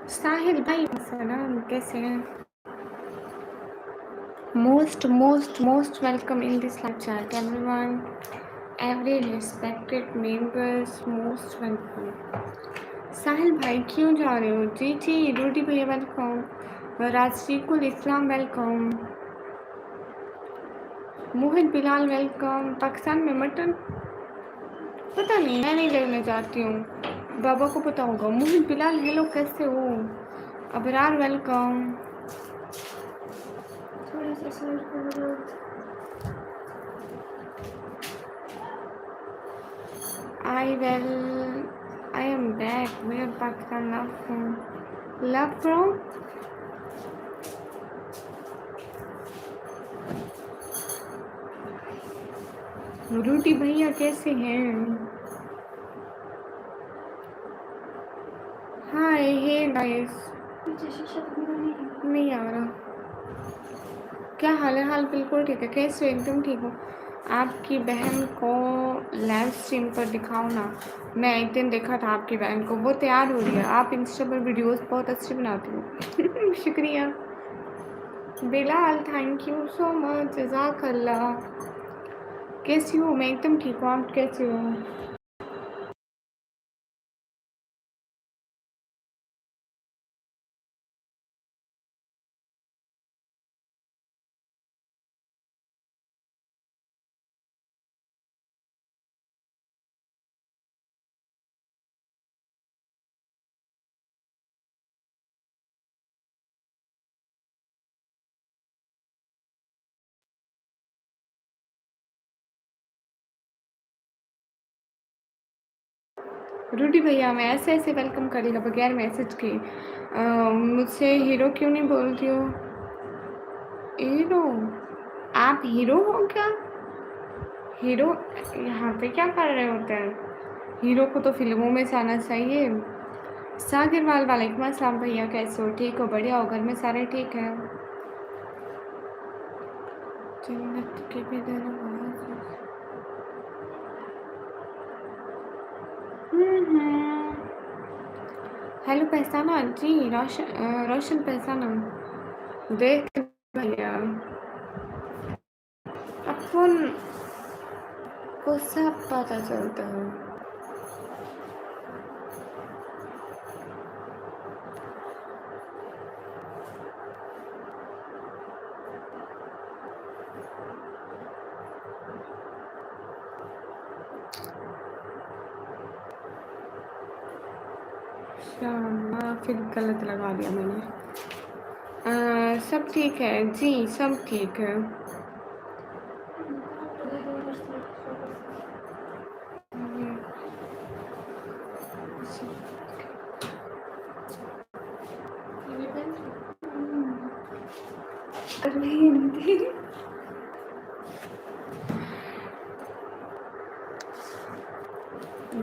साहिल भाई सलाम, कैसे हैं? Most welcome in this live chat, everyone. Every respected members, most welcome. साहिल भाई क्यों जा रहे हो? जी जी, रूडी भैया वेलकम, राजशीकुल इस्लाम वेलकम, मोहित बिलाल वेलकम। पाकिस्तान में मटन पता नहीं, मैं नहीं लेने जाती हूँ, बाबा को पता होगा। मोहित बिलाल हेलो, कैसे हो? अबरार वेलकम। थोड़ा सा सर्च करो। I am back. Where Pakistan love from? Love from? रूटी भैया कैसे हैं? हाय हे गाइस। नहीं आ रहा। क्या हाल है? हाल बिल्कुल ठीक है। कैसे हो? एकदम ठीक हो? आपकी बहन को लाइव स्ट्रीम पर दिखाओ ना। मैं एक दिन देखा था आपकी बहन को, वो तैयार हो रही है। आप इंस्टा पर वीडियोस बहुत अच्छी बनाती हो। शुक्रिया Bilal, thank you so much, जज़ाकल्लाह। कैसी हो? मैं एकदम ठीक हूँ, आप कैसे हो? रूडी भैया, मैं ऐसे ऐसे वेलकम करेगा बगैर मैसेज के। मुझसे हीरो क्यों नहीं बोलती हो? हीरो? आप हीरो हो क्या? हीरो यहाँ पे क्या कर रहे होते हैं? हीरो को तो फिल्मों में से आना चाहिए। सागिरवाल, वालेकुम अस्सलाम भैया, कैसे हो? ठीक हो? बढ़िया हो? घर में सारे ठीक हैं? जन्नत के भी दरवाजे। हेलो पहचाना जी, रोशन पहचाना। देख भैया, अपन को सब पता चलता है। शामा, फिर गलत लगा दिया मैंने। सब ठीक है जी, सब ठीक है।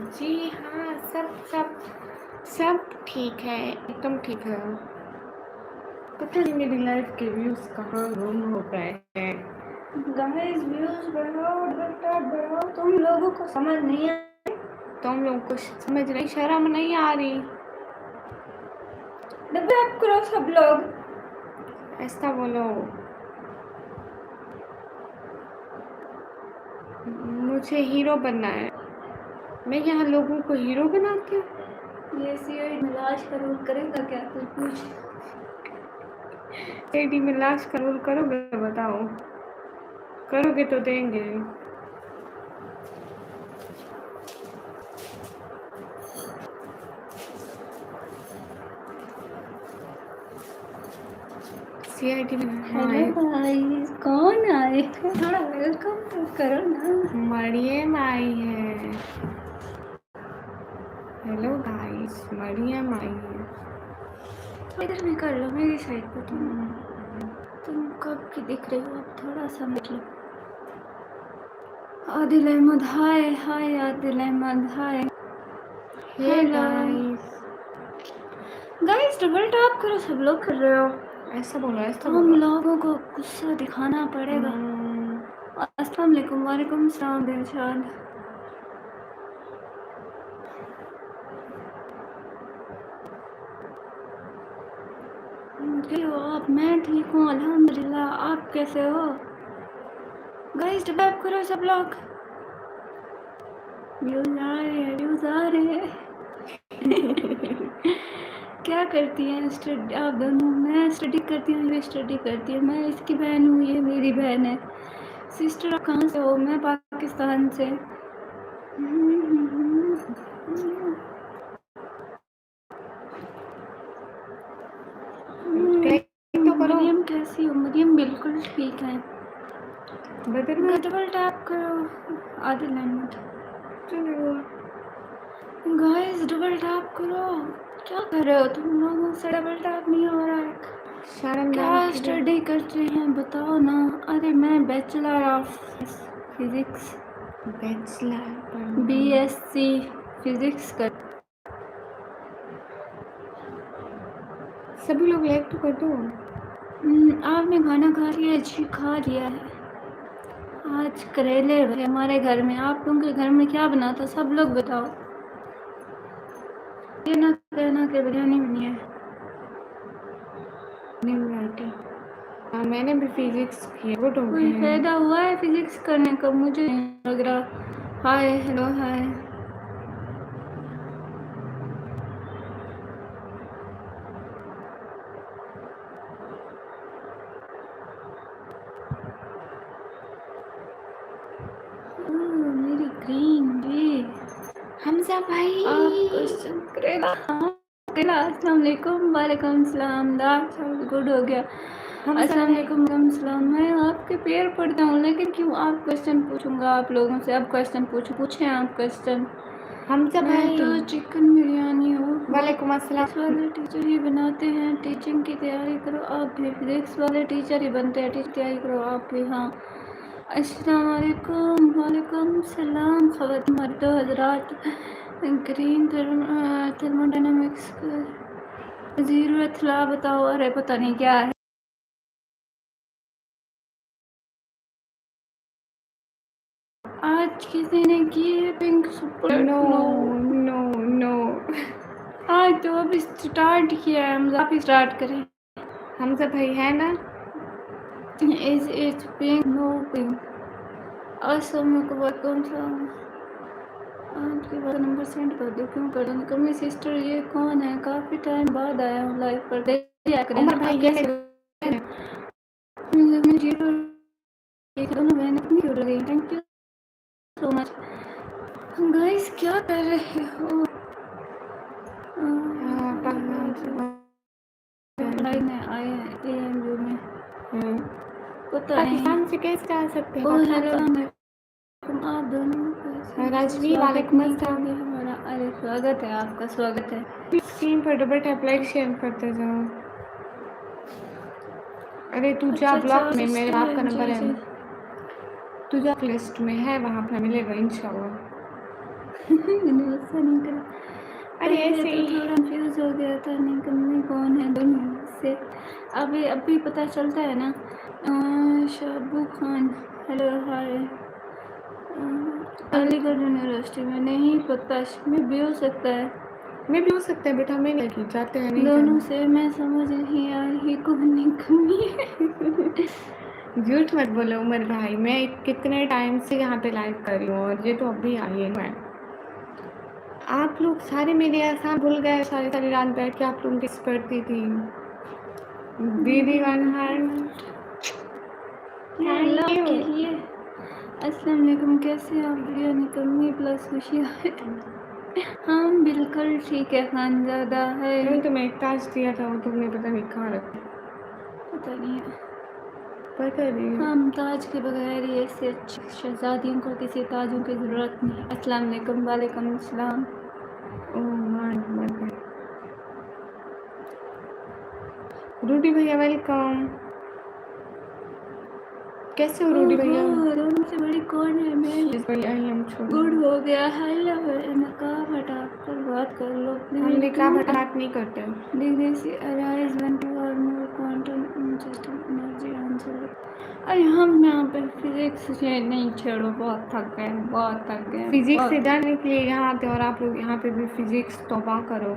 जी हाँ, सब सब सब ठीक है, एकदम ठीक है। पता नहीं मेरी लाइफ के व्यूज कहाँ गुम हो गए हैं। गाइस व्यूज बढ़ाओ, बढ़ाओ, तुम लोगों को समझ नहीं आ, तुम लोगों को समझ नहीं, शर्म नहीं आ रही? डब करो सब लोग, ऐसा बोलो। मुझे हीरो बनना है। मैं यहाँ लोगों को हीरो बनाती हूँ। ये सीआईडी में लाश का रोल करेगा क्या? तू पूछ। सीआईडी में लाश का रोल करोगे? बताओ, करोगे तो देंगे। सीआईडी में। हेलो गाइस, कौन आए? थोड़ा वेलकम तो करो ना। मरियम आई है। हेलो गाइस, मरियम आई है। इधर भी कर लो, मेरी साइड पे। तुम कब की दिख रही हो? अब थोड़ा सा मतलब। Adil Ahmed, hi hi Adil Ahmed, hi. Hey guys, guys double tap करो, सब लोग कर रहे हो। ऐसा बोलो, ऐसा बोलो। हम लोगों को गुस्सा दिखाना पड़ेगा। अस्सलाम वालेकुम। वालेकुम सलाम दिलशाद। कैसे हो आप? मैं ठीक हूँ अल्हम्दुलिल्लाह। आप कैसे हो? गाइस टैप करो सब लोग। व्यूज आ रहे हैं, व्यूज आ रहे हैं। क्या करती हैं स्टडी आप दोनों? मैं स्टडी करती हूँ, ये स्टडी करती है। मैं इसकी बहन हूँ, ये मेरी बहन है। सिस्टर आप कहाँ से हो? मैं पाकिस्तान से। तो करो। मरियम कैसी हो? मरियम बिल्कुल ठीक है। बदल डबल टैप करो आधे लाइन में। चलो गाइस डबल टैप करो। क्या कर रहे हो तुम लोगों से? डबल टैप नहीं हो रहा है। शर्म क्या स्टडी करते हैं बताओ ना? अरे मैं bachelor of physics bachelor BSc physics कर। सभी लोग लाइक तो कर दो। आपने खाना खा लिया? जी खा लिया है। आज करेले बने हमारे घर में। आप लोगों के घर में क्या बना था? सब लोग बताओ। ये ना कहना कि बिरयानी बनी है। नहीं बनाती। मैंने भी फिजिक्स की है। गुड हो कोई गया। फायदा हुआ है फिजिक्स करने का? मुझे नहीं लग रहा। Hi hello hi. मेरी ग्रीन जी। हमजा भाई आप क्वेश्चन करेला करेला। अस्सलाम वालेकुम। वालेकुम सलाम। गुड हो गया। अस्सलाम वालेकुम सलाम। मैं आपके पैर पड़ता हूँ, लेकिन क्यों? आप क्वेश्चन पूछूंगा आप लोगों से। अब क्वेश्चन पूछें आप क्वेश्चन। हमजा मैं भाई तो चिकन बिरयानी हूँ। वालेकुम अस्सलाम। फिजिक्स वाले टीचर ही बनाते हैं। टीचिंग की तैयारी करो आप भी। फिजिक्स वाले टीचर ही बनते हैं। टीचर तैयारी करो आप भी। हाँ अस्सलाम वालेकुम। वालेकुम सलाम। खबर मर्दो हजरात। ग्रीन थर्मोडायनामिक्स जीरो इतला बताओ। अरे पता नहीं क्या है। आज किसी ने की है pink super? No no no. आज तो अभी स्टार्ट किया है। हम आप ही स्टार्ट करें। हमजा भाई है ना? Is it pink? No pink. असलम वालेकुम सलाम। आपके बाद नंबर सेंड कर दो। क्यों कर दो? कमी सिस्टर ये कौन है? काफ़ी टाइम बाद आया हूँ लाइव पर। देखिए करें उमर ना भाई आप ये कैसे मेरे जीरो दोनों बहनें कितनी क्यूट लगी। Thank you so much. Guys क्या कर रहे हो? पढ़ाई में आए हैं एएमयू में। पता नहीं। पाकिस्तान से कैसे आ सकते हैं? ओ पाकिस्तान हेलो से आप दोनों को राजवी स्वागत वालेकुम नहीं अस्सलाम। करोगे हमारा? अरे स्वागत है आपका, स्वागत है। स्क्रीन पर डबल टैप लाइक शेयर करते जाओ। अरे तू जा अच्छा ब्लॉक में, मेरे सिस्टर बाप का है नंबर जी है। जी। तू जा लिस्ट में है, वहाँ पर मिलेगा इंशाल्लाह। मैंने गुस्सा नहीं करा। अरे पहले ऐसे तो ही थोड़ा कंफ्यूज हो गया था निकलने कौन है दोनों से। अभी पता चलता है ना। शाबू Khan hello hi. Aligarh university में नहीं पता, में भी हो सकता है। मैं भी हो सकता है बेटा, मैं नहीं जाते हैं नहीं दोनों जाते। से मैं समझ नहीं आ रही कौन निकली है। झूठ मत बोलो उमर भाई, मैं कितने टाइम से यहाँ पे लाइव कर रही हूँ और ये तो अभी आई है। मैं आप लोग सारे मेरे एहसान भूल गए। सारी सारी रात बैठ के आप लोग किस करती थी दीदी one heart. Thank love you. के लिए। अस्सलाम वालेकुम। कैसे आप? वीडियो निकलनी प्लस खुशी है। हम बिल्कुल ठीक है। खानजादा है। मैंने तुम्हें एक ताज दिया था, वो तुमने पता नहीं कहाँ रखा। पता नहीं है। पता नहीं। हम ताज के बगैर ये ऐसे अच्छी शहजादियों को किसी ताजों की ज़रूरत नहीं। अस्सलाम वालेकुम। वालेकुम सलाम। ओह माय गॉड। रूडी भैया वेलकम। कैसे हो रूडी भैया? दोनों से बड़ी कौन है? मैं आई एम छोटी। गुड हो गया। हेलो नकाब हटा कर बात कर लो हम प्लीज। निकाह बात नहीं करते। डिग्री से अराइज वन टू और मोर क्वांटम सिस्टम एनर्जी आंसर। अरे हम यहाँ पे फिजिक्स से नहीं छेड़ो। बहुत थक गए, बहुत थक गए। फिजिक्स से जानने के लिए यहाँ आते और आप लोग यहाँ पे भी फिजिक्स तौबा करो।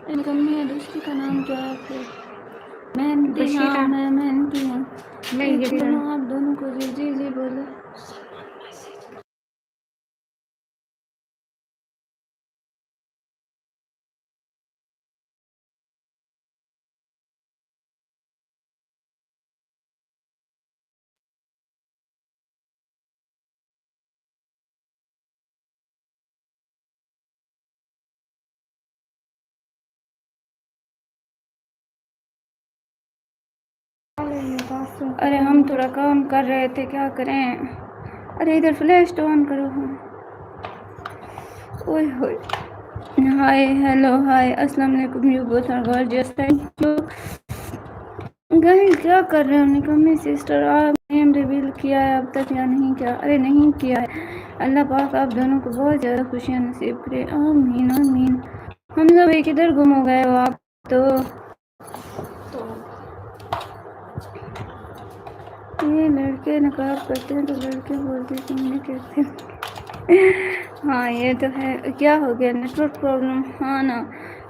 निकम्मी है, दूसरी का नाम क्या है फिर? मेहनती। हाँ बशीरा। मैं मेहनती हूँ। नहीं ये भी दोनों नहीं। आप दोनों को जी जी जी बोले। अरे हम थोड़ा काम कर रहे थे, क्या करें। अरे इधर फ्लैश तो ऑन करो। हाँ ओए होए। हाय हेलो हाय अस्सलाम वालेकुम, you both are gorgeous, thank you. Guys क्या कर रहे हो निकम्मी सिस्टर? आप नेम रिवील किया है अब तक या नहीं किया? अरे नहीं किया है। अल्लाह पाक आप दोनों को बहुत ज़्यादा खुशियाँ नसीब करे, आमीन आमीन। हम सब एक किधर गुम हो गए हो आप तो ये लड़के नकाब करते हैं तो लड़के बोलते तुमने कहते हैं। हाँ ये तो है। क्या हो गया, नेटवर्क प्रॉब्लम? हाँ ना,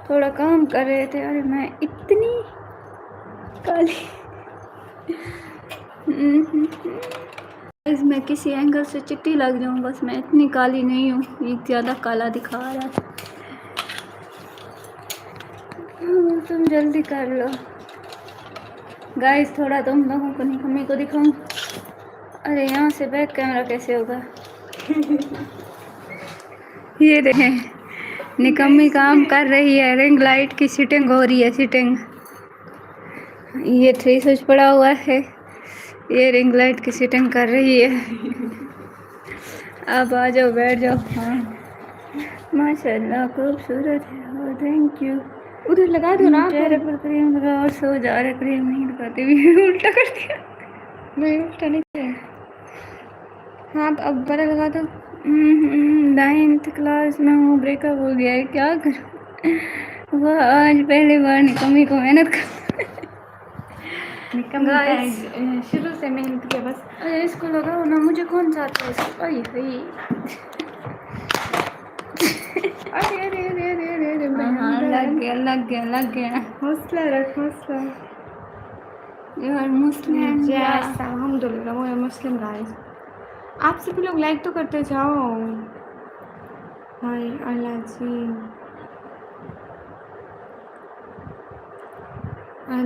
थोड़ा काम कर रहे थे। अरे मैं इतनी काली मैं किसी एंगल से चिट्टी लग जाऊँ बस, मैं इतनी काली नहीं हूँ, ये ज़्यादा काला दिखा रहा है। तुम जल्दी कर लो गाइस, थोड़ा तुम लोगों को निकम्मी को दिखाऊं। अरे यहाँ से बैक कैमरा कैसे होगा? ये देखें निकम्मी काम कर रही है, रिंग लाइट की सेटिंग हो रही है, सेटिंग। ये 3 स्विच पड़ा हुआ है, ये रिंग लाइट की सेटिंग कर रही है। आप आ जाओ, बैठ जाओ। हाँ माशाल्लाह खूबसूरत है, थैंक यू। उधर लगा दो ना। चेहरे पर क्रीम लगा और सो जा रहे, क्रीम नहीं लगाते भी उल्टा कर दिया। नहीं उल्टा नहीं किया। हाँ अब बड़ा लगा दो। 9th क्लास में हूँ, ब्रेकअप हो गया है, क्या करूँ। वह आज पहली बार निकम्मी को मेहनत कर गाइस शुरू से मेहनत किया बस। अरे इसको लगाओ ना, मुझे कौन सा आता है इसको। अरे अरे अरे अरे अरे अरे हाँ लग गया लग गया लग गया। हौसला रख हौसला। यार मुस्लिम जैसा अल्हम्दुलिल्लाह वो है मुस्लिम गाइस। आप सभी लोग लाइक तो करते जाओ। हाय अल्लाह जी।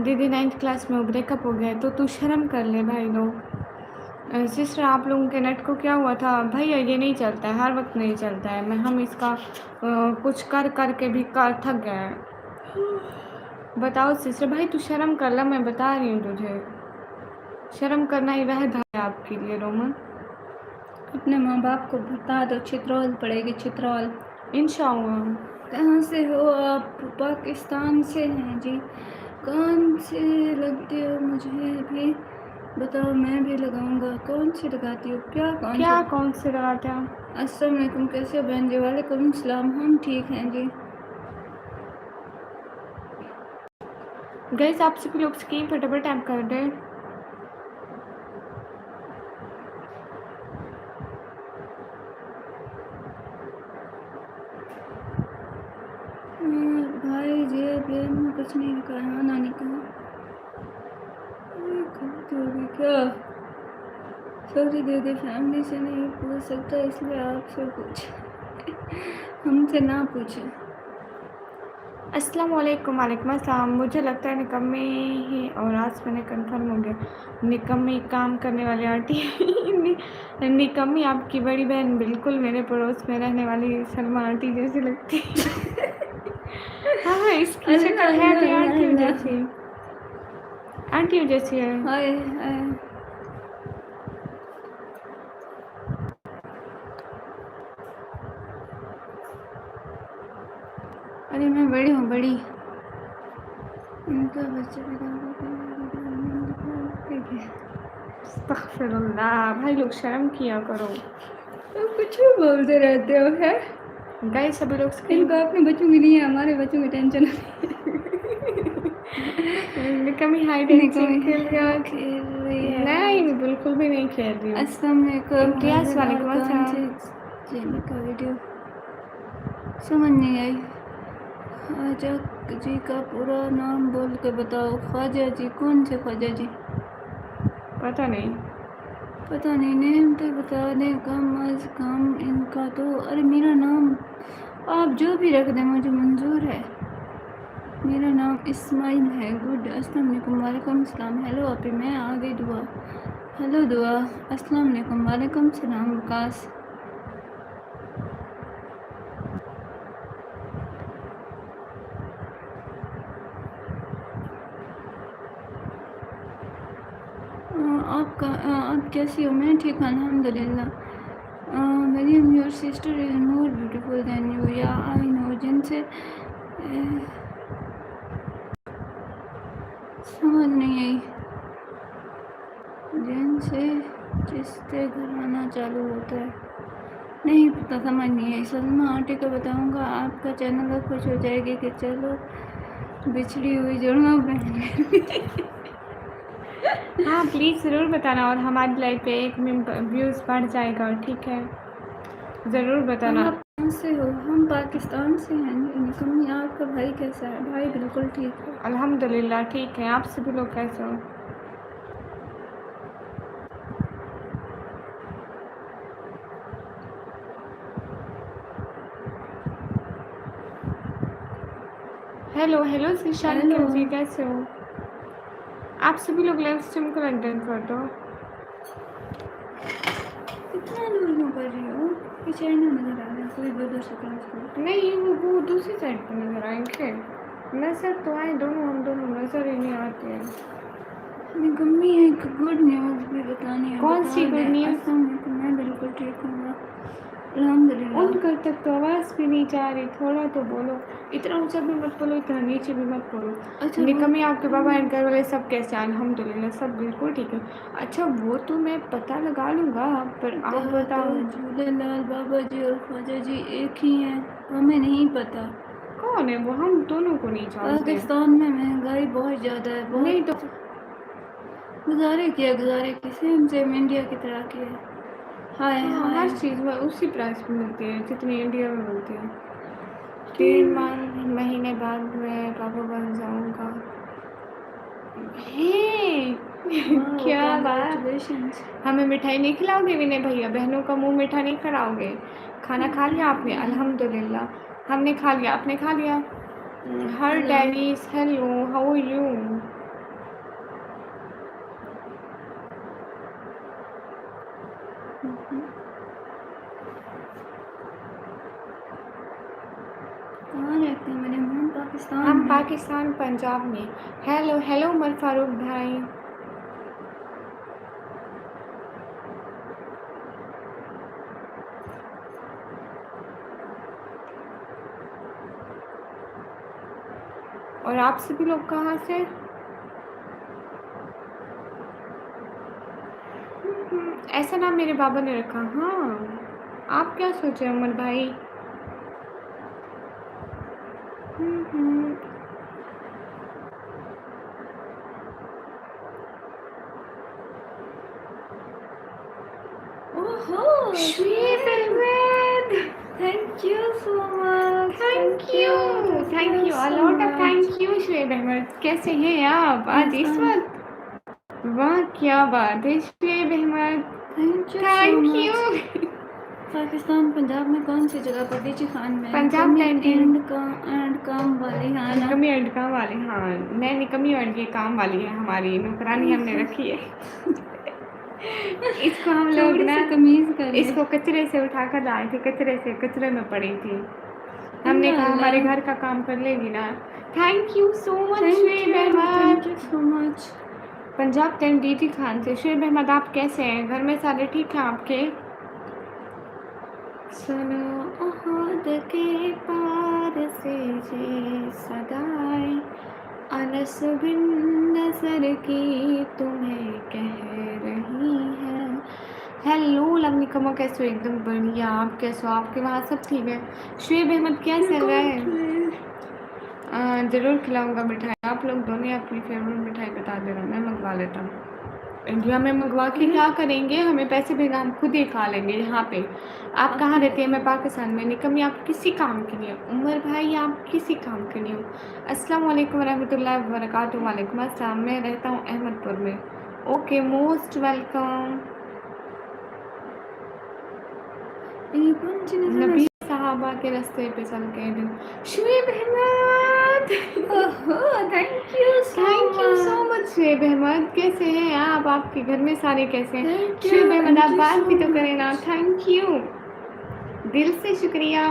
दीदी 9th क्लास में ब्रेकअप हो गया तो तू शर्म कर ले भाई लोग। सिस्टर आप लोगों के नेट को क्या हुआ था भैया? ये नहीं चलता है, हर वक्त नहीं चलता है। मैं हम इसका कुछ कर कर के भी कर थक गए हैं। बताओ सिस्टर भाई तू शर्म कर ला, मैं बता रही हूँ तुझे। शर्म करना ही वह था आपके लिए रोमन। अपने माँ बाप को बता दो, चित्रौल पड़ेगी, चित्रौल। इंशाअल्लाह। कहाँ से हो आप? पाकिस्तान से हैं जी। कौन से लगते हो मुझे भी बताओ, मैं भी लगाऊंगा। कौन सी लगाती हो? कौन से लगाते हैं? अस्सलाम वालेकुम, कैसे हो बहन जी? वालेकुम सलाम, हम ठीक हैं जी। गाइस आप सभी लोग स्क्रीन पर डबल टैप कर दे। भाई जी बेन में कुछ नहीं लिखा है। हाँ नानी कहा क्या? सॉरी दीदी, फैमिली से नहीं पूछ सकता इसलिए आपसे पूछ हमसे ना पूछे। अस्सलाम वालेकुम। वालेकुम अस्सलाम। मुझे लगता है निकम्मी ही, और आज मैंने कंफर्म हो गया निकम्मी काम करने वाली आंटी। निकम्मी आपकी बड़ी बहन बिल्कुल मेरे पड़ोस में रहने वाली सलमा आंटी जैसी लगती है। हाँ इसकी शक्ल है कि आंटियों जैसी, आंटियों जैसी है। हाय अरे मैं बड़ी हूँ, बड़ी। उनका बच्चा अस्तगफिरुल्लाह भाई लोग शर्म किया करो। तो कुछ भी बोलते रहते हो है। गाइस सभी लोग इनको अपने बच्चों की नहीं है, हमारे बच्चों की टेंशन निकम्मी हाइड एंड सीक खेल रही है। नहीं बिल्कुल भी नहीं खेल रही हूँ। अस्सलाम वालेकुम। इम्तियाज़ वालेकुम कौन अस्सलाम। से चैनल का वीडियो समझ नहीं आई। ख्वाजा जी का पूरा नाम बोल के बताओ। ख्वाजा जी? कौन से ख्वाजा जी? पता नहीं। पता नहीं, नेम तो बता दें कम अज कम इनका तो। अरे मेरा नाम आप जो भी रख दें मुझे मंजूर है। मेरा नाम इस्माइल है। गुड। अस्सलाम वालेकुम। वालेकुम सलाम। हेलो आपी, मैं आ गई दुआ। हेलो दुआ। अस्सलाम वालेकुम। वालेकुम सलाम वकास। आप कैसी हो? मैं ठीक हूँ अल्हम्दुलिल्लाह। Mariam your sister is more beautiful than you. Yeah I no. जिनसे समझ नहीं आई। जिनसे रिश्ते घराना चालू होता है, नहीं पता, समझ नहीं आई। सलमा आंटी को बताऊंगा, आपका चैनल खुश हो जाएगी कि चलो बिछड़ी हुई जुड़वा बहन। हाँ प्लीज़ ज़रूर बताना, और हमारी लाइव पे 1 व्यूज़ बढ़ जाएगा, ठीक है? ज़रूर बताना। आप कहाँ से हो? हम पाकिस्तान से हैं। निकम्मी, आपका भाई कैसा है? भाई बिल्कुल ठीक है। अल्हम्दुलिल्लाह ठीक है। आप सभी लोग कैसे हो? Hello hello Zeeshan hello. जी, कैसे हो? आप सभी लोग लाइव स्ट्रीम को लाइक डन कर दो। इतना दूर क्यों कर रही हो? पीछे ना नजर आ रहा है कोई, दूर से कर। नहीं, वो दूसरी साइड पे नज़र आएंगे। नज़र तो आए दोनों, हम दोनों नज़र ही नहीं आते हैं। निकम्मी एक गुड न्यूज़ भी बतानी है। कौन सी बता गुड दें। न्यूज़? अस्सलाम वालेकुम। मैं बिल्कुल ठीक हूँ अल्हम्दुलिल्लाह। उनकर तक तो आवाज़ भी नहीं जा रही, थोड़ा तो बोलो। इतना ऊंचा भी मत बोलो, इतना नीचे भी मत बोलो। अच्छा वो निकम्मी, आपके बाबा एंड घर वाले सब कैसे हैं? अल्हम्दुलिल्लाह सब बिल्कुल ठीक है। अच्छा वो तो मैं पता लगा लूँगा, पर आप तो बताओ। झूलेलाल बाबा जी और ख्वाजा जी एक ही हैं? हमें नहीं पता। कौन है वो? हम दोनों को नहीं जानते। पाकिस्तान में महंगाई बहुत ज़्यादा है। नहीं तो बहुत गुजारे किया, गुजारे की सेम इंडिया की तरह की है। हाय हाँ, हाय। हर चीज़ में उसी प्राइस पे मिलती है जितनी इंडिया में मिलती है। 3 महीने बाद मैं पापा बन जाऊँगा। हे क्या बात। कॉन्ग्रेचुलेशंस। हमें मिठाई नहीं खिलाओगे विनय भैया? बहनों का मुंह मीठा नहीं कराओगे? खाना खा लिया आपने? अल्हम्दुलिल्लाह हमने खा लिया। आपने खा लिया? हर hello. Denise hello, how are you? कहाँ रहते हैं मेरे हम? पाकिस्तान हम में। पाकिस्तान पंजाब में। हेलो हेलो उमर फारूक भाई। और आप सभी लोग कहाँ से? ऐसा नाम मेरे बाबा ने रखा। हाँ, आप क्या सोचे उमर भाई? ओहो Shwet Ahmed, thank you so much. Thank you a lot of thank you Shwet Ahmed. कैसे हैं आप आज इस वक्त? वाह क्या बात है Shwet Ahmed, thank you so thank much. You. Pakistan Punjab में कौन सी जगह पर? डीजी खान में। पंजाब कैंटीन। एंड काम वाली। हाँ ना। निकमी एंड काम वाली। हाँ, मैं निकमी एंड के काम वाली है, हमारी नौकरानी हमने रखी है। इसको हम लोग थोड़ी ना, सी तमीज कर ले। इसको कचरे से उठा कर लाए थे, कचरे में पड़ी थी। हमने कहा अल्लाह हमारे अल्लाह। घर का काम कर लेगी ना। Thank you so much thank Shoaib Ahmed. You so much. Punjab cantt DT Khan से। शुएब अहमद आप कैसे हैं? घर में सारे ठीक हैं आपके? सुनो ओहद के पार से ये सदाएं, अनस बिन नजर की तुम्हें कह रही है। हेलो लवनी कमो, कैसे हो? एकदम बढ़िया। आप कैसे हो? आपके वहाँ सब ठीक है? शुएब अहमद क्या चल रहा है? ज़रूर खिलाऊंगा मिठाई। आप लोग दोनों अपनी फेवरेट मिठाई बता देना, मैं मंगवा लेता हूँ। इंडिया में मंगवा के क्या करेंगे, हमें पैसे भेजना, हम खुद ही खा लेंगे यहाँ पे। आप कहाँ रहते हैं? मैं पाकिस्तान में। निकम्मी, आप किसी काम के नहीं हो। उमर भाई, आप किसी काम के नहीं हो। अस्सलाम वालेकुम रहमतुल्लाहि व बरकातुहू। वालेकुम अस्सलाम। मैं रहता हूँ अहमदपुर में। Okay, most welcome. नबी साहबा के रास्ते पे चल के Shoaib Ahmed. Thank you so much Shoaib Ahmed. कैसे हैं आप? आपके घर में सारे कैसे हैं? शुएब अहमद, आप बात भी तो करें ना। थैंक यू, दिल से शुक्रिया।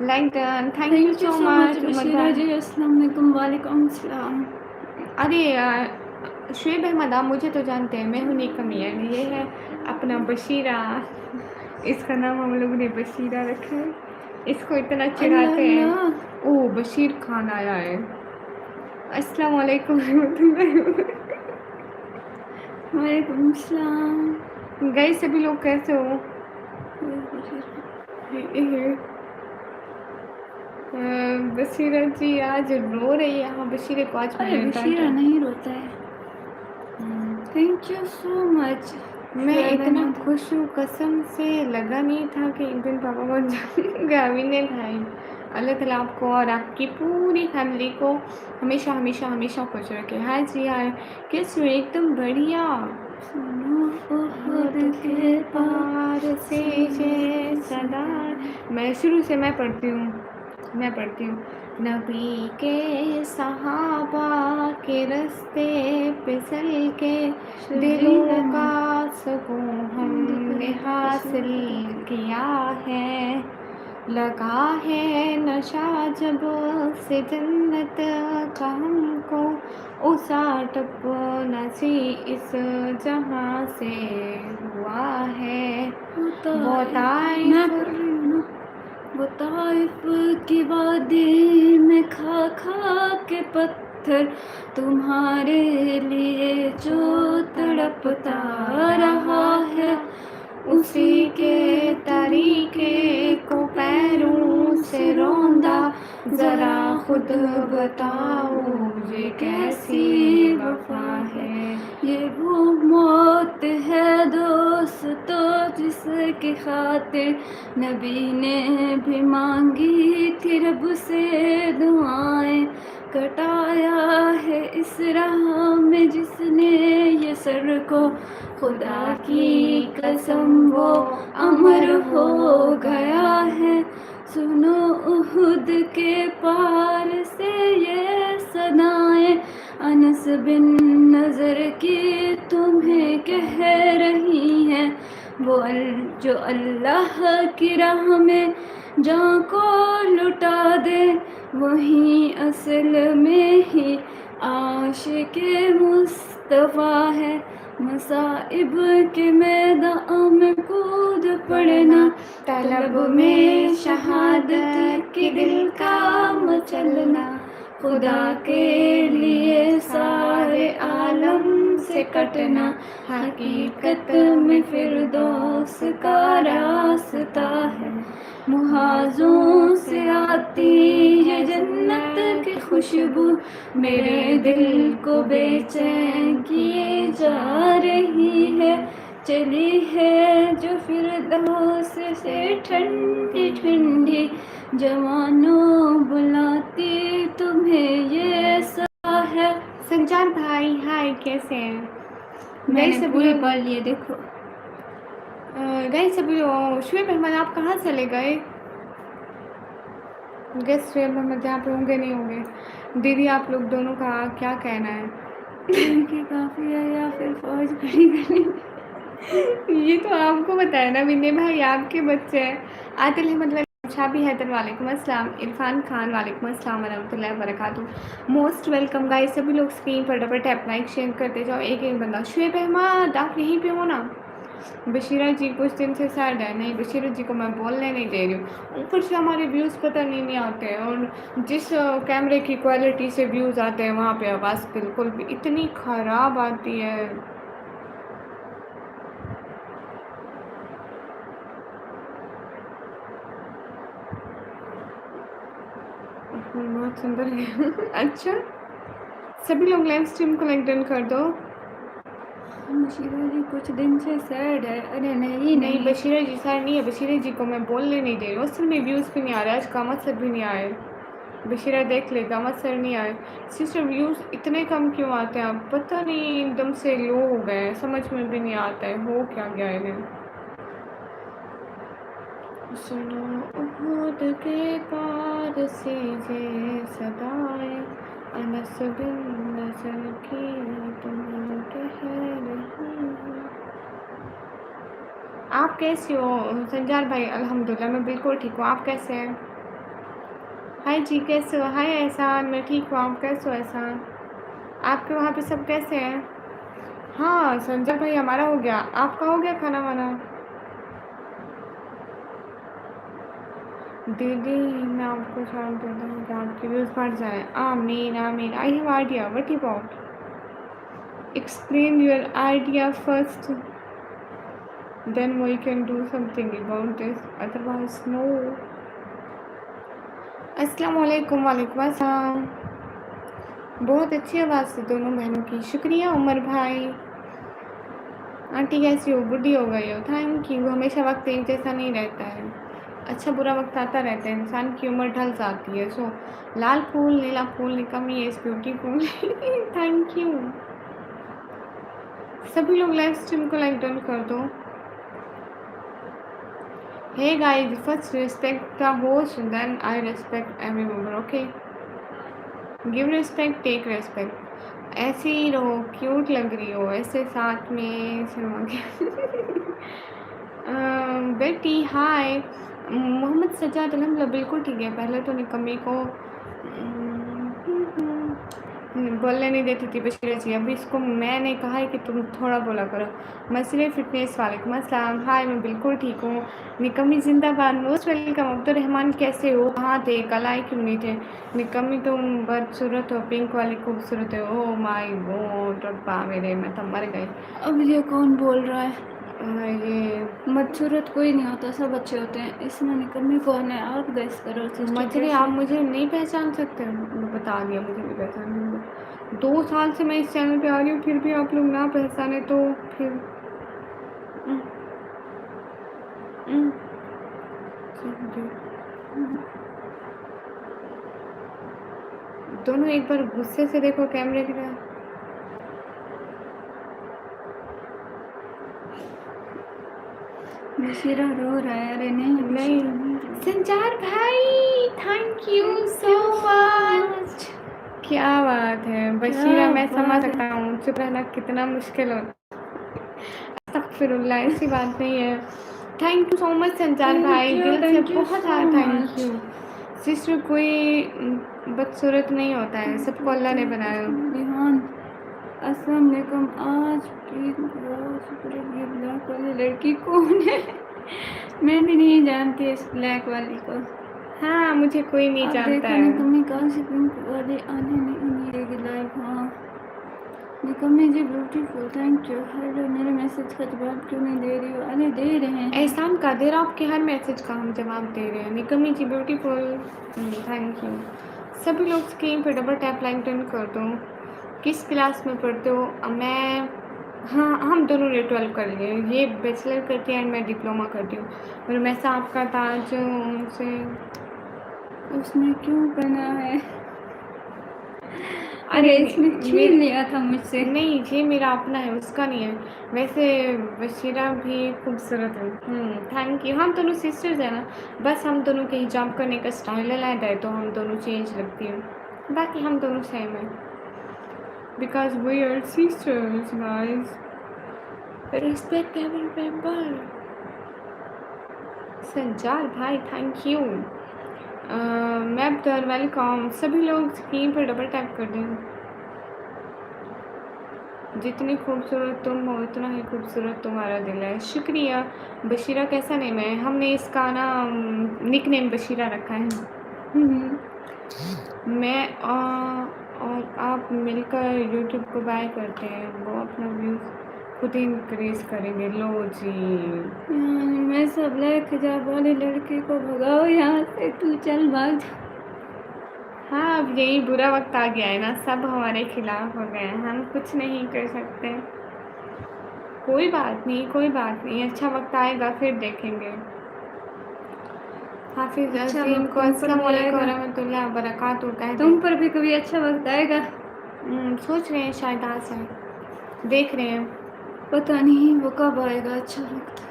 Like done, thank you so much Bashira ji. अस्सलाम वालेकुम। वालेकुम सलाम। अरे शुएब अहमद, आप मुझे तो जानते हैं, मैं हूँ निकम्मी। ये है अपना बशीरा, इसका नाम हम लोगों ने बशीरा रखा है। इसको इतना चिढ़ाते हैं। ओ, बशीर खान आया है। अस्सलाम वालेकुम वालेकुम सलाम। गए सभी लोग कैसे हो? बशीरा जी आज रो रही है। हाँ, बशीरे को आज अरे बशीरा नहीं रोता है। Thank you so much. मैं इतना खुश हूँ, कसम से लगा नहीं था कि एक दिन पापा बन जाएंगे। अमीन भाई, अल्लाह ताला आपको और आपकी पूरी फैमिली को हमेशा हमेशा हमेशा खुश रखे। हाँ जी यार, कैसे हो? एकदम बढ़िया। खुद के पार से सदा। मैं शुरू से मैं पढ़ती हूँ। नबी के सहाबा के रास्ते पे चल के दिलों का सुकून हमने हासिल किया है। लगा है नशा जब से जन्नत का हमको, उसा टप नसी इस जहाँ से हुआ है। वो ताइफ की वादी में खा खा के पत्थर तुम्हारे लिए जो तड़पता रहा है, उसी के तरीके को पैरों से रौंदा। जरा खुद बताओ ये कैसी वफा है। ये वो मौत है दोस्तों जिसकी खातिर नबी ने भी मांगी थी रब से दुआएं। कटाया है इस राह में जिसने ये सर को, खुदा की कसम वो अमर हो गया है। सुनो उहुद के पार से ये सदाएं, अनस बिन नजर की तुम्हें कह रही हैं। वो जो अल्लाह की राह में जान को लुटा दे, वही असल में ही आशिक़े मुस्तफ़ा है। मसाइब के मैदान में कूद पड़ना, तलब में शहादत के दिल का मचलना। खुदा के लिए सारे आलम से कटना, हकीकत में फिरदौस का रास्ता है। मुहाज़ों से आती है जन्नत की खुशबू, मेरे दिल को बेचैन किए जा रही है। चली है जो फिरदौस से ठंडी ठंडी, जवानों बुलाती तुम्हें ये सा है। संचार भाई हाय, कैसे हैं? मैंने पूरी पढ़ लिए, देखो। गए सभी लोग। शुएब अहमद, आप कहाँ चले गए? गेस्ट शुएब अहमद यहाँ पे होंगे नहीं होंगे। दीदी, आप लोग दोनों का क्या कहना है? इनकी काफ़ी है या फिर फौज खड़ी करनी? ये तो आपको बताया ना विनय भाई, आपके बच्चे हैं। आतिल अहमद, शाबी हैदर, वालेकुम अस्सलाम। इरफान खान, वालेकुम अस्सलाम वरहमतुल्लाहि वबरकातुहू। Most welcome guys. सभी लोग स्क्रीन पर डबल टैप लाइक शेयर करते जाओ, एक एक बंदा। शुएब अहमद, आप यहीं पे हो ना? बशीरा जी कुछ दिन से सैड है। नहीं, बशीरा जी को मैं बोलने नहीं दे रही हूँ। ऊपर से हमारे व्यूज़ पता नहीं आते हैं, और जिस कैमरे की क्वालिटी से व्यूज़ आते हैं वहाँ पे आवाज़ बिल्कुल भी इतनी ख़राब आती है। बहुत सुंदर है। अच्छा, सभी लोग लाइव स्ट्रीम को लाइक डन कर दो। बशीरा जी कुछ दिन से सैड है। अरे नहीं नहीं बशीरा जी सर नहीं है, बशीरा जी को मैं बोलने नहीं दे रही हूँ। असल में व्यूज़ भी नहीं आ रहा है, आज कामत सर भी नहीं आए। बशीरा देख ले, कामत सर नहीं आए। सिस्टर व्यूज़ इतने कम क्यों आते हैं? अब पता नहीं एकदम से लो हो गए हैं, समझ में भी नहीं आता है हो क्या गया इन्हें। सुनो उहद के पार से ये सदाएं, अनस बिन नजर की तुम कह रही हो। आप कैसे हो संजार भाई? अल्हम्दुलिल्लाह मैं बिल्कुल ठीक हूँ, आप कैसे हैं? हाय जी कैसे हो? हाय एहसान, मैं ठीक हूँ, आप कैसे हो एहसान? आपके वहाँ पे सब कैसे हैं? हाँ संजय भाई हमारा हो गया, आपका हो गया खाना वाना? दीदी मैं आपको शाम दे दूँ कि आपके व्यूज़ बढ़ जाए। आमीन आमीन। I have idea, what about? Explain your idea first, then we can do something about this, otherwise no. अस्सलाम वालेकुम। वालेकुम अस्सलाम। बहुत अच्छी आवाज़ से दोनों बहनों की, शुक्रिया उमर भाई। आंटी कैसी हो? बुढ़ी हो गई हो? Thank you. हमेशा वक्त एक जैसा नहीं रहता है, अच्छा बुरा वक्त आता रहता है, इंसान की उम्र ढल जाती है। सो लाल फूल नीला फूल निकमी इज ब्यूटीफुल। Thank you. सभी लोग लाइव स्ट्रीम को लाइक डन कर दो। Hey guys, first respect the host then I respect every member, okay? Give respect take respect. ऐसे ही रहो, क्यूट लग रही हो ऐसे साथ में शर्मा के। बेटी हाय। मोहम्मद सज्जाद अल्हम्दुलिल्लाह बिल्कुल ठीक है। पहले तो निकम्मी को बोलने नहीं देती थी बशीरा जी, अभी इसको मैंने कहा है कि तुम थोड़ा बोला करो। मसले फिटनेस वालेकुम अस्सलाम। हाय मैं बिल्कुल ठीक हूँ। निकम्मी जिंदाबाद, मोस्ट वेलकम। अब्दुलरहमान कैसे हो? कहाँ थे कल, आए क्यों नहीं थे? निकम्मी तुम बदसूरत हो, पिंक वाली खूबसूरत है। ओह माय गॉड रब्बा मेरे, मैं तो मर गई। अब ये कौन बोल रहा है? ये बदसूरत कोई नहीं होता, सब अच्छे होते हैं। इसमें निकम्मी कौन है? आप गैस करो सिस्टर। मछली आप मुझे नहीं पहचान सकते? मैं बता दिया मुझे नहीं पहचान। 2 साल से मैं इस चैनल पे आ रही हूँ, फिर भी आप लोग ना पहचाने तो फिर दोनों एक बार गुस्से से देखो कैमरे की तरफ। बशीरा रो रहा है। अरे नहीं संचार भाई थैंक यू सो मच। क्या बात है बशीरा, मैं समझ सकता हूँ चुप रहना कितना मुश्किल होता है। अस्तगफिरुल्लाह, ऐसी बात नहीं है। थैंक यू सो मच संचार भाई, दिल से बहुत सारा थैंक यू। सिस्टर कोई बदसूरत नहीं होता है, सबको अल्लाह ने बनाया। रिहान अस्सलाम वालेकुम। आज की ब्लैक वाली लड़की कौन है? मैं भी नहीं जानती इस ब्लैक वाली को। हाँ मुझे कोई नहीं जानता है। निकम्मी कहाँ से पिंक वाले आने नहीं देगी लाइव? हाँ निकम्मी जी ब्यूटीफुल, थैंक यू। हेलो, मेरे मैसेज का जवाब क्यों नहीं दे रही हो? अरे दे रहे हैं। एहसान कादिर, आपके हर मैसेज का हम जवाब दे रहे हैं। निकम्मी जी ब्यूटीफुल, थैंक यू। सभी लोग स्क्रीन पर डबल टैप लाइक डन कर दो। किस क्लास में पढ़ते हो? मैं हाँ हम दोनों ने 12 कर लिए, ये बैचलर करती है एंड मैं डिप्लोमा करती हूँ। और मैं आपका ताज उनसे उसने क्यों पहना है? अरे इसने छीन लिया था मुझसे। नहीं ये मेरा अपना है, उसका नहीं है। वैसे बशीरा भी खूबसूरत है। Thank you. हम दोनों सिस्टर्स हैं ना, बस हम दोनों के हिजाब करने का स्टाइल अलग है तो हम दोनों चेंज लगती हैं, बाकी हम दोनों सेम है। Because we are sisters guys, respect every member. Sanjar भाई थैंक यू। Ma'am welcome. सभी लोग स्क्रीन पर डबल टैप कर दें। जितनी खूबसूरत तुम हो उतना ही खूबसूरत तुम्हारा दिल है। शुक्रिया। बशीरा कैसा नेम है? हमने इसका ना निक नेम बशीरा रखा है। मैं और आप मिलकर यूट्यूब को बाय करते हैं, वो अपना व्यूज़ खुद ही इंक्रीज करेंगे। लो जी मैं सब ब्लैक हिजाब वाली लड़की को भगाओ यहाँ से, तू चल भाग। हाँ अब यही बुरा वक्त आ गया है ना, सब हमारे खिलाफ हो गए हैं, हम कुछ नहीं कर सकते। कोई बात नहीं, कोई बात नहीं, अच्छा वक्त आएगा फिर देखेंगे। हाफिज अच्छा अजीम वक्त को तुम पर अस्सलाम भी वालेकुम आएगा, वरहमतुल्लाहि वबरकातुहू कह दे। तुम पर भी कभी अच्छा वक्त आएगा। सोच रहे हैं शायद आ जाए, देख रहे हैं। पता नहीं वो कब आएगा अच्छा वक्त।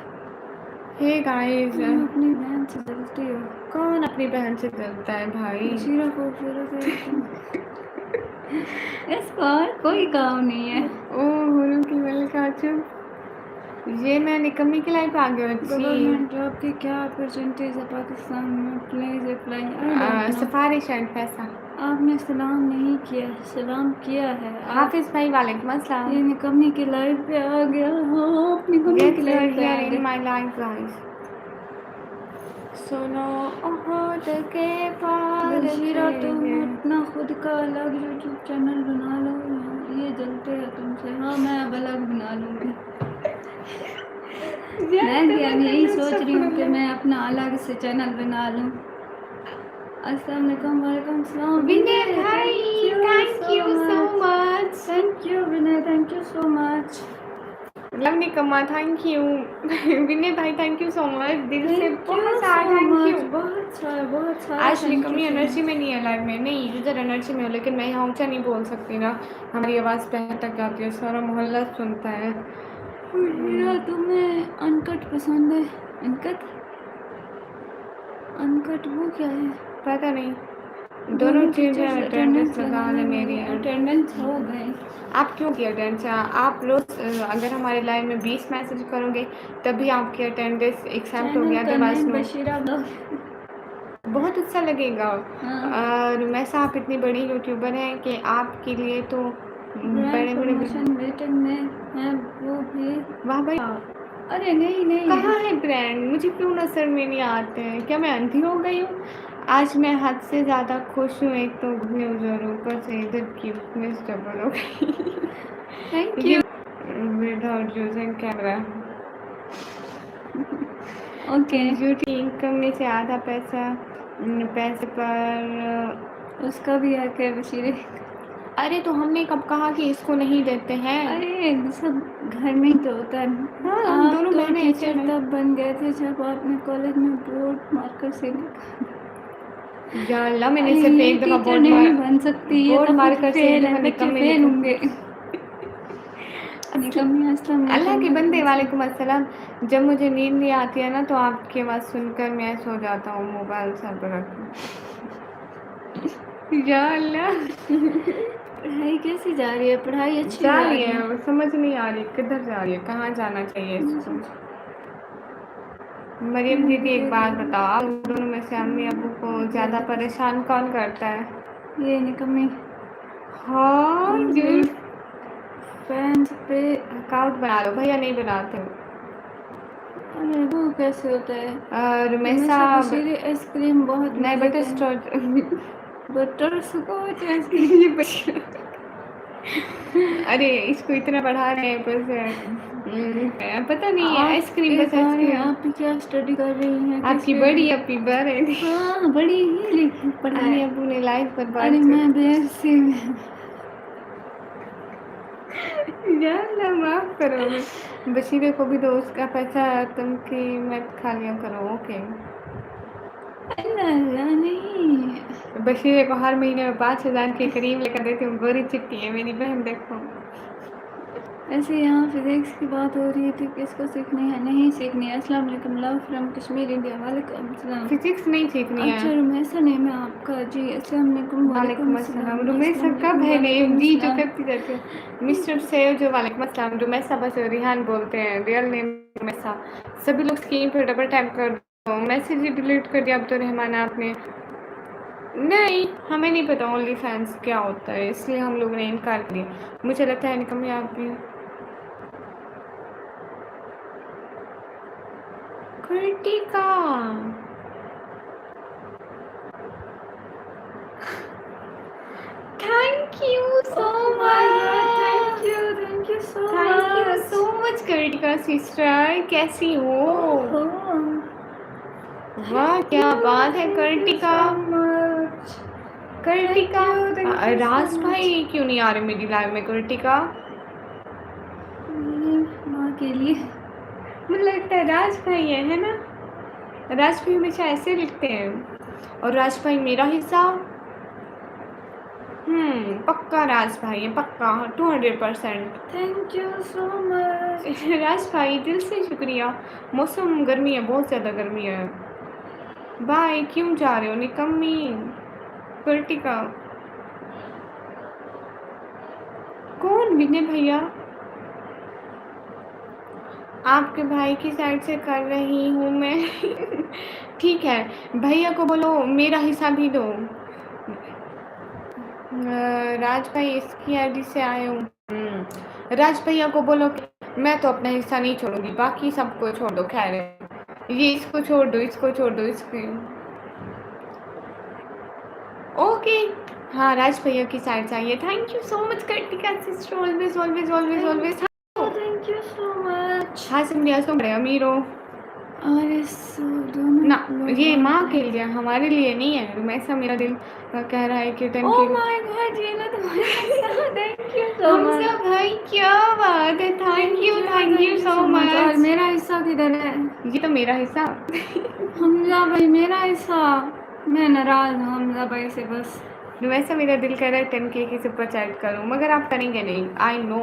हे गाइस, तुम अपनी बहन से जलती हो। कौन अपनी बहन से जलता है भाई? बशीरा खूबसूरत है एकदम। इसको और कोई काम नहीं है। ओह हुरू की मलिका चुप। ये मैं निकम्मी की लाइफ आ गई। अच्छी गवर्नमेंट जॉब की क्या अपॉर्चुनिटीज है पाकिस्तान में? Please apply. I don't know. Safari शायद पैसा। आपने सलाम नहीं किया, सलाम किया है आप। हाफिज भाई वालेकुम अस्सलाम। ये निकम्मी की लाइफ पे आ गया। हाँ आप निकम्मी की Yes, you are लाइफ पे here आ in गए। my life, guys. सुनो ओहद के पार बशीरा तुम थे। अपना खुद का अलग यूट्यूब चैनल बना लो। ये जलते हैं तुमसे। हाँ मैं अब अलग बना लूँगी। मैं भी अब यही सोच रही हूँ कि मैं अपना अलग से चैनल बना लूँ। अस्सलाम वालेकुम। वालेकुम सलाम विनय भाई, thank you so much. Thank you Vinay, thank you so much. Love निकम्मा थैंक यू। विनय भाई थैंक यू सो मच, दिल से थैंक यू बहुत सारा सो थैंक मच। यू। बहुत सारा आज थैंक निकम्मी यू। एनर्जी में नहीं है लाइव में, नहीं यूजर एनर्जी में हो, लेकिन मैं यहाँ ऊँचा नहीं बोल सकती ना, हमारी आवाज़ पहले तक जाती है, सारा मोहल्ला सुनता है। बशीरा तुम्हें अनकट पसंद है? अनकट? अनकट वो क्या है? पता नहीं, दोनों चीज़ें अटेंडेंस लगा ले मेरी। अटेंडेंस हो गए। आप क्यों की अटेंडेंस? आप रोज अगर हमारे लाइव में 20 मैसेज करोगे तभी आपकी अटेंडेंस एक्सेप्ट होगी, चैनल का otherwise name no. Bashira blog. बहुत अच्छा लगेगा। हाँ। और वैसा आप इतनी बड़ी यूट्यूबर हैं कि आपके लिए तो ब्रांड बड़े बड़े प्रमोशन वेटिंग में है वो भी। वाह भाई, अरे नहीं नहीं। कहाँ है ब्रांड? मुझे क्यों नजर में नहीं आते हैं? क्या मैं अंधी हो गई हूँ? आज मैं हद से ज़्यादा खुश हूँ। एक तो न्यूज़ और ऊपर से इधर की मिस डबल हो गई। Thank you. Without using camera. Okay. YouTube income में से आधा पैसे पर उसका भी हक है बशीरे। अरे तो हमने कब कहा कि इसको नहीं देते हैं? अरे सब घर में ही तो होता है। हाँ, हम आप दोनों तो बहनें ऐसे टीचर हैं। तब बन गए थे जब आपने कॉलेज में बोर्ड मार्कर से या अल्लाह, मैंने सिर्फ ये एक दफ़ा टीचर नहीं बन सकती, ये तो मार खुद कर से एक फेल दफ़ा है, बच्चे निकम्मे फेल निकल। होंगे। निकम्मी अस्सलाम अल्लाह के वालेकुम। बंदे वालेकुम अस्सलाम। जब मुझे नींद नहीं आती है ना तो आपकी आवाज़ सुनकर मैं सो जाता हूँ मोबाइल सर पर रख के। या अल्लाह। पढ़ाई कैसी जा रही है? पढ़ाई अच्छी जा जा रही रही है। है, समझ नहीं आ रही किधर जा रही है, कहाँ जाना चाहिए इसको। मरियम दीदी एक बात बताओ, दोनों में से अम्मी अबू को ज़्यादा परेशान कौन करता है? ये निकम्मी। हाँ जी। फैंस पे। अकाउंट बना लो, भैया नहीं बनाते। अरे वो कैसे होता है? रुमैसा बशीरे आइसक्रीम बहुत नहीं, मजे बटर का है। स्कॉच। Butterscotch ice cream. ये बच्चा, अरे इसको इतना बढ़ा रहे हैं ऊपर से। पता नहीं है, आप आइसक्रीम एक बस बार आइसक्रीम। आप क्या स्टडी कर रही हैं? आपकी किस बड़ी अपी बहन हाँ बड़ी ही लेकिन पढ़ाई। अम्मी अबू ने लाइफ पर बात अरे मैं कर। देर से यार माफ करो, बशीरे को भी दो उसका पैसा, तुम की मत खा लिया करो। ओके, अल्लाह नहीं। बशीरे को हर महीने में 5,000 के करीब लेकर देती हूँ। गोरी चिट्टी है मेरी बहन, देखो। ऐसे यहाँ फिजिक्स की बात हो रही थी, किसको सीखनी है? नहीं सीखनी है। अस्सलाम वालेकुम, लव फ्रॉम कश्मीर इंडिया। वालेकुम सलाम। फिजिक्स नहीं सीखनी है। अच्छा रुमैसा नेम है आपका जी। अस्सलाम वालेकुम। वालेकुम अस्सलाम। रुमैसा कब है नेम? जी तो करती रहती है। मिस्टर सेव जो वालेकुम अस्सलाम। रुमैसा बस रिहान बोलते हैं, रियल नेम रुमैसा। सभी लोग स्क्रीन पर डबल टैप कर दो। मैसेज ही डिलीट कर दिया अब तो रहमान आपने। नहीं, हमें नहीं पता ओनली फैंस क्या होता है, इसलिए हम लोग ने इनकार कर दिया। मुझे लगता है निकम्मी आप भी। Kritika thank you so much. Thank you so thank you much. So much Kritika sister, कैसी हो? वाह क्या बात है कृतिका। कृतिका राज भाई क्यों नहीं आ रहे मेरी लाइव में? कृतिका के लिए। मुझे लगता है राज भाई है ना? राज भाई हमेशा ऐसे लिखते हैं। और राज भाई मेरा हिस्सा, पक्का राज भाई है, पक्का 200%। Thank you so much. Raj भाई दिल से शुक्रिया। मौसम गर्मी है, बहुत ज़्यादा गर्मी है। बाय, क्यों जा रहे हो निकम्मी कर्टिका? कौन विनय भैया? आपके भाई की साइड से कर रही हूँ मैं। ठीक है, भैया को बोलो मेरा हिस्सा भी दो। राज भाई इसकी आईडी से आए हूँ। राज भैया को बोलो कि मैं तो अपना हिस्सा नहीं छोड़ूंगी, बाकी सबको छोड़ दो। खैर ये इसको छोड़ दो, इसको छोड़ दो, इसके। ओके, हाँ राज भैया की साइड से आइए। Thank you so much Kartika sister, always always always always. Thank you so much. हाँ सिमरिया तुम बड़े अमीर हो अरे दोनों ना, लोग ये माँ के लिए, हमारे लिए नहीं है। ऐसा मेरा दिल कह रहा है कि 10 ओह के। माय गॉड, ये ना तुम्हारा thank you so much. Hamza भाई क्या बात है, थैंक यू सो और मच। मेरा हिस्सा किधर है? ये तो मेरा हिस्सा। हमजा भाई मेरा हिस्सा। मैं नाराज हूँ हमजा भाई से बस। वैसा मेरा दिल कर रहा है 10K की सुपर चैट करूँ, मगर आप करेंगे नहीं, आई नो।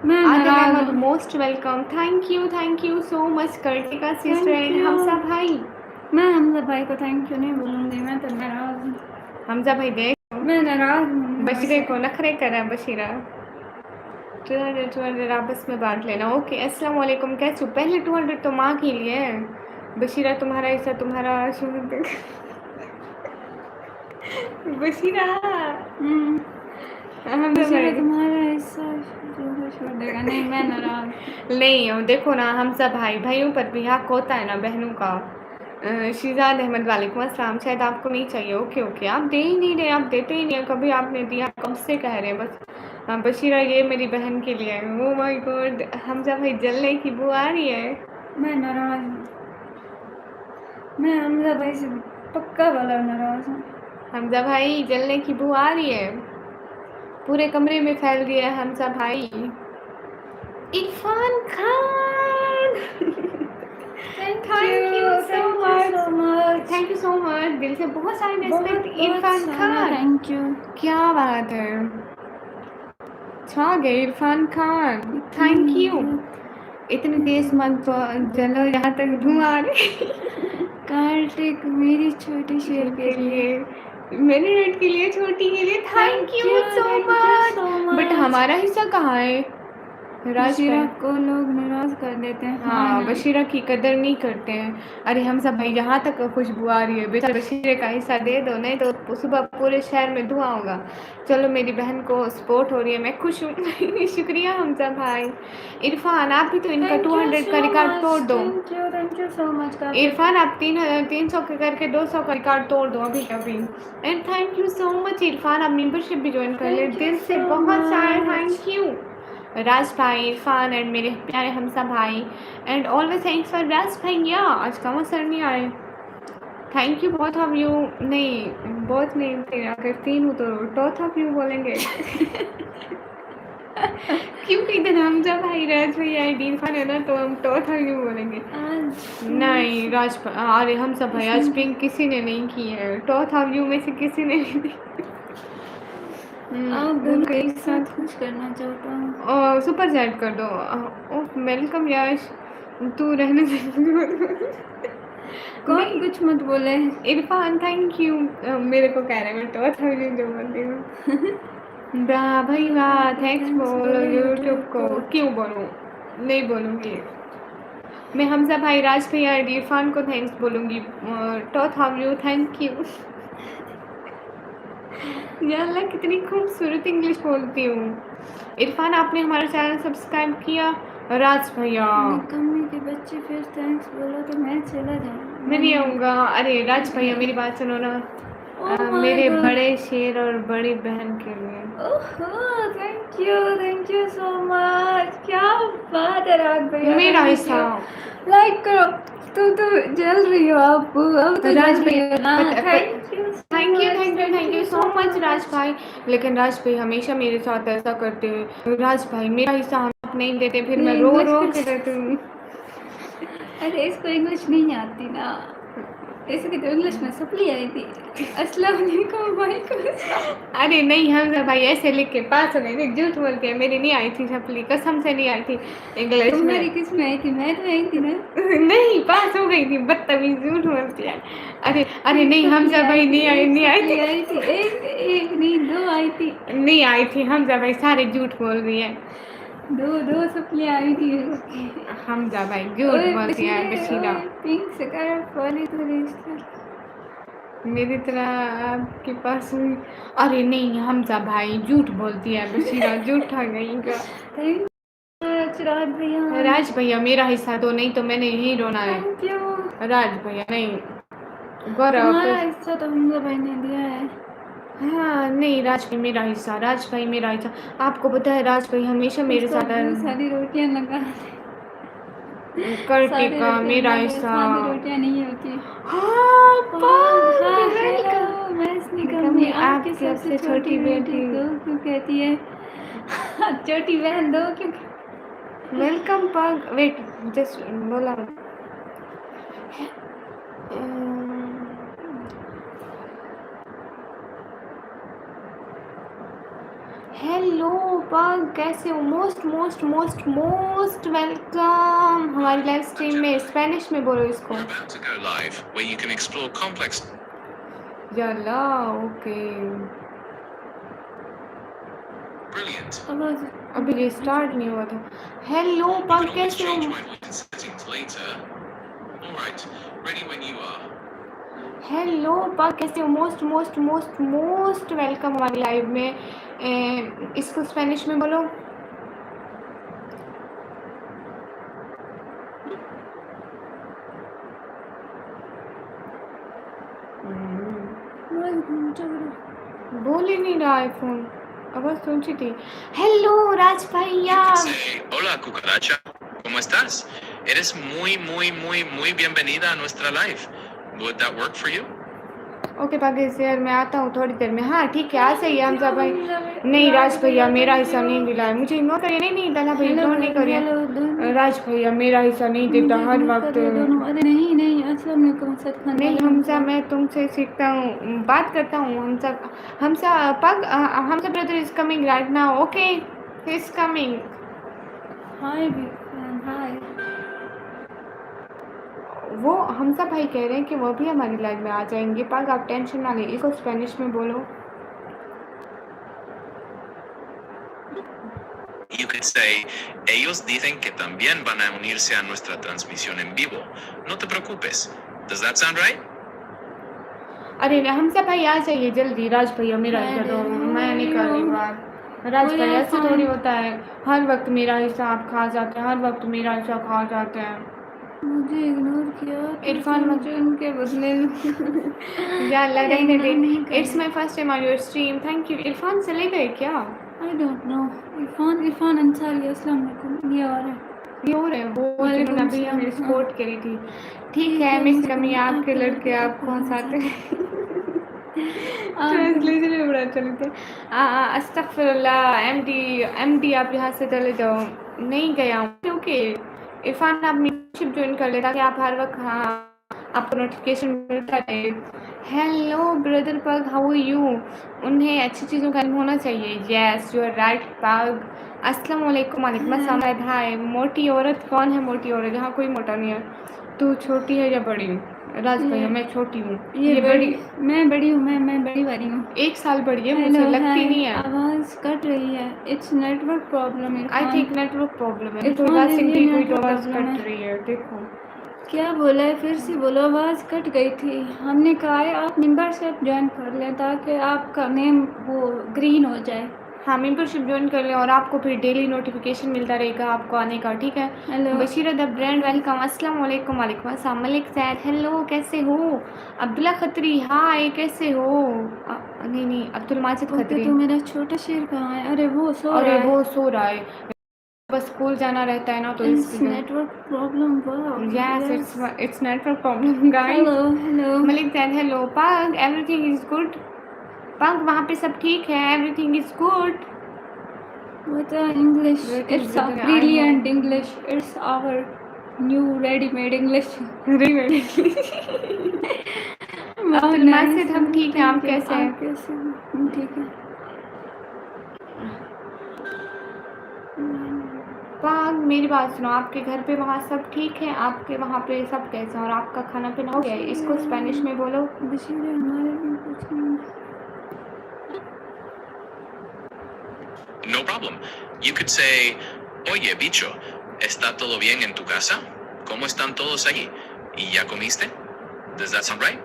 मैं आदिल नाराज अहमद हूँ। Most welcome. Thank you so much Kartika sister and you। Hamza भाई। मैं हमजा भाई को थैंक यू नहीं बोलूँगी, मैं तो नाराज हूँ। हमजा भाई देख, मैं नाराज हूँ। बशीरे को नखरे कर रहा है बशीरा। 200 आपस में बांट लेना। ओके, अस्सलाम वालेकुम, कैसे हो? पहले 200 तो माँ के लिए है। बशीरा तुम्हारा हिस्सा, तुम्हारा बशीरा बशीरा तुम्हारा हिस्सा छोड़ देगा। नहीं, मैं नाराज। नहीं हो, देखो ना हमजा भाई, भाइयों पर भी हक होता है ना बहनों का। शिजाद अहमद वालेकुम अस्सलाम। शायद आपको नहीं चाहिए। ओके, आप दे ही नहीं रहे, आप देते ही नहीं है। कभी आपने दिया, कब से कह रहे हैं बस। बशीरा ये मेरी बहन के लिए है। ओह माय गॉड, हमजा भाई जलने की बू आ रही है। मैं नाराज हूँ। मैं हमजा भाई से पक्का वाला नाराज हूँ। हमजा भाई जलने की बू आ रही है, पूरे कमरे में फैल रही है हमजा भाई। Irfan Khan thank you so much. Thank you so much, दिल से बहुत सारे respect. Irfan Khan, thank you. क्या बात है, छा गए इरफान खान, थैंक यू। इतनी तेज मत जलो, यहाँ तक धुआं आ रही। कार्तिक मेरी छोटी शेर के लिए, मेरे रेट के लिए, छोटी के लिए thank you so much. But हमारा हिस्सा कहाँ है? बशीरा को लोग नाराज कर देते हैं। हाँ, बशीरा की कदर नहीं करते हैं। अरे हम सब भाई, यहाँ तक खुशबू आ रही है, बेटा बशीरे का हिस्सा दे दो, नहीं तो सुबह पूरे शहर में धुआं होगा। चलो मेरी बहन को सपोर्ट हो रही है, मैं खुश हूँ। शुक्रिया हमजा भाई। इरफान आप भी तो इनका 200 का रिकॉर्ड तोड़ दो। Thank you so much. Irfan आप 300 के करके 200 का रिकॉर्ड तोड़ दो अभी अभी। And thank you so much Irfan, आप मेंबरशिप भी ज्वाइन कर ले, दिल से बहुत सारे थैंक यू। राज भाई, इरफान एंड मेरे प्यारे हमसा भाई, एंड ऑलवेज थैंक्स फॉर राज भैया। आज कमर सर नहीं आए। Thank you both of you. नहीं, बहुत नहीं थे, अगर 3 हूँ तो टॉथ ऑफ यू बोलेंगे। क्योंकि इधर हमजा भाई, राज भैया, इरफान है ना, तो हम टॉथ ऑफ यू बोलेंगे। नहीं राज, अरे हमसा भाई आज पिंक किसी ने नहीं की है, टॉथ ऑफ यू में से किसी ने नहीं। आप दोनों को एक साथ खुश करना चाहता हूँ। और सुपर चैट कर दो। वेलकम यश, तू रहने दे। कौन कुछ मत बोले। इरफान थैंक यू, मेरे को कह रहे हैं मैं तो था जो बोलती हूँ। भाई वाह, थैंक्स बोलो यूट्यूब को। क्यों बोलूँ, नहीं बोलूँगी मैं। हमजा भाई, राज भैया, इरफान को थैंक्स बोलूँगी। Taught of you thank you. या अल्लाह, कितनी खूबसूरत इंग्लिश बोलती हूँ। इरफान आपने हमारा चैनल सब्सक्राइब किया। राज भैया, कम्मी के बच्चे फिर थैंक्स बोलो तो मैं चला जाऊँ। मैं नहीं आऊँगा। अरे राज भैया मेरी बात सुनो ना। मेरे बड़े शेर और बड़ी बहन के लिए। Oh thank you so much. क्या बात है राज भैया, मेरा हिस्सा लाइक करो। तू तो जल रही हो अब तो राज भैया। Thank you so much Raj भाई। लेकिन राज भाई हमेशा मेरे साथ ऐसा करते हैं। राज भाई मेरा हिस्सा आप नहीं देते फिर ये मैं रो इंग्लिश रो में के देती हूँ। अरे इसको इंग्लिश नहीं आती ना, इसकी तो इंग्लिश में सप्ली आई थी। अस्सलाम वालेकुम वालेकुम अस्सलाम। अरे नहीं हमजा भाई ऐसे लिख के पास हो गए थे, झूठ बोलते हैं, मेरी नहीं आई थी सप्ली, कसम से नहीं आई थी इंग्लिश तुम्हारी में। किस में आई थी? मैं तो आई थी ना। नहीं पास हो गई थी, बदतमीज, झूठ बोलती है। अरे अरे नहीं हमजा भाई नहीं आई सप्ली थी। आई थी, एक नहीं दो आई थी। नहीं आई थी हमजा भाई, सारे झूठ बोल रही है। दो सप्ली आई थी। हमजा भाई झूठ ओए बोलती है बशीरे, बशीरा। ओए पिंक स्कार्फ वाली तो रिश्ता। मेरी तरह आपके पास हुई। अरे नहीं हमजा भाई झूठ बोलती है बशीरा, झूठा गई का। थैंक चिराग भैया, राज भैया मेरा हिस्सा दो, नहीं तो मैंने यही रोना है। Thank you. राज भैया नहीं, गौरव तुम्हारा हिस्सा तो हमजा भाई ने दिया है। हाँ नहीं राज भाई मेरा हिस्सा, राज भाई मेरा हिस्सा। आपको पता है राज भाई हमेशा मेरे इसको साथ बहुत सारी रोटियां लगा, करके सारी का रोटियां मेरा लगा, हिस्सा। सारी रोटियां नहीं होती। हाँ हाँ वेलकम हेलो, मैं निकम कमी ने आपकी सबसे छोटी बेटी दो क्यों कहती है? छोटी बहन दो क्यों? वेलकम पग, वेट जस्ट बोला। हेलो पग, कैसे हो? Most most most most welcome हमारी लाइव स्ट्रीम में। स्पेनिश में बोलो इसको। We're about to go live, where you can explore complex. यला ओके। Brilliant. आवाज अभी रिस्टार्ट नहीं हुआ था। हेलो You can पग always कैसे हो? change my voice settings later. All right, ready when you are. Hello पग कैसे हो? Most most most most welcome हमारी लाइव में। इसको स्पेनिश में बोलो। बोल ही नहीं रहा है फोन, आवाज सुनची थी। हेलो राज You भैया। can say, hola cucaracha, ¿cómo estás? Eres muy bienvenida a nuestra live. Would that work for you? Okay Pakistan यार मैं आता हूँ थोड़ी देर में। हाँ ठीक है, आ सही है हमजा भाई। नहीं राज भैया मेरा हिस्सा नहीं मिला है, मुझे इग्नोर करिए। नहीं नहीं दादा भाई इग्नोर नहीं करिए। राज भैया मेरा हिस्सा नहीं देता हर वक्त। अरे नहीं नहीं, अस्सलाम वालेकुम असद खान। नहीं हमजा मैं तुमसे सीखता हूँ, बात करता हूँ। Hamza Pug Hamza brother is coming right now. Okay he is coming. Hi big fan hi. वो हमजा भाई कह रहे हैं कि वो भी हमारी लाइव में आ जाएंगे। पग आप टेंशन ना लें, इसको स्पेनिश में बोलो। You could say, ellos dicen que también van a unirse a nuestra transmisión en vivo. No te preocupes. Does that sound right? अरे हमजा भाई आ जाइए जल्दी। राज भैया मेरा हिस्सा दो, मैं नहीं कर रही बात। राज भैया ऐसे थोड़ी होता है, हर वक्त मेरा हिस्सा आप खा जाते हैं, हर वक्त मेरा हिस्सा खा जाते हैं। मुझे इग्नोर किया तो इरफान मुझे उनके बदले या लग रही इग्नोर नहीं है। करना। It's my first time on your stream, thank you. Irfan चले गए क्या? I don't know. Irfan Ansari अस्सलाम वालेकुम। ये और है ये हो रहे हैं वो वालेकुम जिन्होंने अभी सलाम। हमें सपोर्ट करी थी। ठीक ठीक है है, मिस मुझे कमी आपके आपके लड़के लड़के आपको आपको हंसाते हैं। आप ट्रांसलेशन में बड़ा चलते। अस्तगफिरुल्लाह एमडी आप यहाँ से चले जाओ। नहीं गया हूँ क्योंकि इरफान आप मेंबरशिप ज्वाइन कर ले ताकि आप हर वक्त हाँ आपको नोटिफिकेशन मिलता रहे। हेलो ब्रदर पग, हाउ आर यू? उन्हें अच्छी चीज़ों का इल्म होना चाहिए। यस यू आर राइट पग। अस्सलाम वालेकुम। वालेकुम अस्सलाम। हाय। मोटी औरत कौन है? मोटी औरत यहाँ कोई मोटा नहीं है। तू छोटी है या बड़ी? राज भैया मैं छोटी हूँ, ये बड़ी, मैं बड़ी हूँ, मैं बड़ी वाली हूँ। 1 साल बड़ी है मुझसे, लगती नहीं है। आवाज कट रही है। इट्स नेटवर्क प्रॉब्लम है। आई थिंक नेटवर्क प्रॉब्लम है। इरफान, तो बात ये सिंधी कोई network आवाज़ problem कट है। रही है, देखो। क्या बोला है? फिर से बोलो, आवाज़ कट गई थी। हमने कहा है आप मेंबरशिप ज्वाइन कर लें ताकि आपका नेम वो ग्रीन हो जाए। हाँ मेंबरशिप ज्वाइन कर लें और आपको फिर डेली नोटिफिकेशन मिलता रहेगा आपको आने का, ठीक है? Hello Bashira the brand welcome. अस्सलाम वालेकुम। वालेकुम अस्सलाम। मलिक सैद हेलो कैसे हो? अब्दुल्ला खत्री हाय कैसे हो? नहीं अब्दुल माजिद ओके, खत्री। तो मेरा छोटा शेर कहाँ है? अरे वो सो अरे रहा है। वो सो रहा है, बस स्कूल जाना रहता है ना तो इट्स इसलिए। Network problem. Yes, it's network problem, guys. Hello Malik Saeed hello. Pug everything is good. Pug वहाँ पे सब ठीक है? Everything is good. What a English! Greetings, It's a brother. I brilliant know. English. It's our new ready-made English. Wow, Abdul nice. मासिद हम ठीक हैं, आप Thank you. कैसे हैं? आप कैसे हैं? हम ठीक हैं. पाग मेरी बात सुनो, आपके घर पे वहाँ सब ठीक है? आपके वहाँ पे सब कैसे हैं? और आपका खाना पीना हो गया है? इसको स्पेनिश में बोलो। बशीर हमारे लिए कुछ नहीं. No problem. You could say, oye, bicho, ¿está todo bien en tu casa? ¿Cómo están todos allí? ¿Y ya comiste? Does that sound right?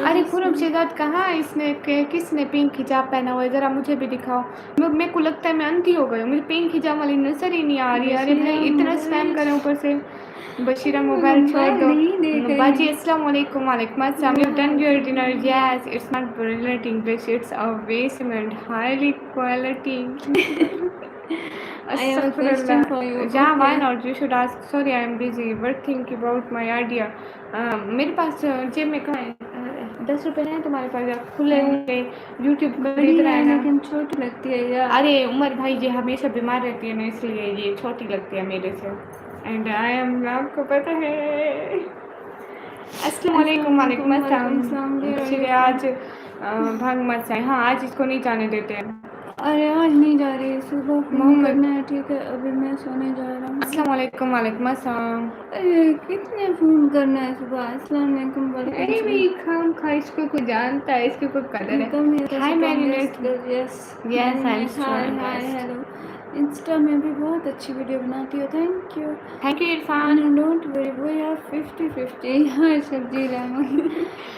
अरे पूरब शेजाद कहाँ है? इसने किसने पिंक हिजाब पहना हुआ है? ज़रा मुझे भी दिखाओ। मेरे को लगता है मैं अंधी हो गई हूँ, मुझे पिंक हिजाब वाली नजर ही नहीं आ रही है। अरे भाई इतना स्पैम करें ऊपर से। बशीरा मोबाइल छोड़ दो। बाजी अस्सलाम वालेकुम। वालेकुम अस्सलाम। You done your dinner? Yes, it's not brilliant English, it's a basement highly quality. I have a question for you. Yeah, why Okay. not? You should ask. Sorry, I am busy. But think about my idea. मेरे पास जेब में कहाँ है? 10 रुपए हैं तुम्हारे पास? खुले होंगे यूट्यूब पर बड़ी इतना है है ना. लेकिन छोटी लगती है यार. अरे उमर भाई ये हमेशा बीमार रहती है ना, इसलिए ये छोटी लगती है मेरे से. एंड आई एम, आपको पता है. अस्सलाम वालेकुम. वालेकुम अस्सलाम. चलिए आज भाग मत जाए. हाँ आज इसको नहीं जाने देते हैं. अरे आज नहीं जा रही, सुबह फोन मोहम्मद. करना है. ठीक है अभी मैं सोने जा रहा हूँ. अस्सलाम वालेकुम. वालेकुम अस्सलाम. अरे कितने फोन करना है सुबह? अस्सलाम वालेकुम. अरे भाई खाम खा, इसको कोई जानता है, इसकी कोई कदर है. Hi Marinette. Yes Yes, I'm hi doing hi best. Hello. Insta में भी बहुत अच्छी वीडियो बनाती हो. Thank you. Thank you Irfan. Don't worry we are 50-50. हाँ सब्जी Rahman.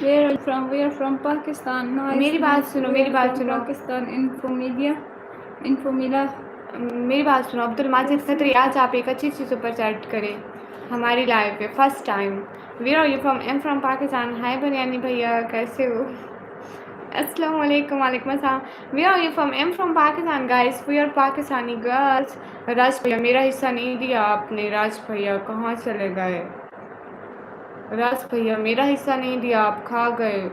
We are from Pakistan. मेरी बात सुनो, मेरी बात सुनो. पाकिस्तान. इन्फोमिला. मेरी बात सुनो. अब्दुल माजिद खत्री, आज आप एक अच्छी सी सुपर चैट करें हमारी लाइव पे first time. Where are you from? Am from Pakistan. Hi बनियानी भैया, कैसे हो? अस्सलाम वालेकुम. वालेकुम अस्सलाम. Where are you from? Am from Pakistan guys. We are Pakistani girls. Raj भैया मेरा हिस्सा नहीं दिया आपने. राज भैया कहाँ चले गए? राज भैया मेरा हिस्सा नहीं दिया, आप खा गए.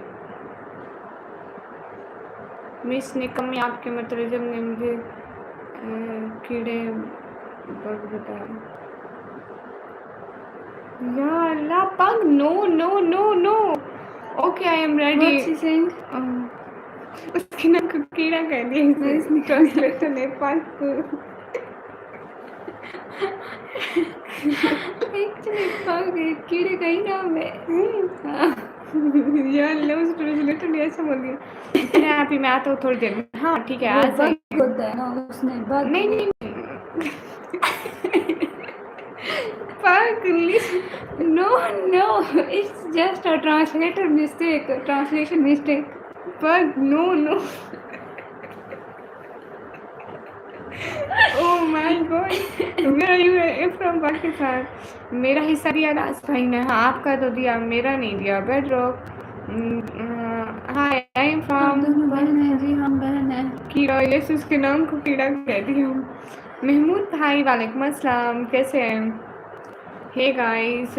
मिस निकम्मी, आपके मतलब ने मुझे कीड़े बग बताया. या अल्लाह pug. No no no no. Okay I am ready. उसके नाम को कीड़ा कह दिया. इसने ट्रांसलेशन है पग. एक्चुअली पग कीड़े का ही नाम है. यार लो उस ट्रांसलेटर ने ऐसा बोल दिया. फिर आप ही मैं आता हूँ थोड़ी देर में. हाँ ठीक है आज बग होता है ना उसने. बग नहीं नहीं Pug. No no it's just a translator mistake. Translation mistake. Pug. No no. Oh my God. Where are you? From Pakistan. मेरा हिस्सा दिया राज भाई ने. हाँ आपका तो दिया, मेरा नहीं दिया. Bedrock. Hi I am from. दोनों बहन है जी. हम बहन है. कीड़ा. यस उसके नाम को कीड़ा कह दिया. महमूद भाई वालेकुम अस्सलाम, कैसे हैं? Hey guys.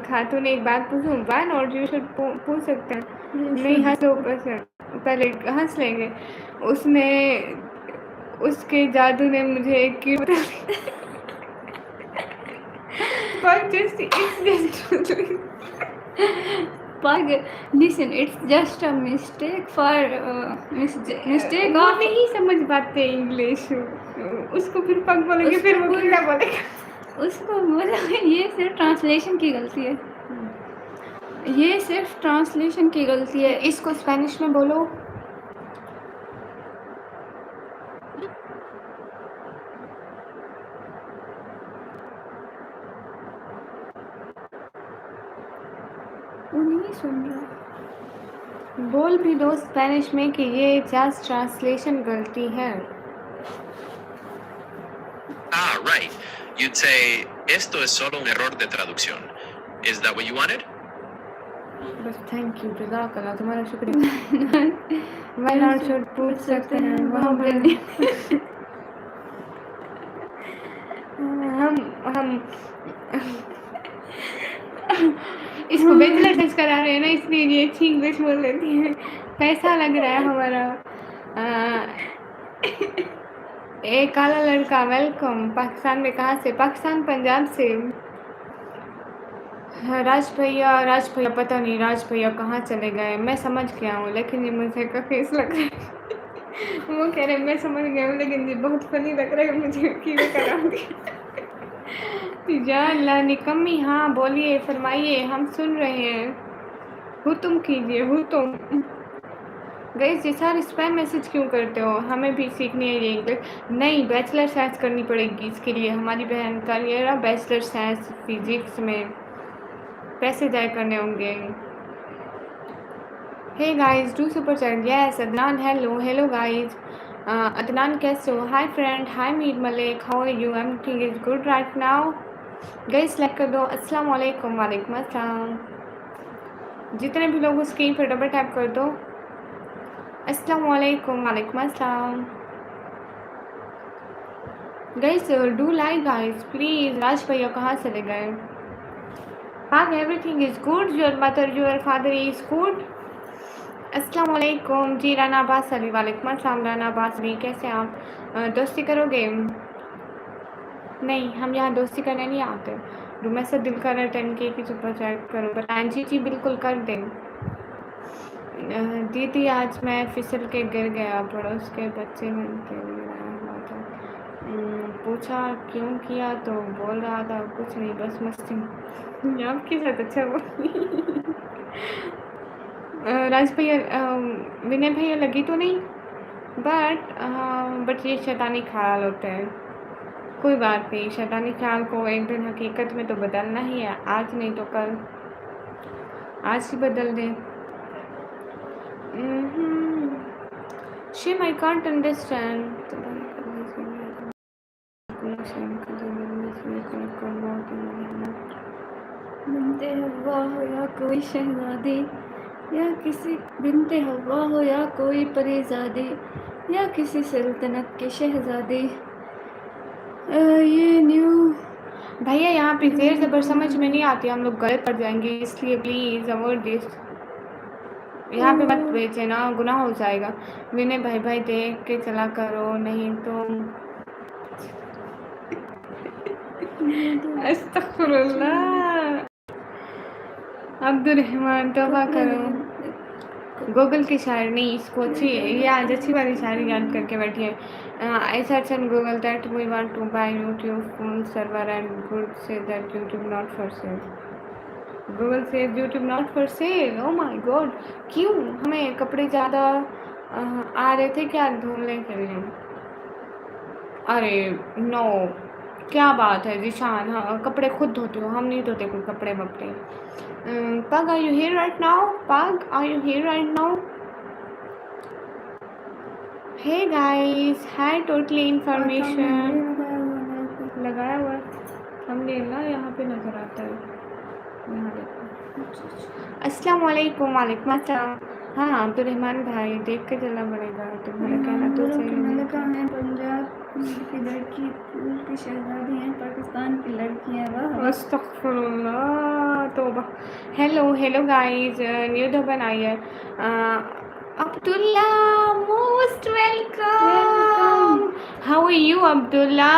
खातून एक बात पूछूं? वन और यू शुड पूछ सकते हैं. नहीं हंसो पहले हंस लेंगे. उसने उसके जादू ने मुझे एक की बता दी. But just it's just Pug, listen, it's just a mistake for mistake वो of. नहीं समझ पाते इंग्लिश. उसको फिर पग बोलेंगे, फिर वो कीड़ा बोलेगा. उसको बोला ये सिर्फ ट्रांसलेशन की गलती है. ये सिर्फ ट्रांसलेशन की गलती है. इसको स्पेनिश में बोलो. वो नहीं सुन रहा. बोल भी दो स्पेनिश में कि ये जस्ट ट्रांसलेशन गलती है. Ah, right. You'd say, esto es solo un error de traducción. Is that what you wanted? बस थैंक यू. जज़ाकल्लाह, तुम्हारा शुक्रिया. मैं नॉट शुड पूछ सकते हैं वहाँ पर. हम इसको बैचलर टेस्ट करा रहे हैं ना, इसलिए ये अच्छी इंग्लिश बोल लेती है. पैसा लग रहा है हमारा. ए काला लड़का वेलकम। पाकिस्तान में कहाँ से? पाकिस्तान पंजाब से। हाँ, राज भैया पता नहीं राज भैया कहाँ चले गए। मैं समझ गया हूँ लेकिन ये मुझे का फेस लग रहा है। वो कह रहे मैं समझ गया हूँ लेकिन ये बहुत फनी लग रहा है मुझे कीड़े करा दिया। या अल्लाह निकम्मी। हाँ बोलिए, फरमाइए, हम सुन रहे हैं। हुतुम कीजिए, हुतुम। गाइस ये सारे स्पैम मैसेज क्यों करते हो? हमें भी सीखनी है ये इंग्लिश। नहीं, बैचलर साइंस करनी पड़ेगी इसके लिए। हमारी बहन का ये रहा बैचलर साइंस फिजिक्स में, पैसे जाए करने होंगे। Hey guys do super chat. Yes Adnan, hello hello guys. Adnan कैसे हो? Hi friend, hi Mir Malik, how are you? I am think is good right now. Guys like कर दो। अस्सलाम वालेकुम। वालेकुम अस्सलाम। जितने भी लोग स्क्रीन पर डबल टैप कर दो। अस्सलाम वालेकुम। वालेकुम अस्सलाम। Guys do like guys please. Raj भैया कहाँ चले गए? पाक everything is good, your mother your father is good. अस्सलाम वालेकुम जी। राना अब्बास अली, वालेकुम अस्सलाम। राना अब्बास अली कैसे आप? दोस्ती करोगे? नहीं, हम यहाँ दोस्ती करने नहीं आते। रूम से दिल कर रहा 10K की सुपर चैट करो। बताएं जी बिल्कुल कर दें। दीदी आज मैं फिसल के गिर गया, पड़ोस के बच्चे के लिए आया हुआ था। पूछा क्यों किया तो बोल रहा था कुछ नहीं बस मस्ती। आपके साथ अच्छा वो राज भैया विनय भैया लगी तो नहीं, बट ये शैतानी ख्याल होते हैं। कोई बात नहीं, शैतानी ख्याल को एक दिन हकीकत में तो बदलना ही है। आज नहीं तो कल, आज ही बदल दें। शिम आई कांट अंडरस्टैंड। बिनते हवा हो या कोई शहजादी, या किसी बिनते हवा हो या कोई परीजादी, या किसी सल्तनत की शहजादी। ये न्यू भैया यहाँ पे जेर ज़बर समझ में नहीं आती, हम लोग गलत पड़ जाएंगे, इसलिए प्लीज़ अवॉइड दिस। यहाँ पे मत बेचे ना, गुनाह हो जाएगा। विनय भाई भाई देख के चला करो, नहीं तो अस्तगफुरुल्लाह। अब्दुल रहमान तौबा करो। गूगल की शायरी नहीं, इसको अच्छी ये आज अच्छी वाली शायरी याद करके बैठी है। I search on Google that we want to buy YouTube full server and Google say that YouTube not for sale. Google says YouTube not for sale. Oh my God! क्यों? हमें कपड़े ज़्यादा आ रहे थे क्या धुलने के लिए? अरे नो, क्या बात है जिशान? हाँ कपड़े खुद धोते हो, हम नहीं धोते कोई कपड़े वपड़े। Pug, are you here right now? Pug, are you here right now? Hey guys, hi totally information लगाया हुआ हमने ना, यहाँ पे नजर आता है, यहाँ देखो। अस्सलाम वालेकुम। वालेकुम अस्सलाम। हाँ अब्दुल रहमान भाई देख के चलना पड़ेगा, तुम्हारा कहना तो सही है। पंजाब की लड़की की शहजादी है, पाकिस्तान की लड़की है। वाह अस्तगफुरुल्लाह तौबा। हेलो हेलो गाइस, न्यू धबन आई है। Abdullah most welcome. How are you Abdullah?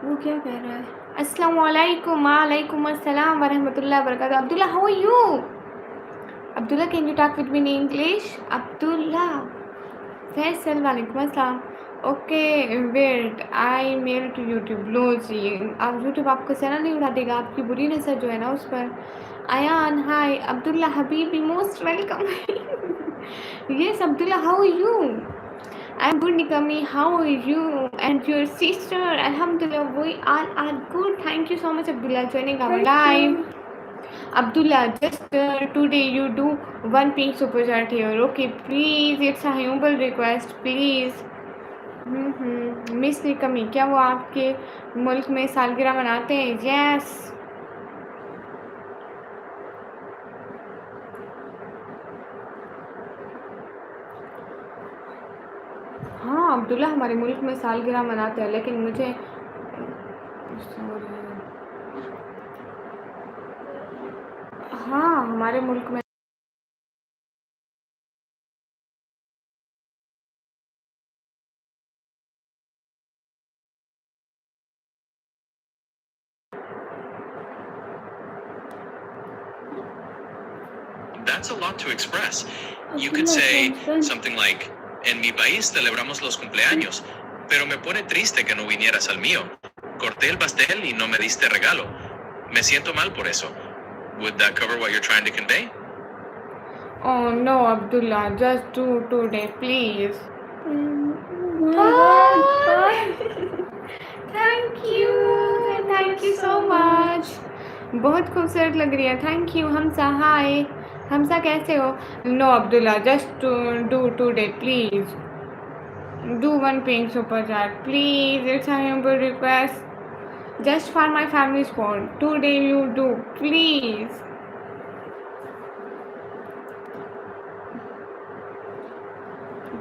वो क्या कह रहा है? अस्सलाम वालेकुम। वालेकुम अस्सलाम वरहमतुल्लाहि वबरकातुहू। Abdullah how are you? Abdullah can you talk with me in English? Abdullah. Faisal वालेकुम अस्सलाम। Okay wait I mail to YouTube. लो जी, अब यूट्यूब आपको चैनल नहीं उठा देगा, आपकी बुरी नज़र जो है ना उस पर। अयान हाय। अब्दुल्ला हबीबी most welcome. Yes Abdullah how are you? I am good Nikmi, how are you and your sister? अल्हम्दुलिल्लाह we are good, thank you so much Abdullah joining our live. Abdullah, just today you do one pink super chat here. Okay, please, it's a humble request, please. Miss Nikmi, क्या वो आपके मुल्क में सालगिरह मनाते हैं? Yes. हाँ अब्दुल्ला हमारे मुल्क में सालगिरह मनाते हैं, लेकिन मुझे हाँ हमारे मुल्क में That's a lot to express. You Abdullah could say sounds French. something like, en mi país celebramos los cumpleaños, pero me pone triste que no vinieras al mío. Corté el pastel y no me diste regalo. Me siento mal por eso. Would that cover what you're trying to convey? Oh no, Abdullah, just do today, please. Oh my God. Thank you so much. बहुत खूबसूरत लग रही है. Thank you. हमसा हाय. हमसा कैसे हो? No Abdullah, just do today please. Do one pink super chat please. It's a humble request. Just for my family support. Today you do please.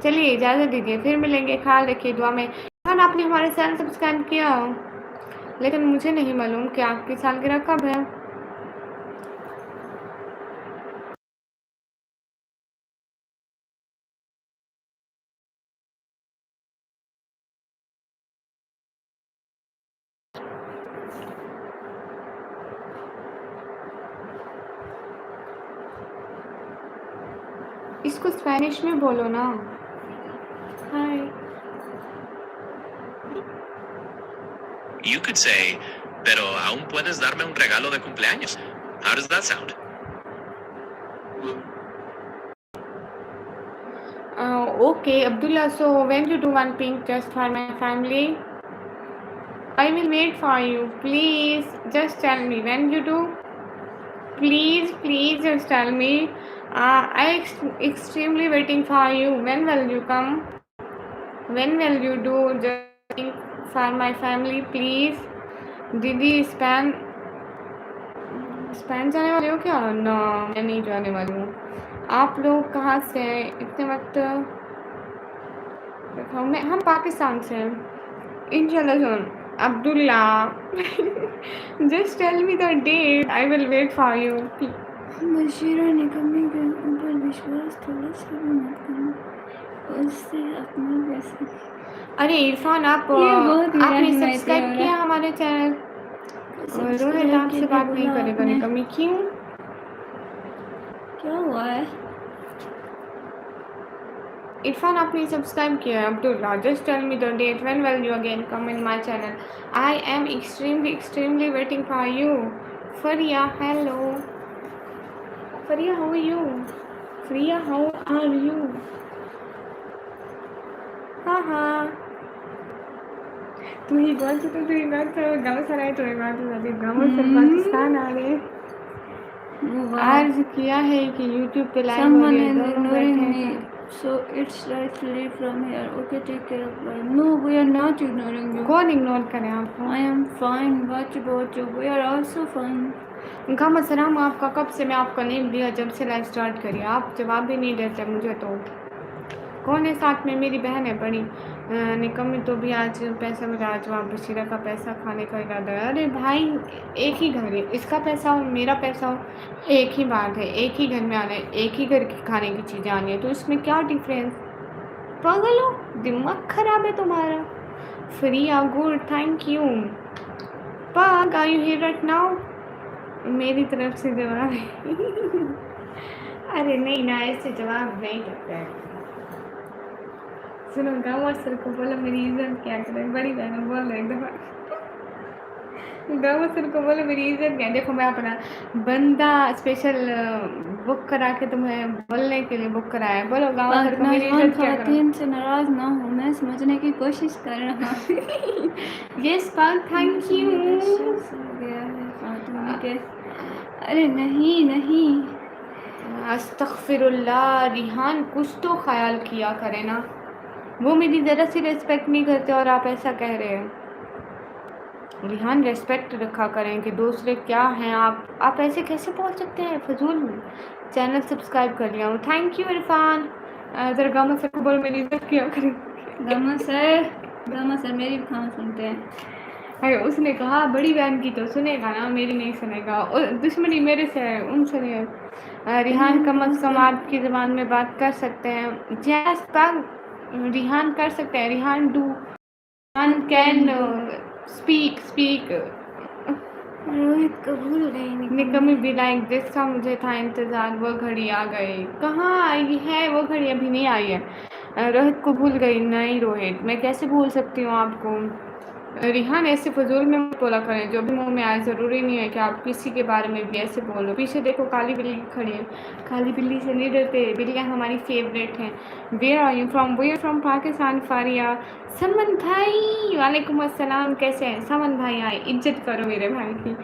चलिए इजाज़त दीजिए, फिर मिलेंगे. ख्याल रखिए, दुआ में. खान आपने हमारे चैनल सब्सक्राइब किया, लेकिन मुझे नहीं मालूम कि आपकी सालगिरह कब है. इसको स्पेनिश में बोलो ना. हाय. You could say, pero aún puedes darme un regalo de cumpleaños. How does that sound? Okay, Abdullah, so when you do one pink just for my family, I will wait for you. Please, just tell me when you do. Please, just tell me. I extremely waiting for you. When will you come? When will you do just pink for my family, please? दीदी Spain जाने वाले हो क्या? ना, मैं नहीं जाने वाली हूँ. आप लोग कहाँ से हैं? इतने वक्त देखो, हम पाकिस्तान से हैं. इंशाल्लाह. सुन Abdullah, just tell me the date. I will wait for you. Bashira निकलने के ऊपर विश्वास थोड़ा सा भी मत करना, उससे अपना वैसे. अरे इरफान, आप ये बहुत ही आपने रहमत है सब्सक्राइब वाला. किया हमारे चैनल. रोहित आपसे बात नहीं करेगा आपने. निकम्मी. क्यों? क्या हुआ है? इरफान आपने सब्सक्राइब किया है. Abdullah, just tell me the date. When will you again come in my channel? I am extremely waiting for you. Fariya, hello. Fariya, how are you? Fariya, how are you? हाँ. तुम्ही गाँव से गाँव से आए, तुम्हें गाँव से पाकिस्तान आ गए. अर्ज किया है कि यूट्यूब पे लाइव हो Someone गए. is दोनों ignoring बैठे me, हैं. so it's right to leave from here. Okay, take care. Bye. No, we are not ignoring you. कौन इग्नोर करे आपको? I am fine. What about you? We are also fine. गम असलम. आपका कब से मैं आपका नेम दिया, जब से लाइव स्टार्ट करी, आप जवाब भी नहीं देते मुझे. तो कौन है साथ में? मेरी बहन है बड़ी निकम्मी. तो भी आज पैसा मिला, जवाब बशीरा का पैसा खाने का इरादा है. अरे भाई, एक ही घर है. इसका पैसा हो, मेरा पैसा हो, एक ही बात है. एक ही घर में आना है, एक ही घर की खाने की चीज़ें आनी है, तो इसमें क्या डिफरेंस? पागल हो? दिमाग खराब है तुम्हारा. Freya, good, thank you. Pug, are you here right now? मेरी तरफ से जवाब है. अरे नहीं ना, ऐसे जवाब नहीं करते हैं. सुनो, गाँव वासर को बोलो मेरी इज्जत क्या करें. बड़ी बहन बोल रहे एक दफ़ा. गाँव वासर को बोलो मेरी इज्जत क्या. देखो, मैं अपना बंदा स्पेशल बुक करा के तुम्हें बोलने के लिए बुक कराया है. बोलो गाँव वासर को मेरी इज्जत क्या करें. खातिन से नाराज ना हो, मैं समझने की कोशिश कर रहा हूँ. यस पाक, थैंक यू. हो गया है खातून के. अरे नहीं. अस्तगफिरुल्लाह. रिहान, कुछ तो ख्याल किया करें ना. वो मेरी ज़रा सी रिस्पेक्ट नहीं करते और आप ऐसा कह रहे हैं. रिहान, रिस्पेक्ट रखा करें कि दूसरे क्या हैं. आप ऐसे कैसे पहुंच सकते हैं फजूल में. चैनल सब्सक्राइब कर लिया हूँ. Thank you Irfan. ज़रा गामा सर को बोल मेरी इज्जत किया करें. गामा सर मेरी भी कहाँ सुनते हैं. अरे उसने कहा बड़ी बहन की तो सुनेगा ना, मेरी नहीं सुनेगा. और दुश्मनी मेरे से है, उनसे नहीं है. रिहान, कम अज़ कम आपकी ज़बान में बात कर सकते हैं. जैस पर रिहान कर सकते हैं. Rihan do, Rihan can speak. Rohit को भूल गई निकम्मी भी लाइक जिसका मुझे था इंतज़ार वो घड़ी आ गई। कहाँ आई है वो घड़ी? अभी नहीं आई है। रोहित को भूल गई? नहीं रोहित, मैं कैसे भूल सकती हूँ आपको। रिहान ऐसे फजूल में मत बोला करें, जो भी मुंह में आए। ज़रूरी नहीं है कि आप किसी के बारे में भी ऐसे बोलो। पीछे देखो काली बिल्ली खड़ी है। काली बिल्ली से नहीं डरते, बिल्लियाँ हमारी फेवरेट हैं। Where are you from? We are from Pakistan Faria. Saman भाई वालेकुम अस्सलाम, कैसे हैं? समन भाई आए, इज्जत करो मेरे भाई की।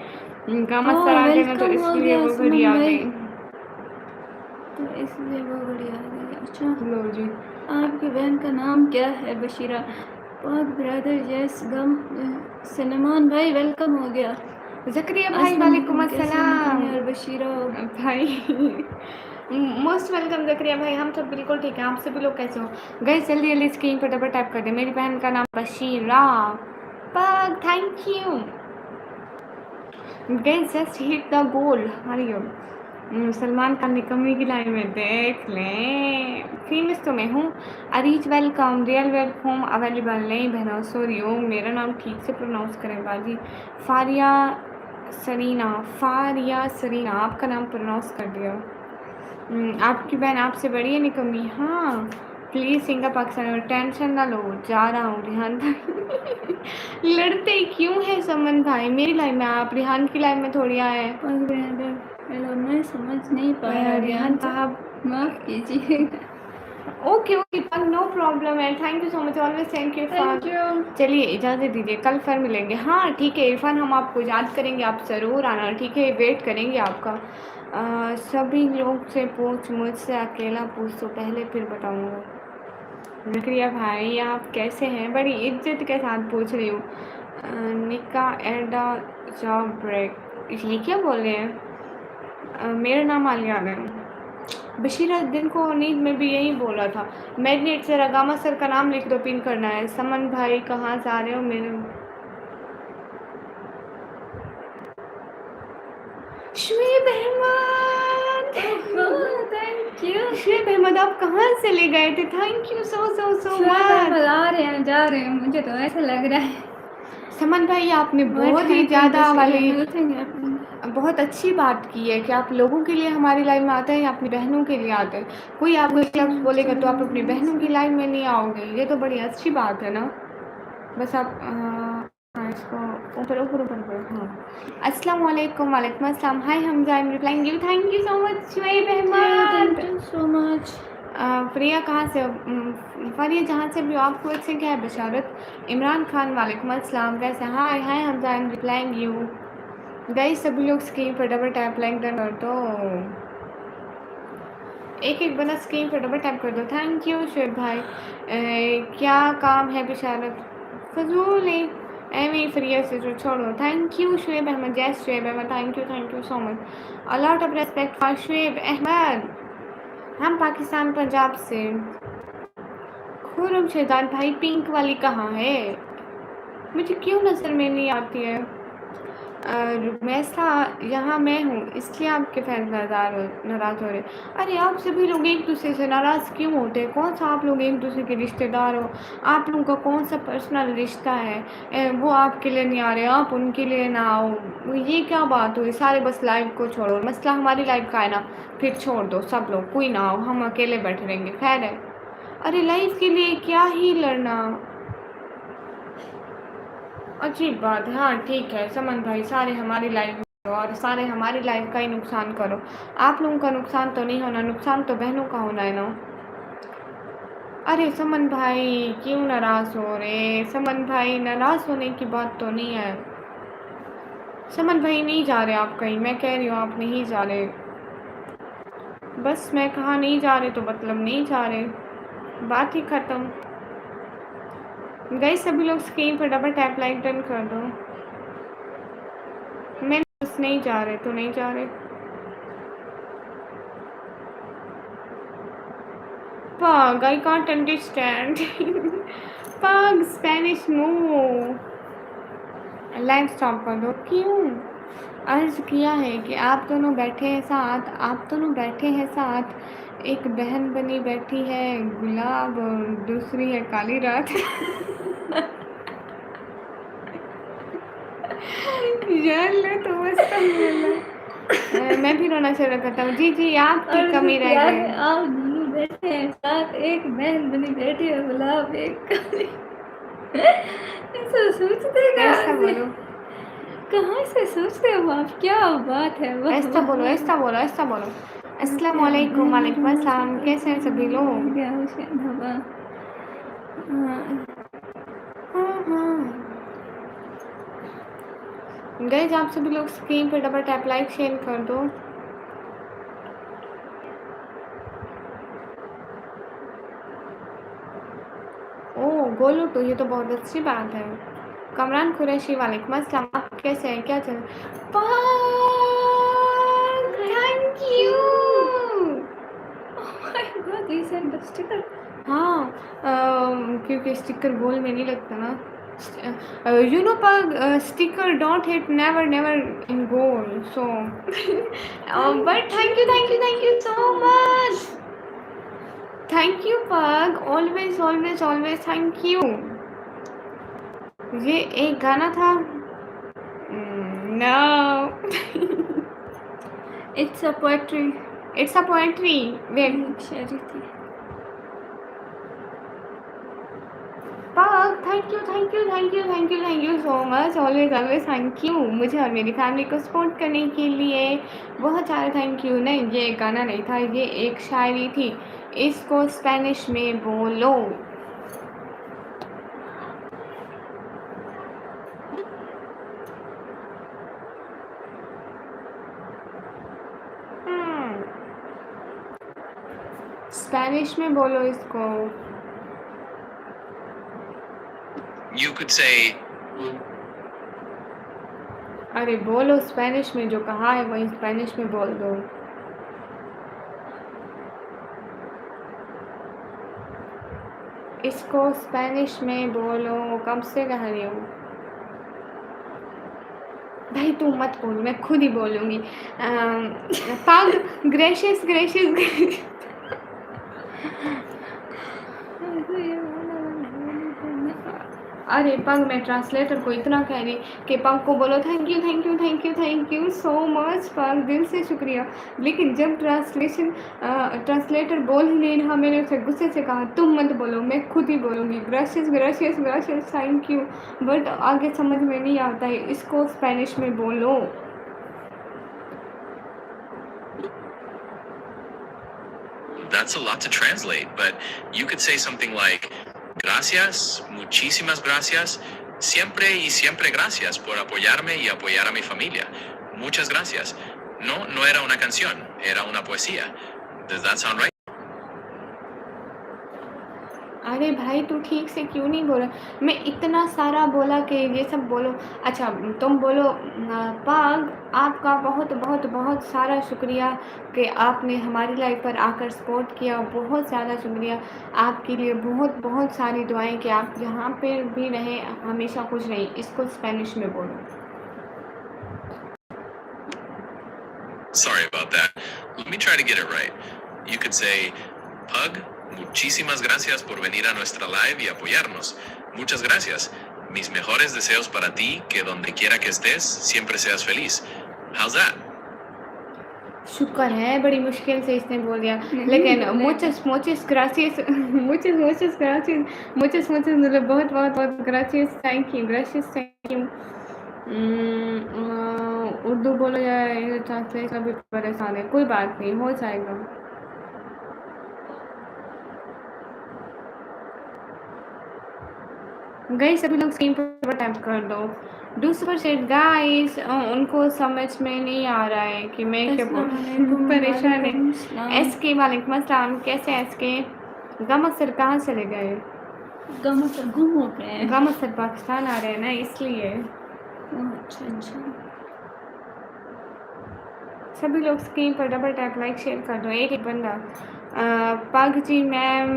गामत सरा देना तो वेलकम हो इसलिए गया वो घड़ी सुमन आ भाई, गई। तो इसलिए वो घड़ी आ गई। अच्छा, लो जी। आपकी बहन का नाम क्या है? बशीरा। पाक ब्रदर जैस गम। सलमान भाई वेलकम हो गया। जकरिया भाई अस्सलाम वालेकुम वालेकुम, कैसे हैं अस्सलाम निकम्मी और बशीरा? भाई। मोस्ट वेलकम जकरिया भाई, हम सब बिल्कुल ठीक है। आप सभी लोग कैसे हो? गए जल्दी जल्दी स्क्रीन पर डबल टैप कर दे। मेरी बहन का नाम बशीरा। पाक थैंक यू। गए just hit the goal. Hariom. Salman Khan निकम्मी की लाइन में देख लें। फेमस तो मैं हूँ। Areej welcome. Real welcome available नहीं बहना, सॉरी ओ मेरा नाम ठीक से प्रोनाउंस करें बाजी। फारिया सरीना, फारिया सरीना, आपका नाम प्रोनाउंस कर दिया। आपकी बहन आपसे बड़ी है निकम्मी? हाँ प्लीज़ सिंगा पाकिस्तान में। टेंशन ना लो, जा रहा हूँ रिहान भाई। लड़ते क्यों है समन भाई? मेरी लाइन में आप, रिहान की लाइन में थोड़ी आए। पाक ब्रदर हेलो, मैं समझ नहीं पाया। रिहान साहब माफ़ कीजिए। ओके ओके नो प्रॉब्लम है। Thank you so much, always thank you thank for. You. चलिए इजाज़त दीजिए, कल फिर मिलेंगे। हाँ ठीक है इरफान, हम आपको याद करेंगे, आप ज़रूर आना, ठीक है? वेट करेंगे आपका। सभी लोग से पूछ, मुझसे अकेला पूछ तो पहले फिर बताऊँगा। जकरिया भाई आप कैसे हैं? बड़ी इज्जत के साथ पूछ रही हूँ। निका एडा जॉब ब्रेक, ये क्या बोल रहे हैं? मेरा नाम आलिया है। बशीरा दिन को नींद में भी यही बोला था। मैग्नेट से रगामा सर का नाम लिख दो, पिन करना है। समन भाई कहाँ जा रहे हो मेरे? Shoaib Ahmed, thank you. शुएब अहमद आप कहाँ से ले गए थे? Thank you so so so much. आ रहे हैं जा रहे हैं, मुझे तो ऐसा लग रहा है। समन भाई आपने बहुत ही ज़्यादा वाली बहुत अच्छी बात की है कि आप लोगों के लिए हमारी लाइफ में आते हैं या अपनी बहनों के लिए आते हैं। कोई आपको एक लफ्ज़ बोलेगा तो आप अपनी बहनों की लाइफ में नहीं आओगे, ये तो बड़ी अच्छी बात है ना। बस आप हाँ इसको ऊपर ऊपर ऊपर ऊपर। हाँ अस्सलाम वालेकुम। वालेकुम अस्सलाम। Hi Hamza, I am replying you. Thank you so much Shoaib Ahmed. Thank you so much. Priya कहाँ से हो? फारिया जहाँ से भी हो, आपको इससे क्या है? बशारत। इमरान खान वालेकुम अस्सलाम, कैसे? Hi hi Hamza, I am replying you. Guys सभी लोग स्क्रीन पर डबल टैप लाइक डन कर दो। एक एक बंदा स्क्रीन पर डबल टैप कर दो। थैंक यू शुएब भाई। क्या काम है बशारत? फजूल है एमी फ्रिया से जो छोड़ो। Thank you Shoaib Ahmed. जैस Shoaib Ahmed, thank you so much. A lot of respect for Shoaib Ahmed. हम पाकिस्तान पंजाब से। खुरम शहजाद भाई पिंक वाली कहाँ है? मुझे क्यों नजर में नहीं आती है? रुमैसा यहाँ मैं हूँ, इसलिए आपके फैन नाराज़ हो रहे। अरे आप सभी लोग एक दूसरे से नाराज़ क्यों होते हैं? कौन सा आप लोग एक दूसरे के रिश्तेदार हो? आप लोगों का कौन सा पर्सनल रिश्ता है? वो आपके लिए नहीं आ रहे, आप उनके लिए ना आओ, ये क्या बात हुई? सारे बस लाइव को छोड़ो, मसला हमारी लाइव का है ना, फिर छोड़ दो सब लोग, कोई ना आओ, हम अकेले बैठे रहेंगे। खैर है, अरे लाइफ के लिए क्या ही लड़ना, अजीब बात है। हाँ ठीक है समन भाई, सारे हमारी लाइफ में और सारे हमारी लाइफ का ही नुकसान करो। आप लोगों का नुकसान तो नहीं होना, नुकसान तो बहनों का होना है ना। अरे समन भाई क्यों नाराज़ हो रहे? समन भाई नाराज़ होने की बात तो नहीं है। समन भाई नहीं जा रहे आप कहीं, मैं कह रही हूँ आप नहीं जा रहे। बस मैं कहा नहीं जा रहे तो मतलब नहीं जा रहे, बात ही ख़त्म। गई सभी लोग स्क्रीन पर डबल टैप लाइक डन कर दो। मैं बस नहीं जा रहे तो नहीं जा रहे। Pug, I can't understand. Pug, Spanish no. Live stop कर दो। क्यों? अर्ज किया है कि आप दोनों बैठे हैं साथ, आप दोनों बैठे हैं साथ। एक बहन बनी बैठी है गुलाब और दूसरी है काली रात। यार ले तो मस्त बोला। मैं भी रोना शुरू करता हूँ। जी आपकी और कमी रह प्यार गई। में आप दोनों बैठे हैं साथ, एक बहन बनी बैठी है गुलाब एक कली। ऐसा सोचते ऐसा कहाँ से, बोलो, कहाँ से सोचते हो आप, क्या बात है, वाह ऐसा वाह बोलो, वाह। ऐसा बोलो, ऐसा बोलो। अस्सलाम क्या वालेकुम, बहन वालेकुम अस्सलाम, कैसे हैं सभी लोग? क्या हुसैन हवा। हाँ, गाइस आप सभी लोग स्क्रीन पर डबल टैप लाइक शेयर कर दो। ओह गोलू तो ये तो बहुत अच्छी बात है। कमरान कुरैशी वालेकुम अस्सलाम, आप कैसे हैं, क्या चल थैंक यू। बहुत ही सेंड स्टिकर। हाँ क्योंकि स्टिकर गोल में नहीं लगता ना। यू नो पर sticker don't hit never never in goal so but thank you so much. Thank you Pug, always always always thank you. ये एक गाना था। No it's a poetry, it's a poetry. Wait शायरी थी। Pug thank you so much, always always thank you. मुझे और मेरी family को सपोर्ट करने के लिए बहुत सारा थैंक यू। नहीं ये एक गाना नहीं था, ये एक शायरी थी। इसको स्पेनिश में बोलो। स्पेनिश में बोलो इसको। You could say, अरे बोलो स्पेनिश में, जो कहा है वही स्पेनिश में बोल दो। इसको स्पेनिश में बोलो, कब से कह रही हूँ भाई, तू मत बोल, मैं खुद ही बोलूँगी। पग ग्रेशियस ग्रेशियस। अरे पग मैं ट्रांसलेटर को इतना कह रही कि पग को बोलो थैंक यू सो मच पग, दिल से शुक्रिया। लेकिन जब ट्रांसलेटर बोल ही नहीं रहा, मैंने उसे गुस्से से कहा तुम मत बोलो, मैं खुद ही बोलूँगी Gracias Gracias Gracias thank you. But आगे समझ में नहीं आता है, इसको स्पेनिश में बोलो। that's a lot to translate, but you could say something like, gracias, muchísimas gracias, siempre y siempre gracias por apoyarme y apoyar a mi familia. Muchas gracias. No era una canción, era una poesía. Does that sound right? अरे भाई तू ठीक से क्यों नहीं बोला? मैं इतना सारा बोला कि ये सब बोलो। अच्छा तुम बोलो। पाग आपका बहुत बहुत बहुत सारा शुक्रिया कि आपने हमारी लाइफ पर आकर सपोर्ट किया, बहुत ज़्यादा शुक्रिया। आपके लिए बहुत बहुत सारी दुआएं कि आप जहाँ पर भी रहें हमेशा खुश रहें। इसको स्पेनिश में बोलो। Sorry about that. Let me try to get it right. You could say, Pug, muchísimas gracias por venir a nuestra live y apoyarnos. Muchas gracias. Mis mejores deseos para ti, que donde quiera que estés, siempre seas feliz. How's that? शुक्र है बड़ी मुश्किल से इसने बोल दिया, लेकिन मुचस मुचस gracious मुचस मुचस gracious मुचस मुचस मतलब बहुत बहुत बहुत gracious thank you gracious thank you. Urdu बोलो या ट्रांसलेशन भी परेशान है, कोई बात नहीं हो जाएगा। गई सभी लोग स्क्रीन पर टैप कर दो। Do super set guys. उनको समझ में नहीं आ रहा है कि मैं क्या परेशान है। एस के वालेकुम अस्सलाम, कैसे एस के? गम अक्सर कहाँ चले गए? गम अक्सर गुम हो गए। गम अक्सर पाकिस्तान आ रहे हैं ना इसलिए। अच्छा सभी लोग स्क्रीन पर डबल टैप लाइक शेयर कर दो। एक एक बंदा। पग जी मैम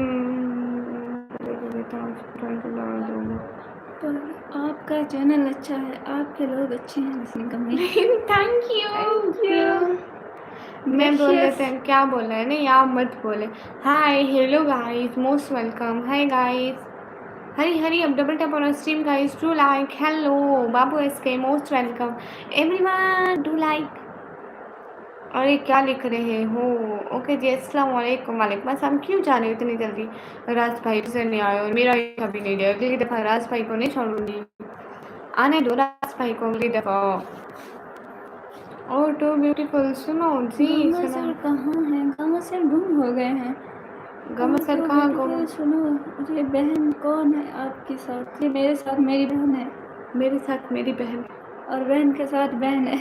तो आपका चैनल अच्छा है, आपके लोग अच्छे हैं, इसमें कमी। Thank you. मैं बोल रहे थे क्या बोल रहे हैं, नहीं आप मत बोले। Hi hello guys, most welcome. Hi guys, Hurry, अब double tap on our stream, guys. Do like. Hello, Babu SK, most welcome. Everyone, do like. अरे क्या लिख रहे हो? ओके जी, अस्सलाम वालेकुम। वालेकुम अस्सलाम। क्यों जा रहे हो इतनी जल्दी? राज भाई से नहीं आए और मेरा कभी नहीं दिया। अगली दफ़ा राज भाई को नहीं छोड़ूंगी। आने दो राज भाई को अगली दफ़ा। ओह टू ब्यूटीफुल। सुनो जी, गामा सुनो। सर कहाँ हैं? गामा सर गुम हो गए हैं। गम सर तो कहाँ beautiful, गुम? सुनो, ये बहन कौन है आपके साथ? ये मेरे साथ मेरी बहन है, मेरे साथ मेरी बहन। और बहन के साथ बहन है।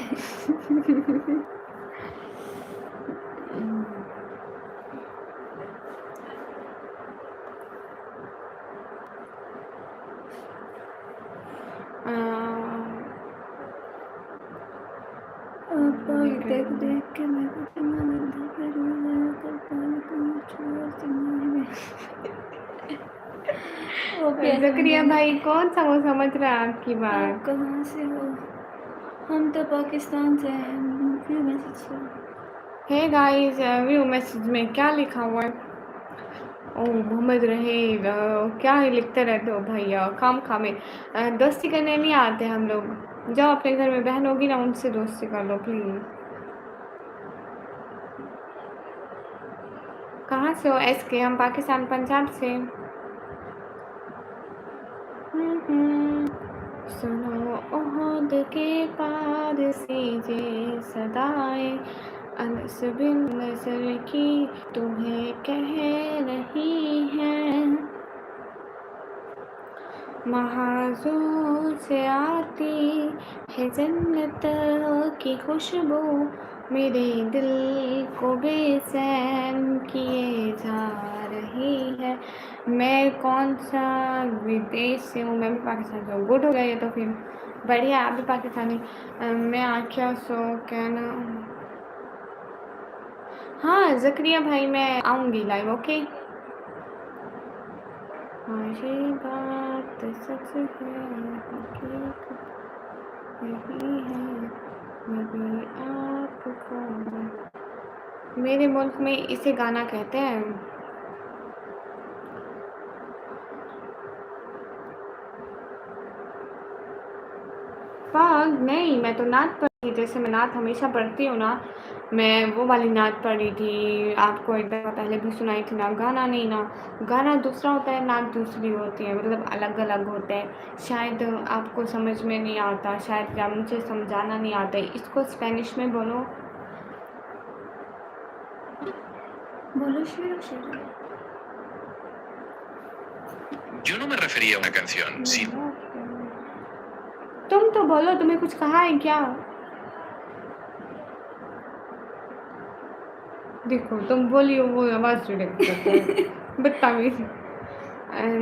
आपका देख देख के मैं कुछ मानता फिर मैं करता हूँ तुम छोड़ सिंगार में। ओके ज़करिया भाई कौन सा वो समझ रहा है आपकी आप बात? कहाँ से हो? हम तो पाकिस्तान से हैं। फिर मैसेज करो। हे गाइस, व्यू मैसेज में क्या लिखा हुआ है? ओह मोहम्मद रहेग, क्या ही लिखते रहते हो भैया खाम खामे। दोस्ती करने नहीं आते हम लोग। जाओ अपने घर में बहन होगी ना, उनसे दोस्ती कर लो प्लीज़। कहाँ से हो? SK, हम पाकिस्तान पंजाब से। सुनो ओहद के पार से जे सदाएं अनस बिन नजर की तुम्हें कह रही हैं। महाज़ों से आती है जन्नत की खुशबू, मेरे दिल को बेचैन किए जा रही है। मैं कौन सा विदेश से हूँ? मैं भी पाकिस्तान से हूँ। गुड हो गया ये तो फिर बढ़िया। आप भी पाकिस्तानी। मैं आख्या सो कहना। हाँ ज़करिया भाई, मैं आऊँगी लाइव। ओके, हाँ ये बात सच है, हकीकत यही है। मैं भी आपको, मेरे मुल्क में इसे गाना कहते हैं। पाग नहीं, मैं तो नात पढ़ी, जैसे मैं नात हमेशा पढ़ती हूँ ना, मैं वो वाली नात पढ़ी थी। आपको एक दफ़ा पहले भी सुनाई थी ना। गाना नहीं ना, गाना दूसरा होता है, नात दूसरी होती है, मतलब अलग अलग होते हैं। शायद आपको समझ में नहीं आता, शायद या मुझे समझाना नहीं आता है। इसको स्पेनिश में बोलो। बोलो शेर शेर। Yo no me refería a una canción, sino तुम तो बोलो, तुम्हें कुछ कहा है क्या? देखो तुम बोली हो, वो आवाज़ रिजेक्ट करता है। बदतमीज़।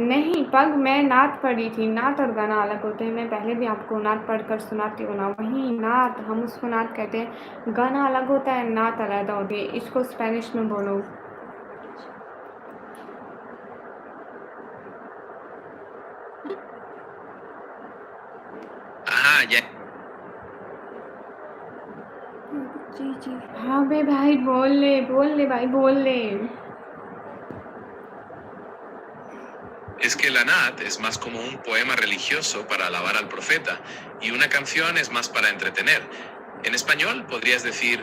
नहीं पग, मैं नात पढ़ी थी। नात और गाना अलग होते हैं। मैं पहले भी आपको नात पढ़ कर सुनाती हूँ ना, वही नात, हम उसको नात कहते हैं। गाना अलग होता है, नात अलग होती है। इसको स्पेनिश में बोलो। ya. जी जी। हाँ बे भाई, बोल ले भाई, बोल ले। Es que la Nat es más como un poema religioso para alabar al profeta y una canción es más para entretener. En español podrías decir,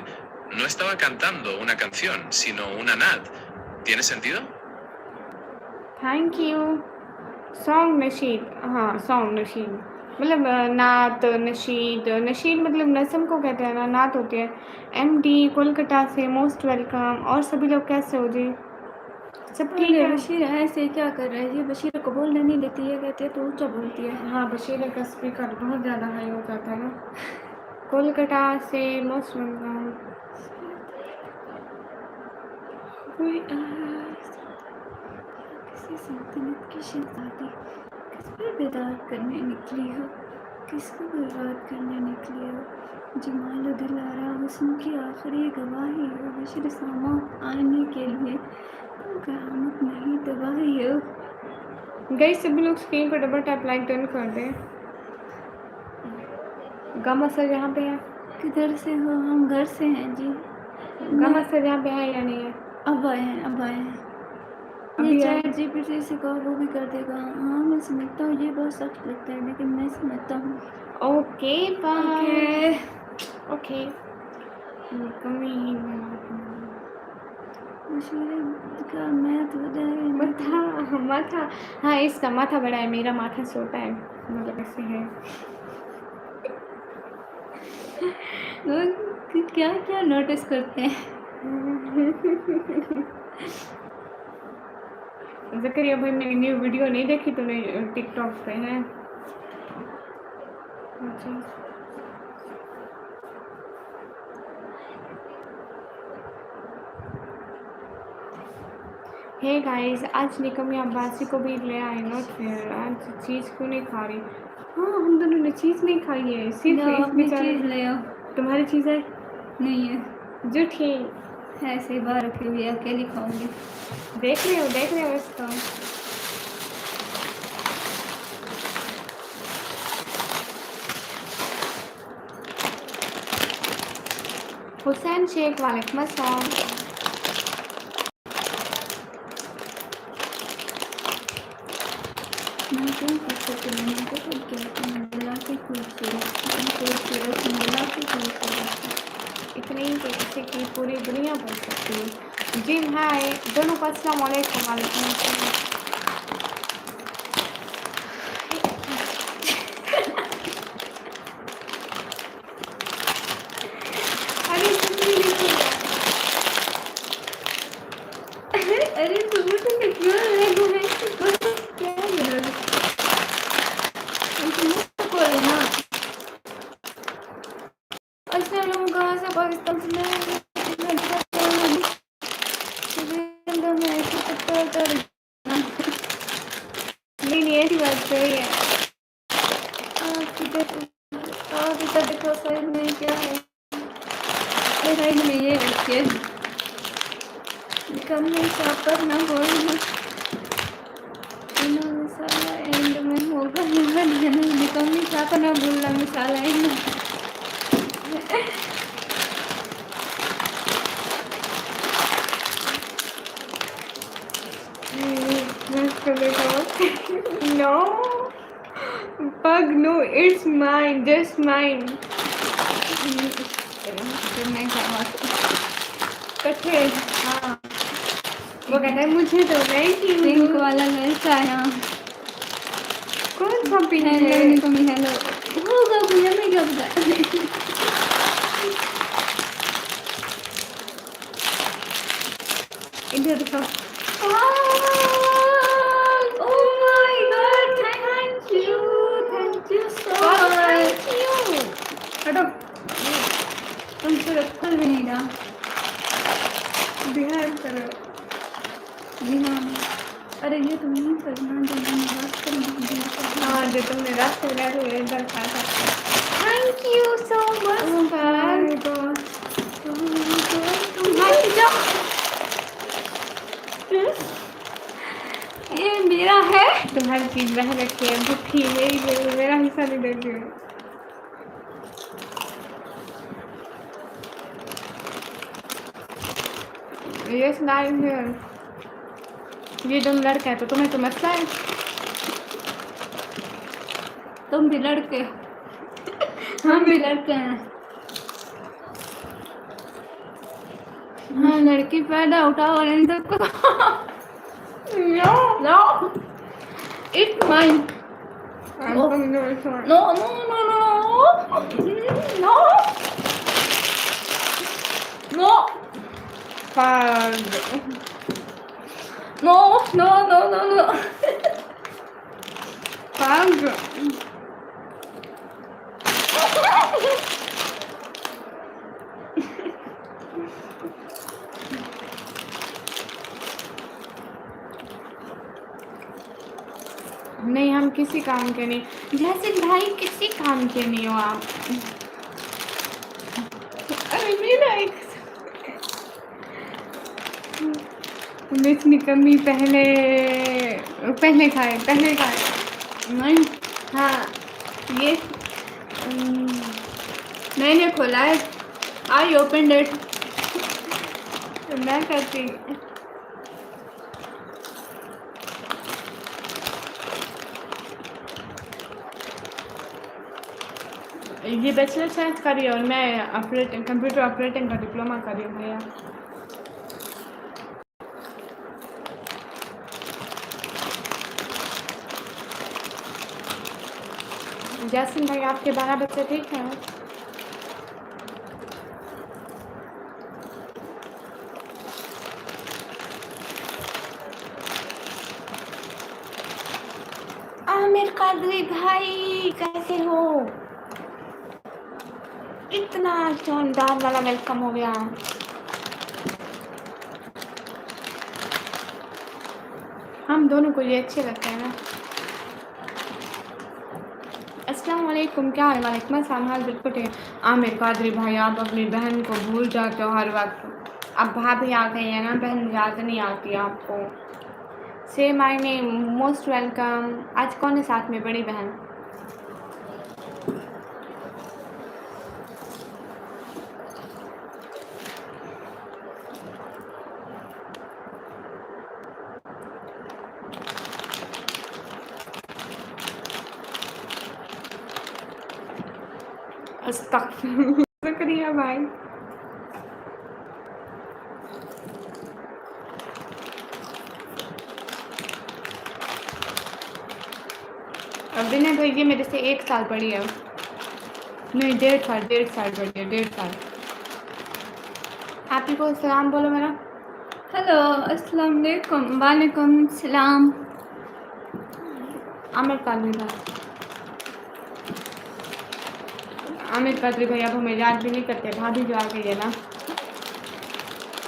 no estaba cantando una canción, sino una Nat. ¿Tiene sentido? Thank you. Song Nasheed, हाँ song Nasheed मतलब नात नशीद। नशीद मतलब नज़म को कहते हैं ना, नात होती है। MD कोलकाता से मोस्ट वेलकम। और सभी लोग कैसे हो जी? सब ठीक अरे है? बशीर ऐसे क्या कर रहे हैं? ये बशीर को बोलने नहीं देती है, कहती है तो ऊंचा बोलती है। हाँ, बशीर का स्पीकर बहुत ज़्यादा हाई हो जाता है ना। कोलकाता से मोस्ट वेलकम। कोई किसी सल्तनत की शहजादी किस पर बेदार करने निकली हो? किसको बर्बाद करने निकली हो? जमाल दिलारा हुस्न की आखिरी गवाही हो। बशीर सामा आने के लिए क़यामत नहीं तबाही हो। गई सभी लोग स्क्रीन पर डबल टैप लाइक डन कर दें। गामा सर यहाँ पे है? किधर से हो? हम घर से हैं जी। गामा सर यहाँ पे है या नहीं है? अब आए हैं, अब आए हैं। ये अभी चैट जीपीटी से कहो वो भी कर देगा। हाँ मैं समझता हूँ, ये बहुत सख्त लगता है लेकिन मैं समझता हूँ। Okay bye. ओके ओके कमी मशहूर का मैथ बताए। माथा माथा, हाँ इसका माथा बड़ा है, मेरा माथा छोटा है, मतलब ऐसे है। लोग क्या क्या नोटिस करते हैं। ज़करिया भाई मेरी न्यू वीडियो नहीं देखी तूने टिकटॉक पे है? अच्छा हे गाइस, आज निकमी अब्बासी को भी ले आए ना, फिर आज चीज़ क्यों नहीं खा रही? हाँ हम दोनों ने चीज़ नहीं खाई है, सिर्फ जाओ इस अपनी बेचारे। चीज़ ले आओ। तुम्हारी चीज़ है? नहीं है, झूठी। ऐसे ही बाहर रखी हुई है, अकेली खाऊंगी। देख रहे हो इसको? हुसैन शेख वालेकुम अस्सलाम। मैं क्यों कर सकती हूँ, मैं तो सब कहती हूँ मिला के खूबसूरत मिला के खूबसूरत। इतने ही पैसे की पूरी दुनिया बन सकती है। जी हाय दोनों को अस्सलाम वालेकुम। वालेकुम अस्सलाम। अरे कुछ भी नहीं किया। अरे तुम तो क्यों रहे हो क्या है कोई ना। अच्छा लोग कहाँ से पाकिस्तान से नहीं ऐसी बात सही है। आप इधर देखो साइड में क्या है, साइड में ये रखिए निकलने चापर ना बोलना मसाला एंड में होगा निकलने चापर ना बोलना मसाला एंड में। No pug, no, it's mine, just mine. मैं खावा कट्ठे हाँ वो कहता है मुझे तो नहीं कि पिंक वाला लड़का है। कौन सा पिंक हेलो है? निकमी हेलो होगा भैया, मैं क्या बता। इधर दिखाओ। Oh my god, thank you so much। हटो तुमसे रखल भी नहीं रहा। ध्यान करो। जी हाँ, अरे ये तुम नहीं करना जो मैंने बात करना। हाँ जो तुमने रात को गया तो इधर खा सकते। Thank you so much. तुम हट जाओ। ये मेरा है। तुम्हारी चीज बह रखी है भूखी, मेरा हिस्सा नहीं देती हूँ। यस नाइन है। ये तुम लड़का है तो तुम्हें तो मसला है। तुम भी लड़के, हम भी लड़के हैं। हाँ लड़की पैदा उठाओ और इन सबको No, no it's mine. I'm Oh. coming over to her. No no no no no no Pug. No no no no no. Pug. नहीं हम किसी काम के नहीं। जैसे भाई किसी काम के नहीं हो आप। अरे मेरा एक मिर्च निकम्मी पहले खाए नहीं हाँ ये मैंने खोला है। I open it. मैं करती ये बैचलर साइंस कर रही है और मैं कंप्यूटर ऑपरेटिंग का डिप्लोमा कर रही हूँ भैया। जैसिन भाई आपके 12 बच्चे ठीक हैं? आमिर कादरी भाई कैसे हो? इतना शानदार वाला वेलकम हो गया। हम दोनों को ये अच्छे लगते हैं ना। अस्सलाम वालेकुम, क्या हाल? वालेकुम अस्सलाम, हाल बिल्कुल ठीक है। आमिर कादरी भाई आप अपनी बहन को भूल जाते हो हर वक्त। अब भाभी आ गई है ना, बहन याद नहीं आती आपको। से माय नेम, मोस्ट वेलकम। आज कौन है साथ में? बड़ी बहन। अस्तगफिरुल्लाह। शुक्रिया भाई। विनय भाई ये मेरे से 1 साल बड़ी है। नहीं 1.5 साल बड़ी है, 1.5 साल। आप ही को सलाम बोलो मेरा। हेलो, अस्सलाम वालेकुम। वालेकुम सलाम। आमिर कादरी भाई, आमिर कादरी भाई अब हमें याद भी नहीं करते। भाभी जो आ गई है ना।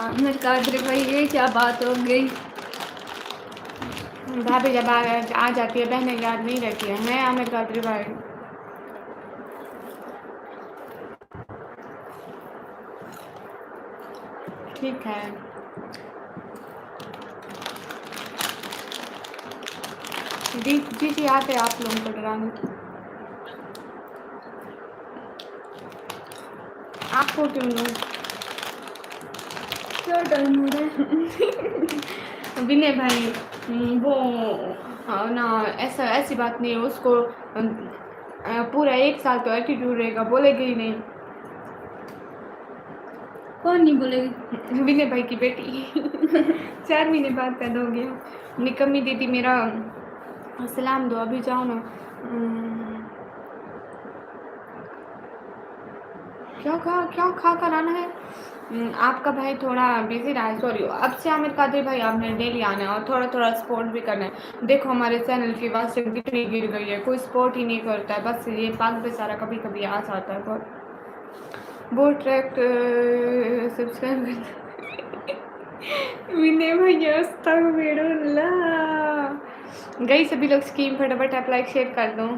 आमिर कादरी भाई ये क्या बात हो गई? भाभी जब आ जाती है बहनें याद नहीं रहती है। मैं आमिर कादरी भाई। ठीक है। जी जी जी आते आप लोगों को डराने। आपको क्यों दूँ? क्या डर हो रहा है? विनय भाई वो ना ऐसी बात नहीं है। उसको पूरा 1 साल तो एटीट्यूड रहेगा, बोलेगी ही नहीं। कौन नहीं बोलेगी? विनय भाई की बेटी 4 महीने बाद पैदा हो गया। निकम्मी दीदी मेरा सलाम दो, अभी जाओ ना। क्या खा कर आना है? आपका भाई थोड़ा बिजी रहा है, सॉरी। अब से आमिर कादरी भाई आपने डेली आना है और थोड़ा थोड़ा सपोर्ट भी करना है। देखो हमारे चैनल की आवाज़ से कितनी गिर गई है, कोई सपोर्ट ही नहीं करता है। बस ये पाक बेचारा कभी कभी आ जाता है। वो ट्रैक्ट सब्सक्राइब विनय भैया अस्तगफिरुल्लाह। गई सभी लोग स्कीम फटाफट आप लाइक शेयर कर दो।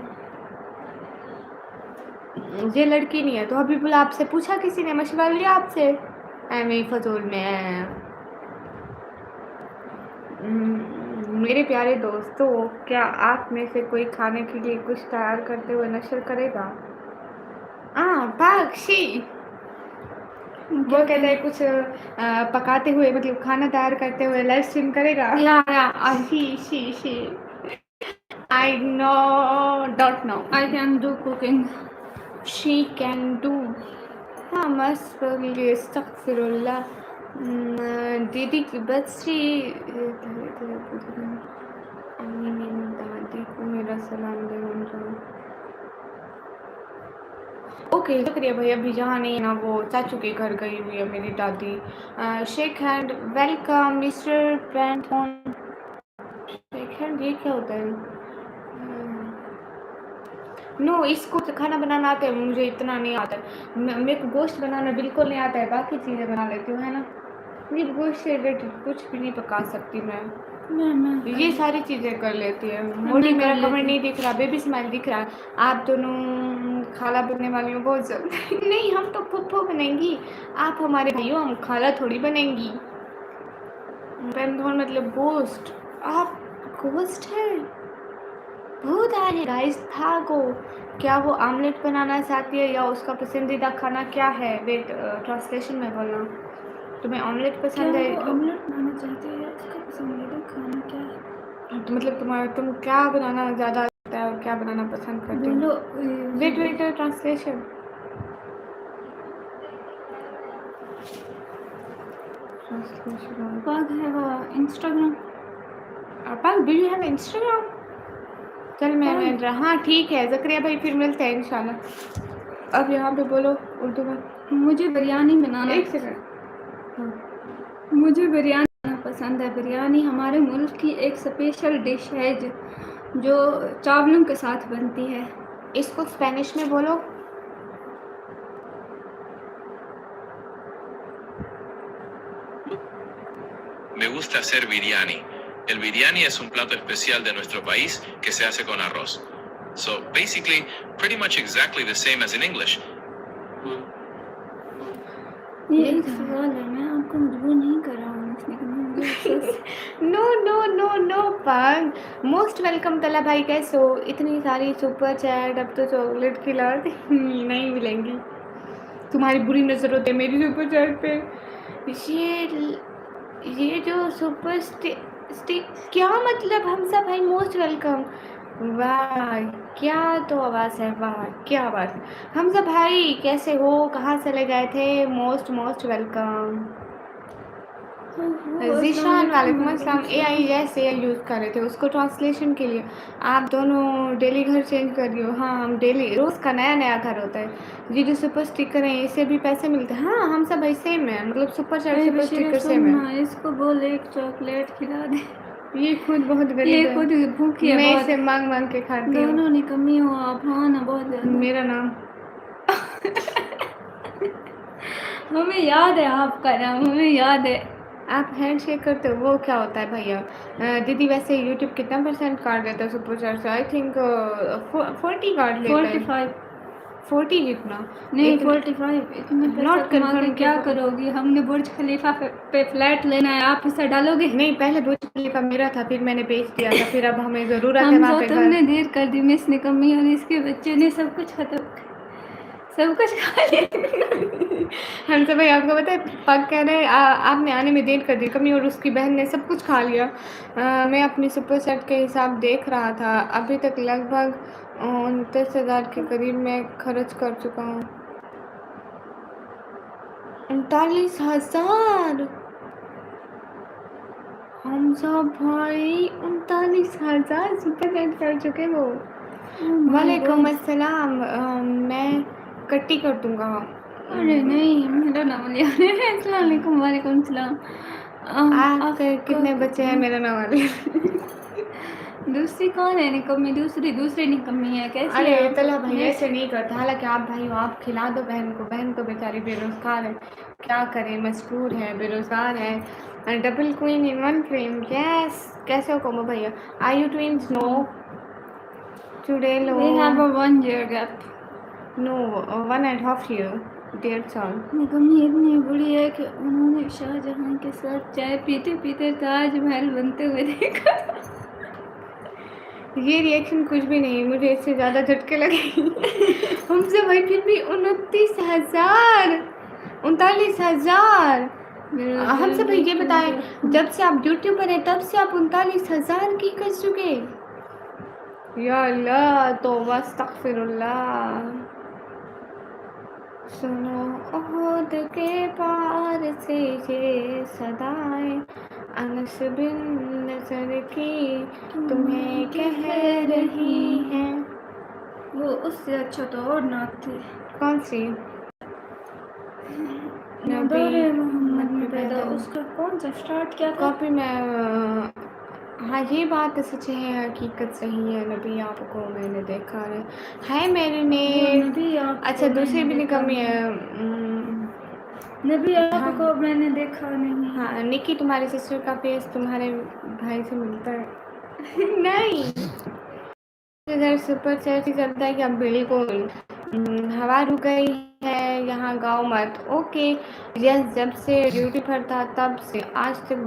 ये लड़की नहीं है तो हबीबुल्लाह आपसे पूछा किसी ने? मशवरा लिया आपसे? ऐਵੇਂ फजूल में। मेरे प्यारे दोस्तों, क्या आप में से कोई खाने के लिए कुछ तैयार करते हुए नशर करेगा? पाक्षी वो कहता है कुछ पकाते हुए, मतलब खाना तैयार करते हुए लाइव स्ट्रीम करेगा। She I know don't know I can do cooking. She can do. हाँ मस्त बोलिए। अस्तगफिरुल्लाह। दीदी की बच्ची दादी को मेरा सलाम देना। ओके शुक्रिया भाई। अभी जहाँ नहीं है ना वो चाचू के घर गई हुई है मेरी दादी। Shake hand, welcome mister Pantone. Shake hand ये क्या होता है? नो इसको तो खाना बनाना आता है, मुझे इतना नहीं आता है। मेरे को गोश्त बनाना बिल्कुल नहीं आता है, बाकी चीज़ें बना लेती हूँ, है ना। ये गोश्त से रिलेटेड कुछ भी नहीं पका सकती मैं। ये सारी चीज़ें कर लेती है। मोटी मेरा कमर नहीं दिख रहा, बेबी स्माइल दिख रहा है। आप दोनों खाला बनने वाली हो बहुत जल्द। नहीं हम तो फुफ्फो बनेंगी, आप हमारे भाई हो, हम खाला थोड़ी बनेंगी। पैंथोन मतलब गोश्त। आप गोश्त है? भूत आ है गाइस। था को क्या वो आमलेट बनाना चाहती है या उसका पसंदीदा खाना क्या है? वेट ट्रांसलेशन में बोलना। तुम्हें ऑमलेट पसंद है? ऑमलेट बनाना चाहती है या उसका पसंदीदा खाना क्या है? तो मतलब तुम क्या बनाना ज़्यादा आता है और क्या बनाना पसंद करते हो? बोलो। Wait translation. ट्रांसलेशन। पाग है वो इंस्टाग्राम। पाग डू यू हैव इंस्टाग्राम? चल मैं हाँ ठीक है ज़करिया भाई, फिर मिलते हैं इंशाल्लाह। अब यहाँ पे बोलो उर्दू में। मुझे बिरयानी बनाना एक सेकंड। हाँ, मुझे बिरयानी बनाना पसंद है। बिरयानी हमारे मुल्क की एक स्पेशल डिश है जो चावलों के साथ बनती है। इसको स्पेनिश में बोलो। Me gusta hacer biryani. El biryani es un plato especial de nuestro país que se hace con arroz. So basically, pretty much exactly the same as in English. ये एक सवाल है, मैं आपको मजबूर नहीं कर रहा हूँ इसने कि मुझे अफसोस। नो नो नो नो पाग, मोस्ट वेलकम तला भाई, कैसे हो? इतनी सारी सुपर चैट, अब तो चॉकलेट खिलाते नहीं मिलेंगी। तुम्हारी बुरी नजर होती है मेरी सुपर चैट पे। ये जो सुपर क्या मतलब? हम सब भाई मोस्ट वेलकम। वाह क्या तो आवाज़ है, वाह क्या बात है। हम सब भाई कैसे हो, कहाँ चले गए थे? Most most welcome. जीशान वालेकुम अस्सलाम। AI जैसे यूज़ कर रहे थे उसको ट्रांसलेशन के लिए। आप दोनों डेली घर चेंज कर रही हो? हाँ हम डेली, रोज़ का नया नया घर होता है। ये जो सुपर स्टिकर हैं इससे भी पैसे मिलते हैं। हाँ हम सब भाई सेम है, मतलब super chat super sticker same है। इसको बोल एक चॉकलेट खिला दे। ये खुद बहुत गरीब ये है, खुद भूखी है मैं बहुत। इसे मांग मांग के खाती हूँ। दोनों निकम्मी हो आप। हाँ ना बहुत ज़्यादा। मेरा नाम हमें याद है आपका नाम, हमें याद है। आप हैंड शेक करते हो, वो क्या होता है भैया? दीदी वैसे यूट्यूब कितना % काट देता है सुपर चैट से? आई थिंक 40 काट लेता है। 45 40 जितना नहीं 45। इतने पैसा Not कमा के confirmed क्या कि- करोगी? हमने बुर्ज खलीफा पे फ्लैट लेना है, आप पैसा डालोगे? नहीं, पहले बुर्ज खलीफा मेरा था, फिर मैंने बेच दिया था, फिर अब हमें ज़रूरत है हम वहाँ पे तुमने घर। देर कर दी, मिस निकम्मी और इसके बच्चे ने सब कुछ खत्म, सब कुछ खा लिया। हम सब भाई आपको पता है पग कह रहे हैं आपने आने में देर कर दी, कमी और उसकी बहन ने सब कुछ खा लिया। मैं अपनी सुपर सेट के हिसाब देख रहा था, अभी तक लगभग 29,000 के करीब मैं खर्च कर चुका हूँ। 39,000 हम सब भाई 39,000 सुपर सेट कर चुके वो। वालेकुम अस्सलाम। मैं कट्टी कर दूंगा। अरे नहीं, मेरा नाम लिया। अस्सलाम वालेकुम। वालेकुम सलाम। आपके कितने बच्चे हैं? मेरा नाम वाले दूसरी कौन है निकम्मी? दूसरी निकम्मी है। कैसी अरे है? तला भाई ऐसे नहीं करता, हालांकि आप भाई हो, आप खिला दो बहन को। बहन तो बेचारी बेरोजगार है, क्या करें, मजबूर है, बेरोजगार है। Double queen in one frame. Yes, कैसे हो कोमो भैया? Are you twins? No today लो। We have a 1 year gap. No 1.5 year, 1.5 साल। निकम्मी इतनी बुरी है कि उन्होंने शाहजहां के साथ चाय पीते पीते ताजमहल बनते हुए देखा। ये रिएक्शन कुछ भी नहीं, मुझे इससे ज़्यादा झटके लगे। हमसे भाई फिर भी 29,000 39,000। हम सब भाई ये बताएं, जब से आप ड्यूटी पर हैं तब से आप 39,000 की कर चुके? या अल्लाह, तौबा अस्तगफिरुल्लाह। सुनो ओहद के पार से ये सदाएं अनस बिन नजर की तुम्हें कह रही हैं। वो उससे अच्छा तो और नात थी। कौन सी? नबी मोहम्मद में पैदा, उसका कौन सा स्टार्ट किया था? कॉपी में। हाँ ये बात सच है, हकीकत सही है। नबी आपको मैंने देखा है मेरे ने। नबी आपको अच्छा दूसरी भी मैंने निकम्मी देखा है। नबी आपको मैंने देखा नहीं। हाँ निकी, तुम्हारी सिस्टर का पेज तुम्हारे भाई से मिलता है। नहीं इधर सुपर चैट ही चलता है कि अब बिल्कुल हवा रुक गई है, यहाँ गाँव मत। ओके यस, जब से ड्यूटी पर था तब से आज तक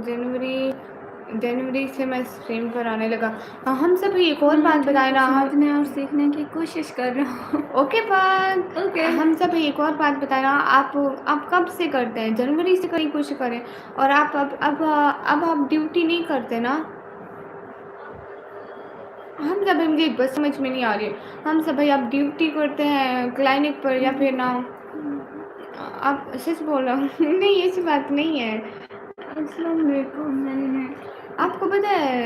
जनवरी से मैं स्ट्रीम पर आने लगा। हम सब एक और बात बताए ना, समझने और सीखने की कोशिश कर रहा हूँ। ओके बात ओके। हम सब एक और बात बताए ना, आप कब से करते हैं? जनवरी से कहीं कुछ करें, और आप अब आप ड्यूटी नहीं करते ना? हम सब मुझे एक बात समझ में नहीं आ रही। हम सब भाई आप ड्यूटी करते हैं क्लिनिक पर या फिर ना? आप सच बोल रहा हूँ। नहीं ऐसी बात नहीं है, अस्सलाम वालेकुम। मैंने आपको पता है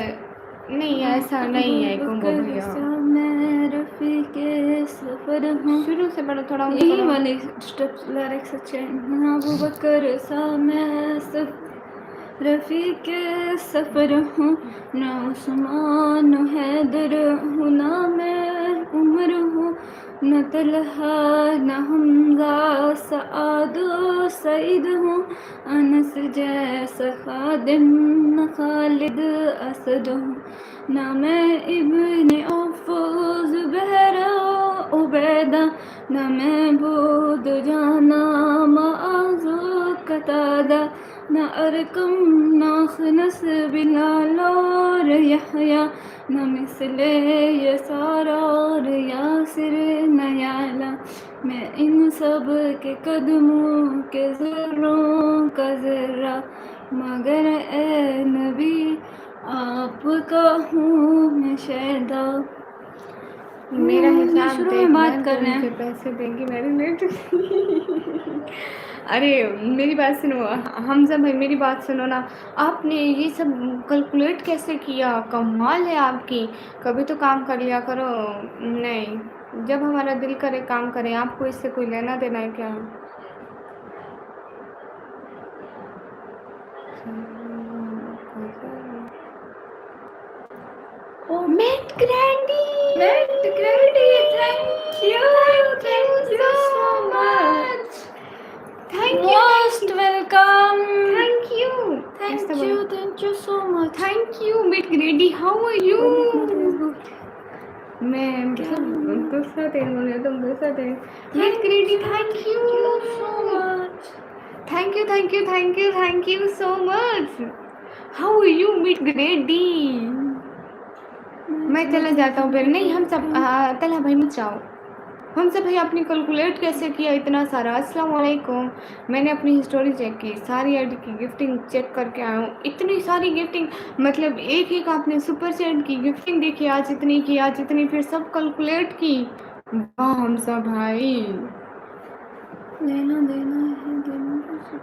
नहीं ऐसा नहीं है कुंभो भैया, मैं रफ़ीक़े सफ़र हूँ। शुरू से पढ़ो थोड़ा ऊँचा यही करो। वाले स्टेप्स लिरिक्स अच्छे हैं। अबू बकर सा मैं सब रफ़ीक़े सफ़र हूँ, ना उस्मान न हैदर हूँ, ना मैं उमर हूँ, न तलहा न हमज़ा सआद सईद हूँ, अनस जैसा खादिम न खालिद असद हूँ, ना मैं इब्ने औफ ज़ुबैर उबैदा, ना मैं बुद जाना माज़ कतादा, ना अरकम ना खनस बिलाल और यहया, न मिसले यसार और यासिर न याला। मैं इन सब के कदमों के ज़र्रों का ज़र्रा, मगर ए नबी आपका हूँ मैं शैदा। मेरा ये हिसाब शुरू में देखना बात कर जो रहे मुझे हैं। पैसे देंगी मैरिनेट। अरे मेरी बात सुनो हमजा भाई, मेरी बात सुनो ना। आपने ये सब कैलकुलेट कैसे किया? कमाल है आपकी। कभी तो काम कर लिया करो। नहीं, जब हमारा दिल करे काम करें। आपको इससे कोई लेना देना है क्या? Met Grandy, Met Grady, thank you so much. Thank Most welcome. Thank you Thank you so much. Thank you met Grady, how are you? मैं क्या? दूसरा तेल बोल रही हूँ, तुम दूसरा तेल। Mate Grady thank you so much. Thank you thank you thank you thank you so much. How are you met Grady? मैं चला जाता हूँ फिर। नहीं हम सब तला भाई मत जाओ। हम सब भाई आपने कैलकुलेट कैसे किया इतना सारा? अस्सलाम वालेकुम। मैंने अपनी हिस्टोरी चेक की, सारी आईडी की गिफ्टिंग चेक करके आया हूँ। इतनी सारी गिफ्टिंग, मतलब एक एक आपने सुपर सेट की गिफ्टिंग देखी, आज इतनी की आज इतनी, फिर सब कैलकुलेट की। वाह हम सब भाई। लेना देना है देना।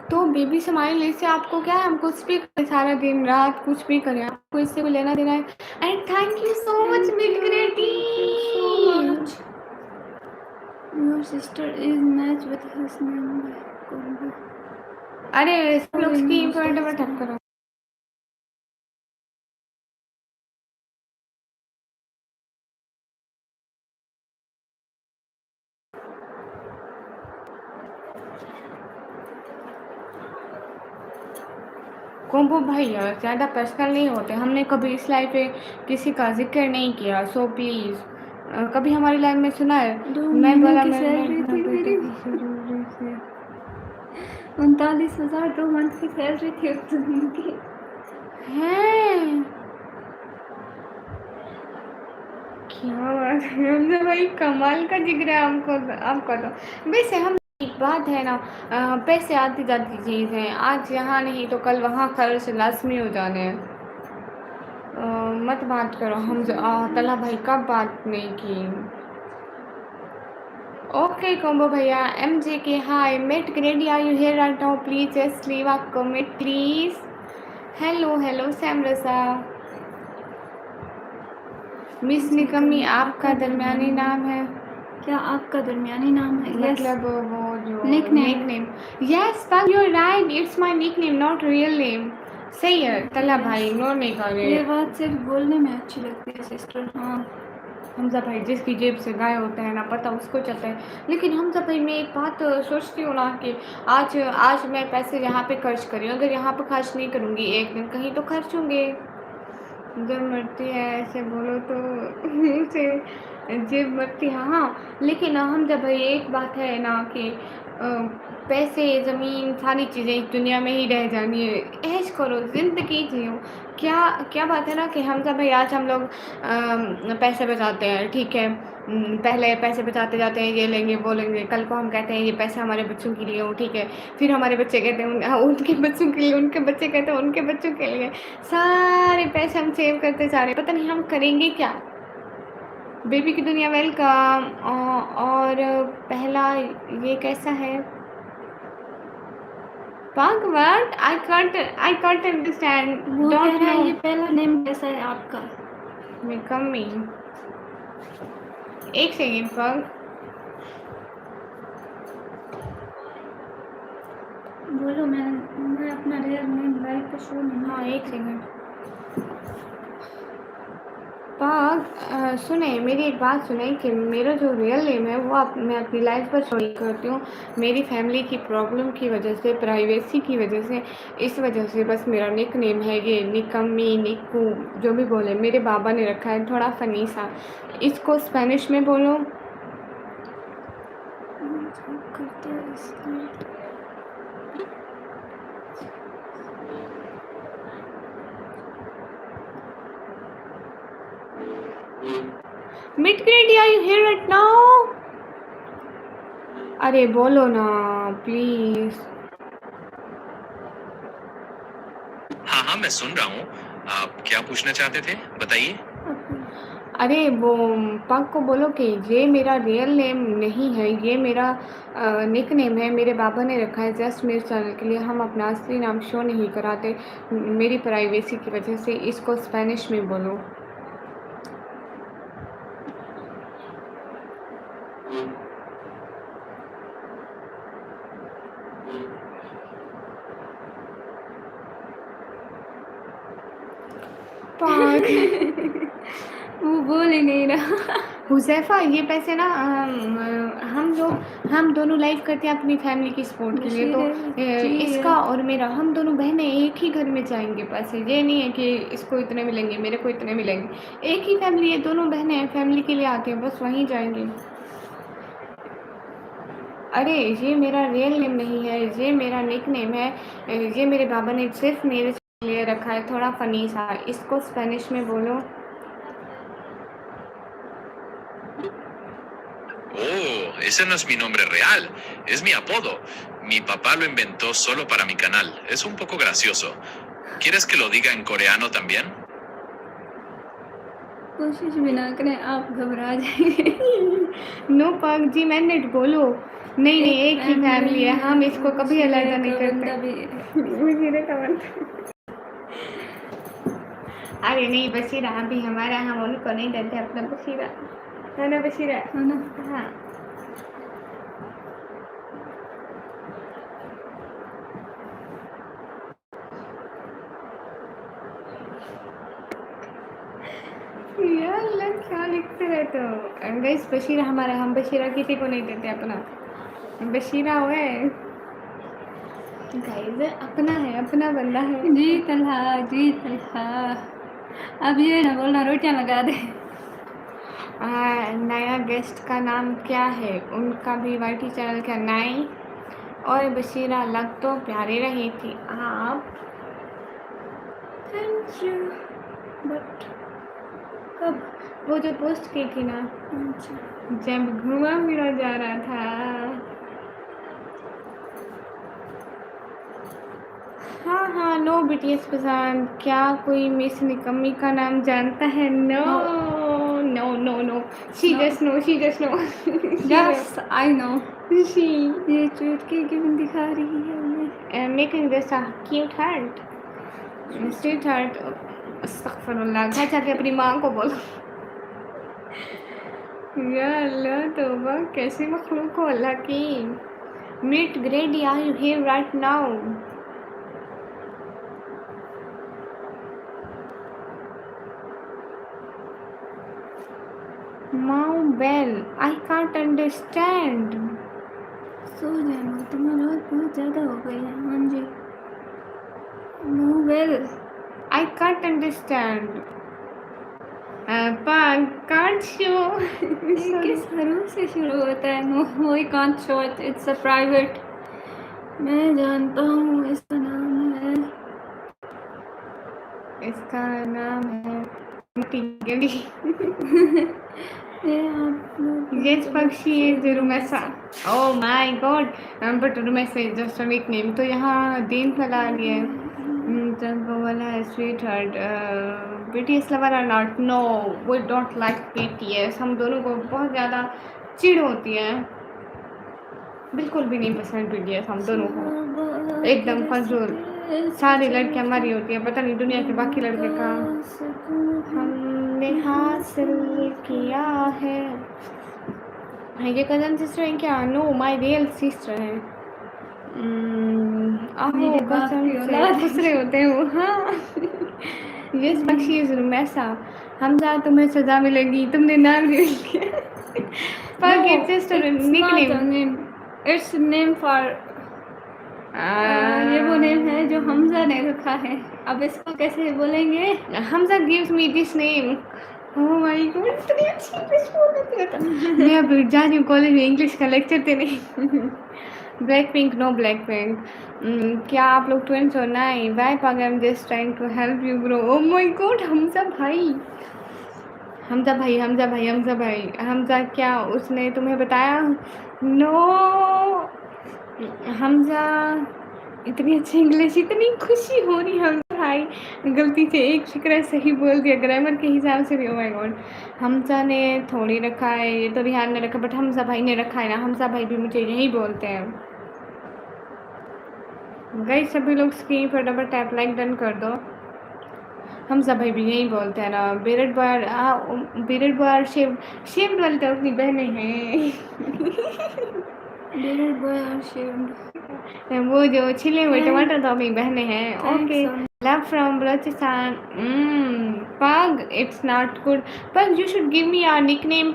तो बेबी स्माइल इससे आपको क्या है? हम कुछ भी करें, सारा दिन रात कुछ भी करें, आपको इससे कोई लेना देना है? And thank you so much मिट ग्रेडी। Your sister is match with his name. अरे सब लोग स्क्रीन पर टैप करो। कोम्बो भाई ज़्यादा पर्सनल नहीं होते। हमने कभी इस लाइफ पे किसी का जिक्र नहीं किया, सो प्लीज़। कभी हमारी लाइफ में सुना है? मैं बोला मैं 39,000 2 मंथ की सैलरी थी उस दिन की। हैं क्या बात है हमने भाई, कमाल का जिक्र है हमको आपका। तो वैसे हम एक बात है ना, पैसे आती जाती चीज़ है। आज यहाँ नहीं तो कल वहाँ खर्च लाजमी हो जाने हैं। मत बात करो हम तला भाई कब बात नहीं की। ओके कोम्बो भैया MJ के hi Met Grady are you here right now please just leave a comment please. Hello hello सैमरसा। मिस निकमी आपका दरमियानी नाम है? क्या आपका दरमियानी नाम है? मतलब वो जो Nickname. निकनेम। यस पर you are right, it's my nickname not real name. सही है तला भाई, इग्नोर नहीं कर ये रहे। बात सिर्फ बोलने में अच्छी लगती है सिस्टर। हाँ हमजा भाई जिसकी जेब से गाय होता है ना पता उसको चलता है। लेकिन हमजा भाई मैं एक बात सोचती हूँ ना कि आज आज मैं पैसे यहाँ पे खर्च कर रही हूँ, अगर यहाँ पे खर्च नहीं करूँगी एक दिन कहीं तो खर्च होंगे। जब मरती है ऐसे बोलो तो उसे जेब मरती है। हाँ लेकिन हम जब भाई एक बात है ना कि पैसे ज़मीन सारी चीज़ें इस दुनिया में ही रह जानी है। ऐश करो, ज़िंदगी जियो। क्या क्या बात है ना कि हम सब भाई आज हम लोग पैसे बचाते हैं, ठीक है। पहले पैसे बचाते जाते हैं, ये लेंगे वो लेंगे, कल को हम कहते हैं ये पैसे हमारे बच्चों के लिए हो, ठीक है। फिर हमारे बच्चे कहते हैं उनके बच्चों के लिए, उनके बच्चे कहते हैं उनके बच्चों के लिए। सारे पैसे हम सेव करते जा रहे हैं, पता नहीं हम करेंगे क्या। बेबी की दुनिया वेलकम। और पहला ये कैसा है? Pug, what? I can't understand. वो कह Don't रहा है know. ये पहला नेम कैसा है आपका? Mikami. एक सेकेंड Pug. बोलो, मैं अपना रियल नेम लाइव पे शो नहीं। हाँ एक सेकेंड Pug, सुने मेरी एक बात सुने कि मेरा जो रियल नेम है वो मैं अपनी लाइफ पर शो नहीं करती हूँ। मेरी फैमिली की प्रॉब्लम की वजह से, प्राइवेसी की वजह से, इस वजह से बस मेरा निक नेम है ये निकम्मी, निक्कू, जो भी बोले। मेरे बाबा ने रखा है, थोड़ा फनी सा। इसको स्पेनिश में बोलो। करते हैं इसलिए। Mid grade, are you here right now? अरे बोलो ना प्लीज। हाँ हाँ, मैं सुन रहा हूँ। आप क्या पूछना चाहते थे, बताइए। अरे वो पग को बोलो कि ये मेरा रियल नेम नहीं है, ये मेरा निक नेम है। मेरे बाबा ने रखा है जस्ट मेरे चैनल के लिए। हम अपना असली नाम शो नहीं कराते मेरी प्राइवेसी की वजह से। इसको स्पेनिश में बोलो। पग वो बोल ही नहीं रहा। हुज़ैफ़ा, ये पैसे ना हम दोनों लाइव करते हैं अपनी फैमिली की सपोर्ट के लिए। तो इसका और मेरा, हम दोनों बहनें एक ही घर में जाएंगे पैसे। ये नहीं है कि इसको इतने मिलेंगे, मेरे को इतने मिलेंगे। एक ही फैमिली है, दोनों बहनें हैं, फैमिली के लिए आते हैं, बस वहीं जाएंगे। अरे ये मेरा रियल नेम नहीं है, ये मेरा निक नेम है। ये मेरे बाबा ने सिर्फ मेरे लिए रखा है, थोड़ा फनी सा। इसको स्पेनिश में बोलो। Oh, ese no es mi nombre real, es mi apodo. Mi papá lo inventó solo para mi canal. Es un poco gracioso. ¿Quieres que lo diga en coreano también? कोशिश भी ना करें, आप घबरा जाएंगे। नो पग जी, मैंने बोलो। नहीं नहीं, एक ही फैमिली है, हम इसको कभी अलग नहीं करते। बशीरा का बंदा। अरे नहीं, बशीरा अभी हमारा, हम उनको नहीं देते अपना बशीरा, है ना बशीरा? है ना? हाँ। यार लग क्या लिखते रहते हो गाइस? बशीरा हमारा, हम बशीरा किसी को नहीं देते अपना। बशीरा हुए गाइस, अपना है, अपना बंदा है। जी तलहा, जी तलहा। अब ये ना बोलना, रोटियां लगा दे। नया गेस्ट का नाम क्या है? उनका भी वाईटी चैनल का नाई। और बशीरा लग तो प्यारी रही थी आप। Thank you. बट कब? वो जो पोस्ट की थी ना, जब घुमा फिरा जा रहा था। हाँ हाँ, नो बीटीएस पसंद। क्या कोई मिस निकम्मी का नाम जानता है? No no no no, she just know, she just know. Yes I know. She ये चुटकी क्यों दिखा रही है? Making this a cute heart, sweet heart. अस्तगफिरुल्लाह, घर जाके अपनी माँ को बोलो। या अल्लाह तौबा, कैसी मखलूक हो अल्लाह की। Mid grade, are you here right now? माउ बेल, आई कांट अंडरस्टैंड। सो जाना, तुम्हारा रात बहुत ज़्यादा हो गई है। हाँ जी। Well, I can't understand. Can't show. किस हरूफ से शुरू होता है? No I can't show it, it's a private. मैं जानता हूँ इसका नाम है, इसका नाम है टिगड़ी। ये आप लोग Yes, पक्षी is Rumesa. Oh my God! But Rumesa is just a nickname. तो यहाँ दीन फैला रही है। जब वो वाला है sweet heart. BTS lover or not? No, we don't like BTS. हम दोनों को बहुत ज़्यादा चिढ़ होती है। बिल्कुल भी नहीं पसंद BTS हम दोनों को, सुबह एकदम तेरे फजूल। सते सारी से लड़कियां मरी होती है, पता नहीं दुनिया के बाकी लड़के कहाँ। हमने हासिल किया है। ये कजन सिस्टर है क्या? नो, माय रियल सिस्टर है। आहो मेरे बाप कसम की से औलाद है। दूसरे होते हैं वो, हाँ। Yes Bakhshi is Rumaisa. हमजा तुम्हें सजा मिलेगी, तुमने नाम ले लिया। No, Fuck, it's just a it's not a nickname. name. It's name for ये वो नेम है जो हमजा ने रखा है। अब इसको कैसे बोलेंगे? Hamza gives me this name. Oh my god, इतनी अच्छी इंग्लिश बोल लेती है। मैं अब जा रही हूँ कॉलेज में इंग्लिश का लेक्चर देने। Black pink, no black pink. क्या आप लोग ट्विंस हो? नहीं, वाई Pag, I am just trying to help you bro. Oh my god, Hamza भाई, हमजा भाई, हमजा भाई, हमजा भाई, हमजा क्या उसने तुम्हें बताया? नो, हमजा इतनी अच्छी इंग्लिश, इतनी खुशी हो रही है भाई। गलती से एक फिक्र सही बोल दिया ग्रामर के हिसाब से भी। ओ माय गॉड, हमजा ने थोड़ी रखा है, ये तो रिहान ने रखा, बट हमजा भाई ने रखा है ना। हमजा भाई भी मुझे यही बोलते हैं। गाइस सभी लोग स्क्रीन पर डबल टैप लाइक डन कर दो। हमजा भाई भी यही बोलते हैं ना। बीरड बॉय, बीरड बॉय शिव, शिव वाली तो अपनी बहनें हैं। Bearded boy are shaved. वो जो छिले हुए टमाटर तो अपनी बहनें हैं। Thanks, okay, son. Love from Balochistan. Pag, it's not good. Pag, you should give me our nickname,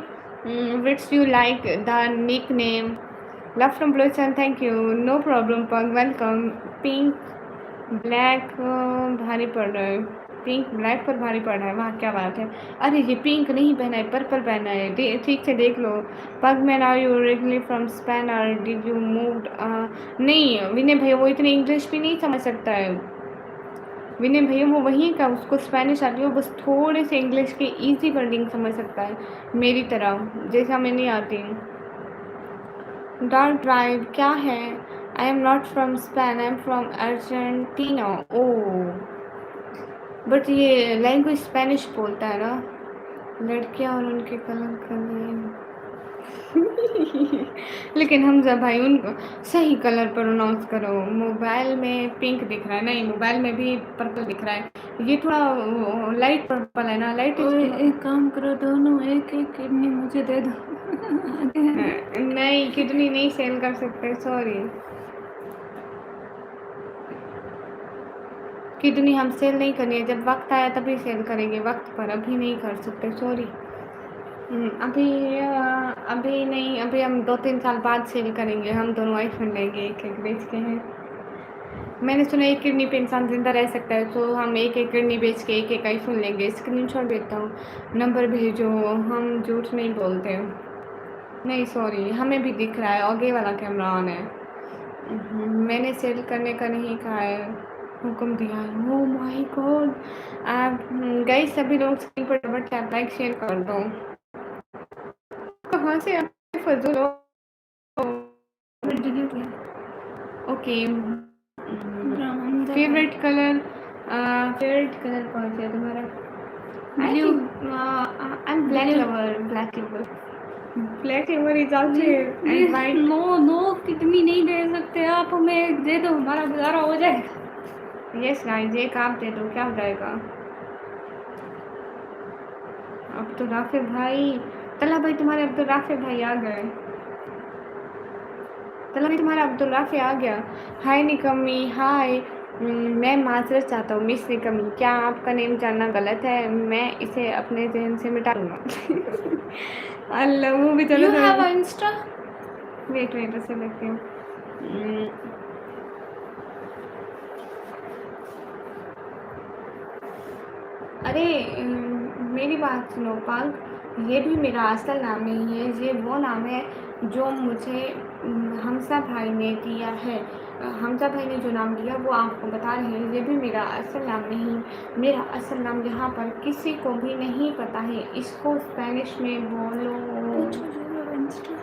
which you like the nickname. Love from Balochistan, thank you, no problem Pag, welcome. Pink black भारी पड़ रहा है, pink black पर भारी पड़ रहा है, वहाँ क्या बात है? अरे ये पिंक नहीं पहना है, पर्पल पहना है, ठीक से देख लो। Pag man, are you originally from Spain और डिड यू मूव्ड? नहीं विनय भैया, वो इतनी इंग्लिश भी नहीं समझ सकता है। विनय भैया वो वहीं का, उसको स्पेनिश आती है, वो बस थोड़े से इंग्लिश की ईजी वर्डिंग समझ सकता है, मेरी तरह जैसा मैं नहीं आती। डार्क ड्राइव क्या है? I am not from Spain, I am from Argentina. Oh, but ये लैंग्वेज स्पेनिश बोलता है ना। लड़कियां और उनके कलर करने। लेकिन हमजा भाई उनको सही कलर प्रोनाउंस करो। मोबाइल में पिंक दिख रहा है, नहीं मोबाइल में भी पर्पल दिख रहा है, ये थोड़ा लाइट पर्पल है ना, लाइट। ओए एक काम करो, दोनों एक एक किडनी मुझे दे दो। नहीं, किडनी नहीं सेल कर सकते, सॉरी। किडनी हम सेल नहीं करनी है, जब वक्त आया तभी सेल करेंगे, वक्त पर अभी नहीं कर सकते, सॉरी। अभी नहीं, अभी हम 2-3 साल बाद सेल करेंगे, हम दोनों आईफोन लेंगे, एक एक बेच के हैं। मैंने सुना एक किडनी पे इंसान जिंदा रह सकता है, तो हम एक एक किडनी बेच के एक एक आईफोन लेंगे। स्क्रीनशॉट भेजता हूँ, नंबर भेजो, हम झूठ नहीं बोलते। नहीं सॉरी, हमें भी दिख रहा है, आगे वाला कैमरा ऑन है। मैंने सेल करने का नहीं कहा है, हुक्म दिया है। ओह माय गॉड, आप गई सभी लोग स्क्रीन पर डबल टैप लाइक शेयर कर दो। कहाँ से आप फजूल हो? डिलीट किया। Okay, Hamza favourite colour, favourite colour कौन सा है तुम्हारा? I Blue. Think I am black Blue. Lover, black lover, black lover is also and please white. No no, kidney नहीं दे सकते आप, हमें एक दे दो, हमारा गुजारा हो जाएगा। यस गाइस, एक आप दे दो, क्या हो जाएगा? अब तो राफे भाई, तला भाई तुम्हारे अब्दुल राफे भाई आ गए। तला भाई तुम्हारा अब्दुल राफे आ गया। हाय निकम्मी, हाय। मैं माजरत चाहता हूँ मिस निकम्मी, क्या आपका नेम जानना गलत है? मैं इसे अपने जहन से मिटा दूँगा। अल्लाह, वो भी चलो You have थोड़ा, an Insta? वेट वेट उसे देखती हूँ। अरे मेरी बात सुनो पाल, ये भी मेरा असल नाम नहीं है, ये वो नाम है जो मुझे हमजा भाई ने दिया है। हमजा भाई ने जो नाम दिया वो आपको बता रहे हैं, ये भी मेरा असल नाम नहीं। मेरा असल नाम यहाँ पर किसी को भी नहीं पता है, इसको स्पेनिश में बोलो। पूछो जो you have Insta?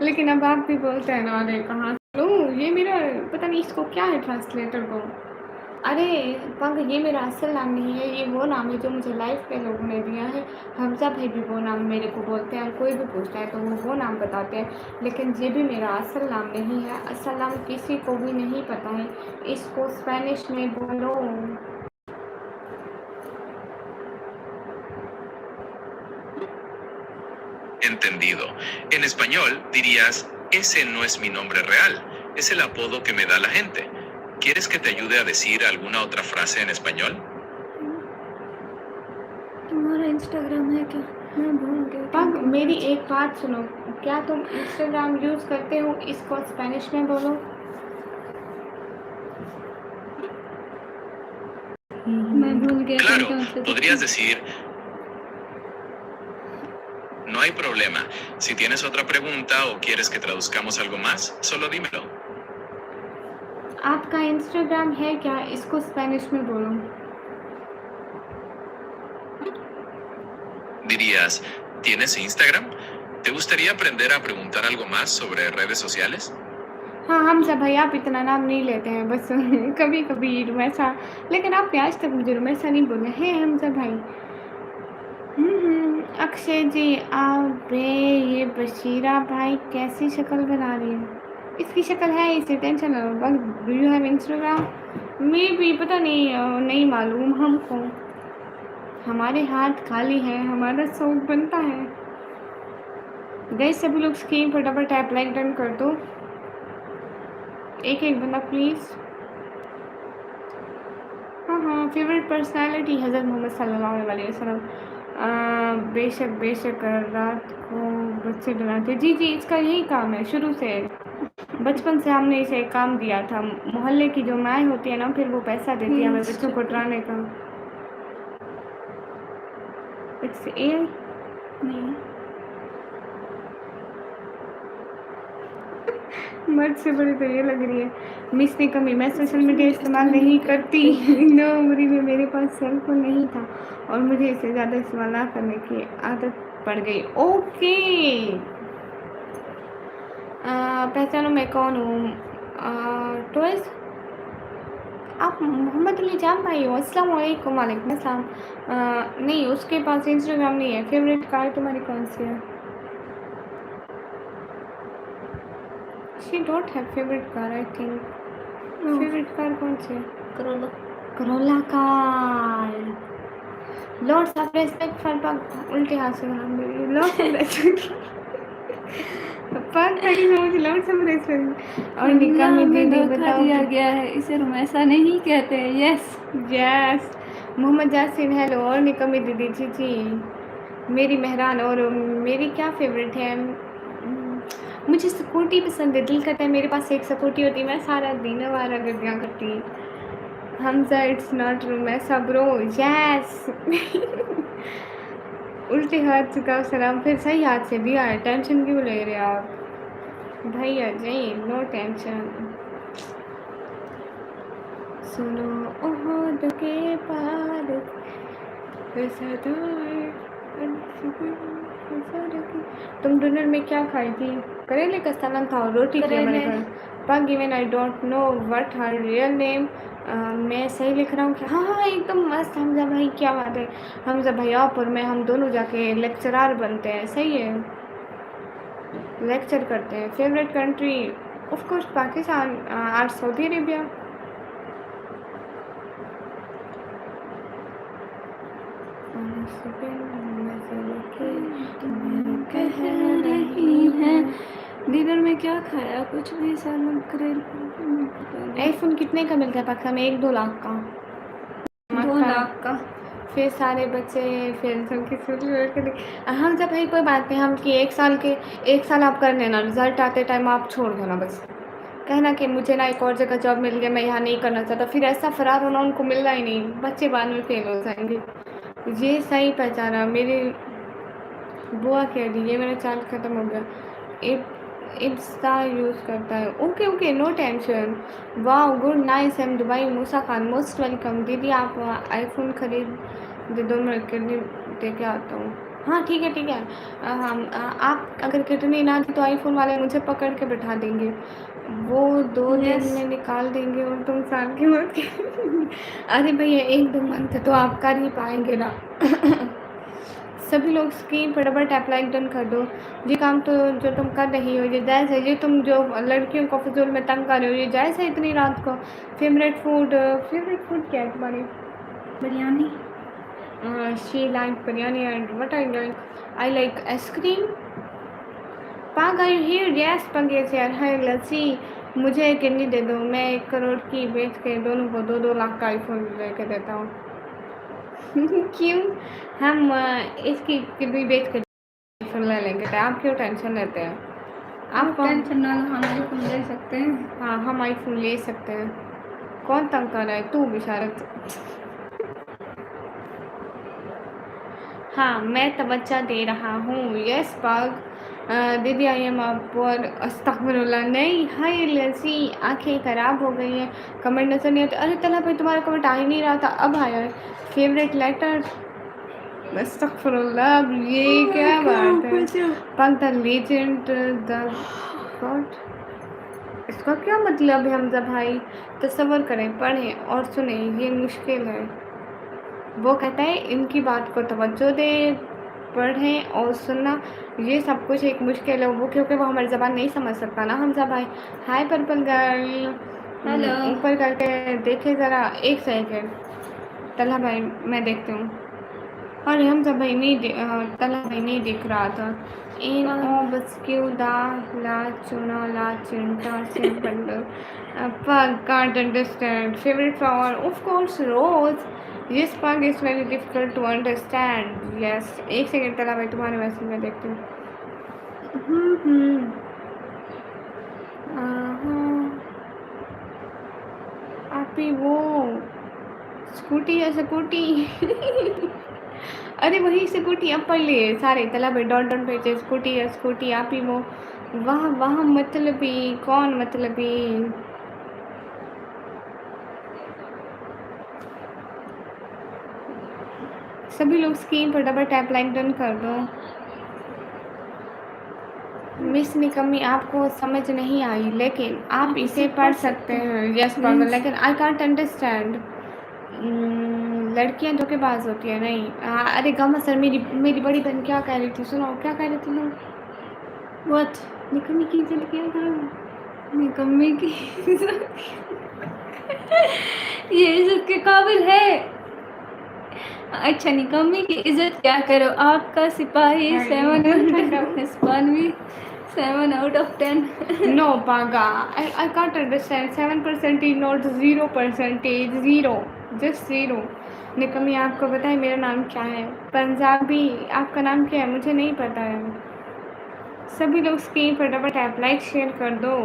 लेकिन अब आप भी बोलते हैं ना, अरे कहाँ से लूँ, ये मेरा पता नहीं इसको क्या है ट्रांसलेटर को। अरे पंग, ये मेरा असल नाम नहीं है, ये वो नाम है जो मुझे लाइफ के लोगों ने दिया है। हमजा भाई भी वो नाम मेरे को बोलते हैं, और कोई भी पूछता है तो वो नाम बताते हैं, लेकिन ये भी मेरा असल नाम नहीं है। असल नाम किसी को भी नहीं पता है, इसको स्पेनिश में बोलो। Entendido. En español dirías, ese no es mi nombre real, es el apodo que me da la gente. ¿Quieres que te ayude a decir alguna otra frase en español? तुम्हारा इंस्टाग्राम है क्या? मैं भूल गई। पंग, मेरी एक बात सुनो, क्या तुम इंस्टाग्राम यूज़ करते हो? इसको स्पेनिश में बोलो। मैं भूल गया। Claro, तुम क्या podrías decir, no hay problema. Si tienes otra pregunta o quieres que traduzcamos algo más, solo dímelo. आपका इंस्टाग्राम है क्या? इसको स्पेनिश में बोलो। Dirías, ¿tienes Instagram? ¿Te gustaría aprender a preguntar algo más sobre redes sociales? हाँ, हमजा भाई आप इतना नाम नहीं लेते हैं, बस कभी कभी रुमैसा, लेकिन आपने आज तक मुझे रुमैसा नहीं बोला है हमजा भाई। अक्षय जी, अबे ये बशीरा भाई कैसी शक्ल बना रही है, इसकी शक्ल है इसे टेंशन ना लो। बस डू यू हैव इंस्टाग्राम? मे भी, पता नहीं, नहीं मालूम हमको, हमारे हाथ खाली हैं, हमारा शौक बनता है। गए सभी लोग स्क्रीन पर डबल टैप लाइक डन कर दो, एक एक बंदा प्लीज़। हाँ, फेवरेट पर्सनालिटी हज़रत मोहम्मद सल्लल्लाहु अलैहि वसल्लम। बेशक रात को बच्चे डराते। जी, इसका यही काम है शुरू से, बचपन से हमने इसे एक काम दिया था। मोहल्ले की जो माएँ होती है ना, फिर वो पैसा देती है हमें बच्चों को डराने का। इट्स ए नहीं, मर्द से बड़ी तो ये लग रही है। मिस ने कमी, मैं सोशल मीडिया इस्तेमाल नहीं करती। नो उम्री में मेरे पास सेलफोन नहीं था और मुझे इसे ज़्यादा इस्तेमाल ना करने की आदत पड़ गई। ओके, पहचानो मैं कौन हूँ? टॉयज, आप मोहम्मद अली जान भाई हो? अस्सलाम वालेकुम। वालेकुम अस्सलाम। नहीं, उसके पास इंस्टाग्राम नहीं है। फेवरेट कार तुम्हारी कौन सी है? She don't have favourite car I think. Favourite car कौन सी है? Corolla car. Lords of respect for Pag, उल्टे हाथ से नाम दे रही है। लॉर्ड्स ऑफ रेस्पेक्ट पग खड़ी है, मुझे लॉर्ड्स ऑफ रेस्पेक्ट। और निकाह में दीदी बताओ दिया गया है, इसे रुमैसा नहीं कहते। Yes Mohammad Yasin hello. और निकाह में दीदी जी मेरी मेहरान। और मेरी क्या फेवरेट है? मुझे स्कूटी पसंद है, दिल करता है मेरे पास एक स्कूटी होती, मैं सारा दिन आवारा गर्दियाँ करती। Hamza it's not Rumaisa bro. Yes उल्टे हाथ चुका सलाम, फिर सही हाथ से दिया है। टेंशन क्यों ले रहे आप भैया जी? No tension. सुनो ओहद के पार तुम डिनर में क्या खाई थी? करेले का सालन था और रोटी थी हमारे घर। पग even I don't know what her real name. मैं सही लिख रहा हूँ क्या? हाँ, एकदम मस्त हमजा भाई, क्या बात है। हमजा भाई आप और मैं, हम दोनों जाके लेक्चरार बनते हैं। सही है, लेक्चर करते हैं। Favourite country of course Pakistan और सऊदी अरेबिया। डिनर में क्या खाया? कुछ भी सालन करेल। आईफोन कितने का मिलता है पाकिस्तान में? 1-2 लाख का। 2 लाख का। फिर सारे बच्चे, फिर सबकी सुन। हम जब भाई कोई बात नहीं, हम कि 1 साल आप कर लेना, रिजल्ट आते टाइम आप छोड़ देना, बस कहना कि मुझे ना एक और जगह जॉब मिल गया, मैं यहाँ नहीं करना चाहता। फिर ऐसा फरार होना, उनको मिलना ही नहीं, बच्चे बाद में फेल हो जाएंगे। ये सही पहचाना। मेरी बुआ कह रही है मेरा चार्ज ख़त्म हो गया। इंस्टा यूज़ करता है। Okay no tension. वाह good nice. Am Dubai Musa Khan most welcome. दीदी आप आईफोन खरीद दे दो, मैं के लिए दे के आता हूँ। हाँ ठीक है ठीक है। आप अगर किडनी ना दी तो आईफोन वाले मुझे पकड़ के बिठा देंगे, वो 2 दिन यस। में निकाल देंगे और तुम साल की मत के अरे भैया 1-2 मंथ तो आप कर ही पाएंगे ना सभी लोग स्क्रीन पर डबल टैप लाइक डन कर दो। ये काम तो जो तुम कर रही हो ये जायज़ है, ये तुम जो लड़कियों को फिजूल में तंग कर रहे हो ये जायज़ है इतनी रात को। फेवरेट फूड क्या है तुम्हारी? Biryani. She like biryani and what I like ice cream. पाग आर यू हियर? यस पग यस यार। हाय लस्सी, मुझे किडनी दे दो, मैं 1 करोड़ की बेच के दोनों को 2-2 लाख का आईफोन लेके देता हूँ क्यों? हम इसकी किडनी बेच के आईफोन ले लेंगे, तो आप क्यों टेंशन लेते हैं? आप टेंशन ना लो, हम आईफोन ले सकते हैं। हाँ हम आईफोन ले सकते हैं। कौन तंग कर रहा है? तू बिशारत। हाँ मैं तवज्जो दे रहा हूँ। यस पाग दीदी आई एम आप पर अस्तगफिरुल्लाह। नहीं हाय लसी, आंखें ख़राब हो गई हैं, कमेंट नजर नहीं आते। अरे तला भाई तुम्हारा कमेंट आ ही नहीं रहा था, अब आया है। फेवरेट लेटर अस्तगफिरुल्लाह, अब ये क्या बात है? पाग द लेजेंड द गॉड, इसका क्या मतलब है हमजा भाई? तसव्वुर करें, पढ़ें और सुने, ये मुश्किल है। वो कहता है इनकी बात को तवज्जो दें, पढ़ें और सुनना, ये सब कुछ एक मुश्किल है वो, क्योंकि वो हमारी ज़बान नहीं समझ सकता ना हमजा भाई। हाय पर्पल गर्ल, हेलो। ऊपर करके देखे ज़रा, 1 सेकेंड। तला भाई मैं देखती हूँ। और हमजा भाई तला भाई नहीं दिख रहा था। इन ओ बस क्यों दा ला चुना ला चिंता से bundle pug can't understand favorite flower of course rose. This pug is very difficult to understand. Yes 1 second तला भाई तुम्हारे मैसेज में देखती हूँ। आप ही वो स्कूटी है स्कूटी अरे वही स्कूटी अब पढ़ लिए सारे तला भाई डॉट डॉट भेजे, स्कूटी है स्कूटी आप ही वो। वाह वाह मतलबी, कौन मतलबी? सभी लोग स्क्रीन पर डबल टैप लाइक डन कर दो। मिस निकम्मी आपको समझ नहीं आई लेकिन आप इसे पढ़ सकते हैं। यस पागल, लेकिन आई कांट अंडरस्टैंड। लड़कियां धोखेबाज होती है नहीं। अरे गमा सर मेरी बड़ी बहन क्या कह रही थी, सुनो क्या कह रही थी ना? व्हाट? निकम्मी की इज्जत क्या करो? निकम्मी की ये इज्जत के काबिल है? अच्छा निकम्मी की इज्जत क्या करो, आपका सिपाही 7 out of 10 No पागा, I can't understand 7% is not 0%, 0 just 0। निकम्मी आपको पता है मेरा नाम क्या है? पंजाबी। आपका नाम क्या है? मुझे नहीं पता है। सभी लोग स्क्रीन पर डबल टैप लाइक शेयर कर दो।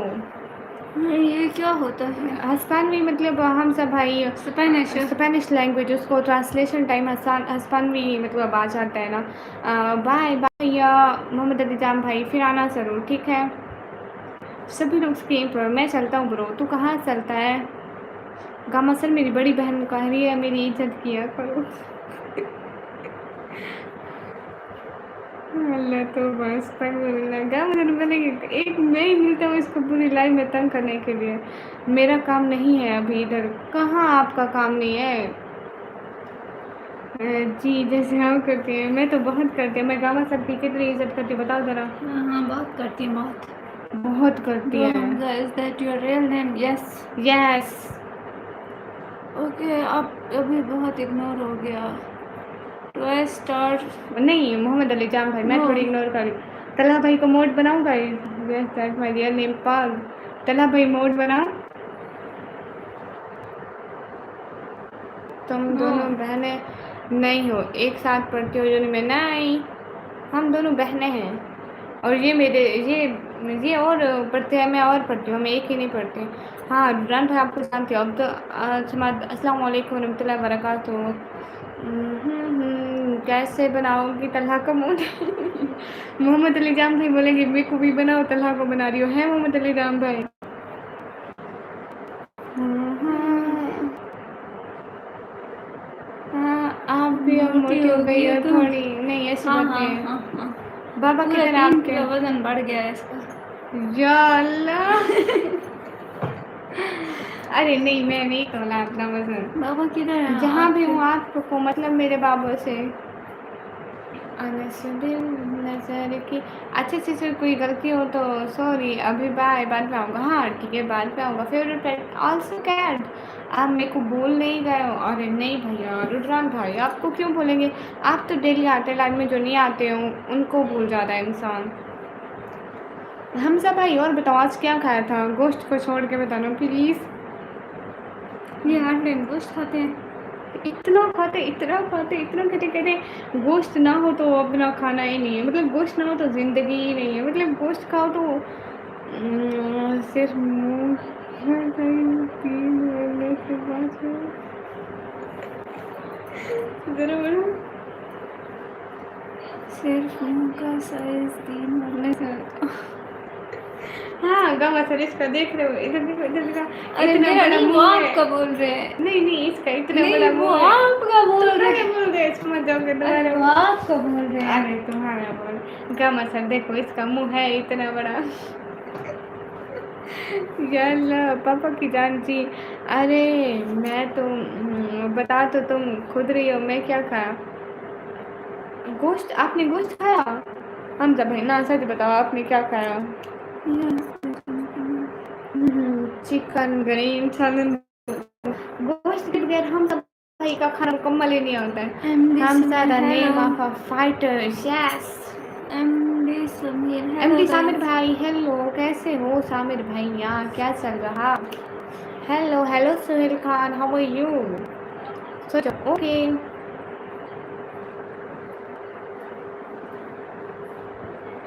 ये क्या होता है? हस्पानवी मतलब हम सब भाई स्पेनिश लैंग्वेज, उसको ट्रांसलेशन टाइम हस्पानवी मतलब आ जाता है ना। बाय बाय या मोहम्मद अली जाम भाई, फिर आना ज़रूर ठीक है। सभी लोग स्क्रीन पर। मैं चलता हूँ ब्रो, तू कहाँ चलता है? गामा सर मेरी बड़ी बहन कह रही है मेरी इज्जत किया करो अल्लाह तो बस तक लगा मुझे एक मैं ही मिलता हूँ इसको पूरी लाइफ में तंग करने के लिए। मेरा काम नहीं है अभी इधर। कहाँ आपका काम नहीं है? जी जैसे हम करते हैं, मैं तो बहुत करती हूँ। मैं गामा सब की कितनी इज्जत करती हूँ बताओ ज़रा। हाँ बहुत करती हूँ, बहुत करती है। Is that your real name? Yes yes okay. आप अभी बहुत इग्नोर हो गया। To I start? नहीं मोहम्मद अली जाम भाई, मैं No. थोड़ी इग्नोर करी। तला भाई को मोड बनाऊँगा, yes that my real name पाग। तला भाई मोड बनाओ। तुम दोनों बहनें नहीं हो, एक साथ पढ़ती हो यूनि में? नहीं हम दोनों बहनें हैं, और ये और पढ़ते हैं, मैं और पढ़ती हूँ, मैं एक ही नहीं पढ़ती। हाँ डुरान भाई आपको जानती हो अब तो। अस्सलाम वालेकुम रहमतुल्लाहि व बरकातुहू। कैसे बनाओगी तलहा का मूड मोहम्मद अली जाम भाई बोलेंगे मेरे को भी बनाओ, तलहा को बना रही हो है मोहम्मद अली जाम भाई। हाँ आप भी अब मोटी हो गई है तुम। थोड़ी, नहीं ऐसी हाँ बात हाँ नहीं है। हाँ हाँ, बाबा पूरा किधर है 3 आपके? किलो वजन बढ़ गया है इसका। या अल्लाह। अरे नहीं, मैं नहीं तोला अपना वजन। बाबा किधर है जहाँ भी आपके? हूँ आप को मतलब मेरे बाबू से अनसबिल नजर की। अच्छा से कोई गलती हो तो सॉरी, अभी बाय, बाद में आऊँगा। हाँ ठीक है, बाद में आऊँगा। Favourite pet also cat. आप मेरे को बोल नहीं गए हो? अरे नहीं भैया, रुद्रान भाई आपको क्यों बोलेंगे? आप तो डेली आते लाइन में, जो नहीं आते हो उनको भूल जाता है इंसान। हमजा भाई और बताओ आज क्या खाया था? गोश्त को छोड़ के बताना प्लीज़। ये हर टाइम गोश्त खाते हैं। इतना खाते, इतना खाते, इतना खाते, कहते गोश्त ना हो तो अपना खाना ही नहीं है, मतलब गोश्त ना हो तो ज़िंदगी ही नहीं है, मतलब गोश्त खाओ तो सिर्फ मुँह में कहीं 3 महीने के बाद ज़रूर। सिर्फ मुंह का साइज 3 मरने से होता। हाँ गामा सर इसका देख रहे हो, इधर देखो, इधर देखो, अरे इतना मेरा बड़ा नहीं, वो मुँह है। आपका बोल रहे हैं। नहीं नहीं, इसका इतना नहीं, बड़ा वो मुँह है। आपका बोल तो रहे क्या हैं। बोल रहे समझ जाओगे अरे वो दोबारा। आपका बोल रहे हैं। अरे तुम्हारा बोल गामा सर, देखो इसका मुँह है इतना बड़ा। यार पापा की जान जी। अरे मैं तो बता तो तुम खुद रही हो, मैं क्या खाया? गोश्त? आपने गोश्त खाया? हम जब भाई ना सच बताओ, आपने क्या खाया? Chicken green salan. गोश्त के बगैर हम सब भाई का खाना मुकम्मल ही नहीं होता है। हम सादा name of a fighter. Yes MD Sameer, hello MD Samir guys. भाई, हेलो कैसे हो सामिर भैया, क्या चल रहा? Hello hello Suhail Khan, how are you? सोचो ओके।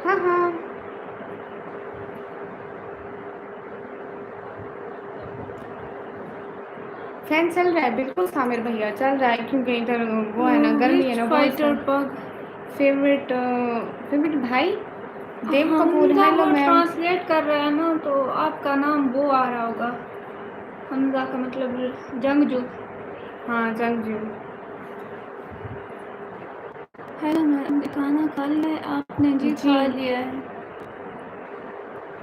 हाँ हाँ फैन चल रहा है, बिल्कुल सामिर भैया चल रहा है, क्योंकि इधर वो है ना, गर्मी है ना बहुत फाइटर सा। पग। फेवरेट फेवरेट भाई देव कपूर, हमजा हेलो वो मैम। ट्रांसलेट कर रहा है ना, तो आपका नाम वो आ रहा होगा। हमजा का मतलब जंगजू। हाँ जंगजू। हेलो मैम, खाना खा लिया है आपने? जी जी। खा लिया है।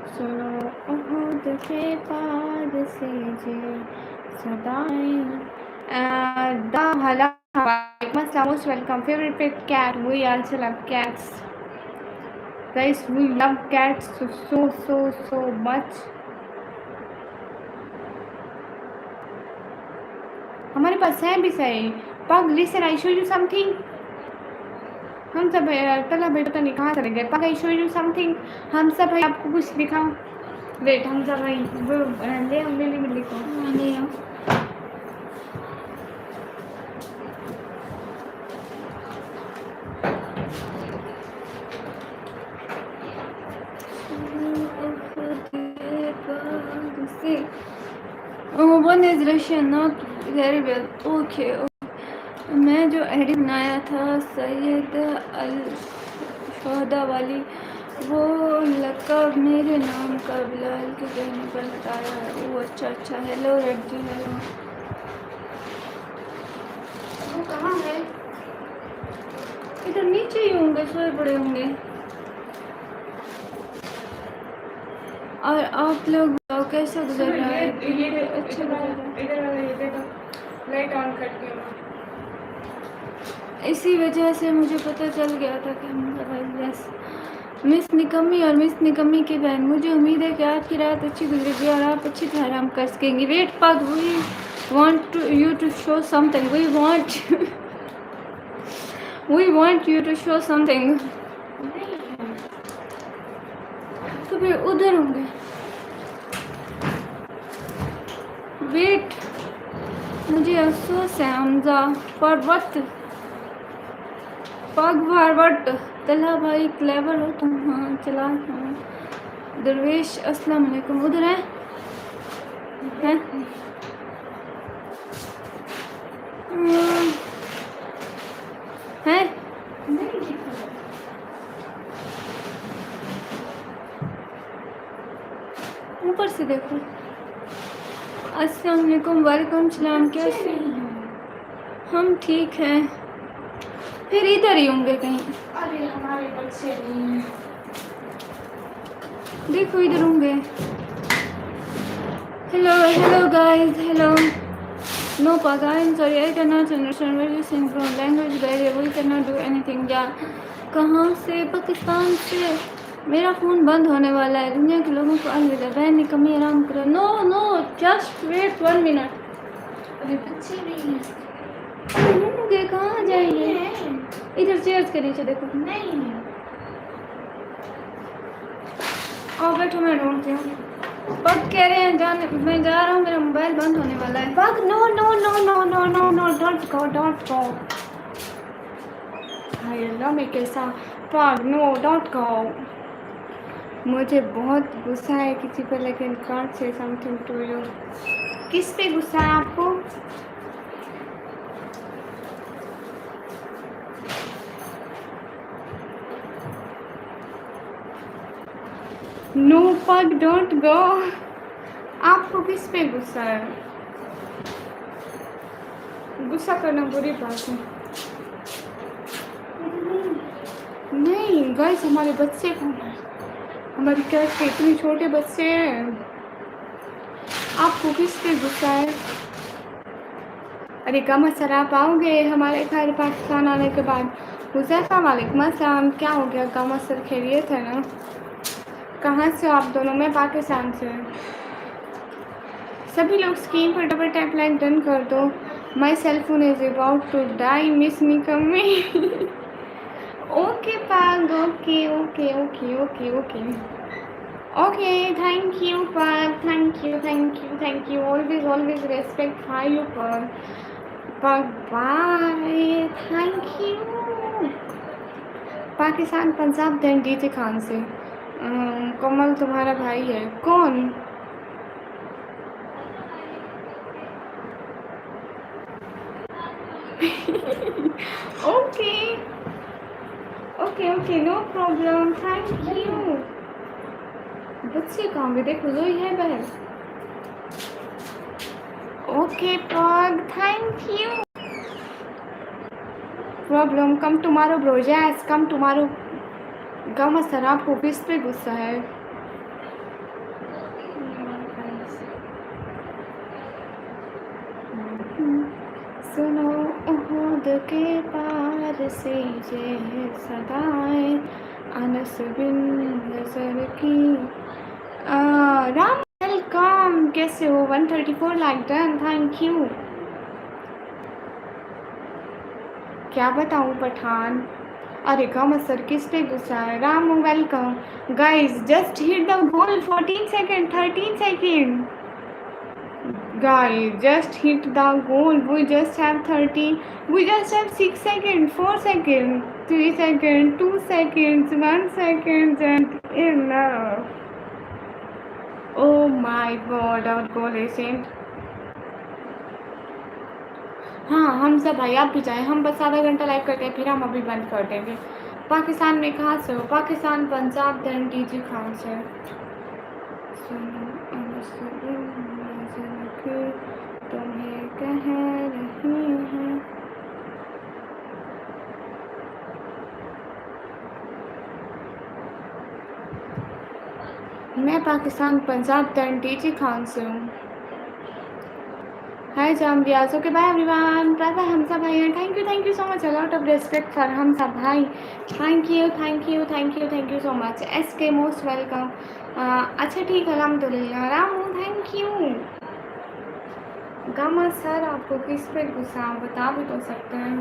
सुनो उहुद के पार से जे सदाएं दा हला मसला most welcome. Favourite pet cat, we also love cats guys, we love cats so much। हमारे पास है भी सही। Pag listen, I show you something. हम सब पहला बेटा तो नहीं, कहाँ चले गए? पग आई शो यू समथिंग। हम सब भाई आपको कुछ दिखाऊं? वेट, हम सब भाई वो ले मिली मिली को नहीं हो। One is Russian, not very well. Okay, okay. मैं जो एडी बनाया था सैयद अल शोहदा वाली, वो लक़ब मेरे नाम का बिलाल के कहने पर हटाया है। वो अच्छा अच्छा। हेलो रेड जी, हेलो। वो कहाँ है? इधर नीचे ही होंगे, सोए पड़े होंगे। और आप लोग बताओ कैसा गुजर रहा है? ये अच्छा गुजर रहा है। इधर लाइट ऑन करती हूँ। इसी वजह से मुझे पता चल गया था कि हम भाई यस मिस निकम्मी और मिस निकम्मी की बहन, मुझे उम्मीद है कि आपकी रात अच्छी गुजरेगी और आप अच्छी तरह आराम कर सकेंगी। Wait Pag, we want you to show something. We want you to show something. तो फिर उधर होंगे। वेट, मुझे अफसोस है Hamza. Forward Pag forward. Talha भाई क्लेवर हो तुम। हाँ चला हाँ। दरवेश अस्सलाम वालेकुम। उधर है हैं? ऊपर से देखो। अस्सलाम वालेकुम। वालेकुम सलाम। कैसे? हम ठीक हैं। फिर इधर ही होंगे कहीं। अरे हमारे बच्चे नहीं। देखो इधर होंगे। Hello hello guys, hello. No पागाइन, sorry I can not understand what you saying from language barrier, we can not do anything. या कहाँ से? पाकिस्तान से। मेरा फ़ोन बंद होने वाला है। दुनिया के लोगों को अलविदा। बहन कमी आराम करो। No no, just wait 1 minute. अरे बच्चे नहीं होंगे, कहाँ जाएंगे? इधर चेयर्स के नीचे देखो। नहीं आओ बैठो, मैं ढूंढती हूँ। पग कह रहे हैं जाने, मैं जा रहा हूँ, मेरा मोबाइल बंद होने वाला है। पग no no no no no no no, don't go don't go. हाय अल्लाह मैं कैसा। पग नो डोंट गो। मुझे बहुत गुस्सा है किसी पर, लेकिन can't say something to you. किस पे गुस्सा है आपको? नो पग डोंट गो। आपको किस पे गुस्सा है? गुस्सा करना बुरी बात है। नहीं गाइस, हमारे बच्चे कौन है? हमारी कैट के इतने छोटे बच्चे हैं। आपको किस पे गुस्सा है? अरे कम सर, आप आओगे हमारे घर पाकिस्तान आने के बाद? हुज़ैफा वालेकुम अस्सलाम, क्या हो गया? कम सर खैरियत है ना? कहाँ से हो आप दोनों? मैं पाकिस्तान से। सभी लोग स्क्रीन पर डबल टैप लाइक डन कर दो। My cell phone is about to die, miss me कमी। ओके पाग, okay okay okay okay okay okay, thank you पाग, thank you thank you thank you. Always respect for you पाग। पाग bye, thank you. Pakistan Punjab then DG Khan से। कमल तुम्हारा भाई है? कौन? Okay okay okay, no problem, thank you. बच्चे कहाँ गए? देखो जोई है बहन। ओके पग, thank you. Problem come tomorrow bro, yes come tomorrow. गम सर, आपको किस पे गुस्सा है? सुनो उहुद के पार से ये सदाएं, अनस बिन नजर की। राम वेलकम, कैसे हो? 134 लाइक डन, थैंक यू। क्या बताऊँ पठान? अरे कम सर, किस पे गुस्सा है? Ram welcome. Guys just hit the goal, 14 second, 13 second. Guys, just hit the goal. We just have 13. We just have 6 seconds, 4 seconds, 3 seconds, 2 seconds, 1 second, and enough. Oh my God, our goal is in. हाँ हम सब भाई, आप भी जाएं। हम बस आधा घंटा लाइव करते हैं, फिर हम अभी बंद कर देंगे। पाकिस्तान में कहाँ से हो? पाकिस्तान पंजाब देन डीजे खान से। तुम्हें कह रही है। मैं पाकिस्तान पंजाब देन डीजे खान से हूँ। Hi Jam Riyaz, okay bye everyone. Bye Hamsa भाई, thank you so much, a lot of respect for Hamsa भाई। Thank you thank you thank you thank you so much. SK most welcome. अच्छा ठीक है, अल्हम्दुलिल्लाह। Ramu thank you. Gama sir, आपको किस पे गुस्सा बता भी तो सकते हैं।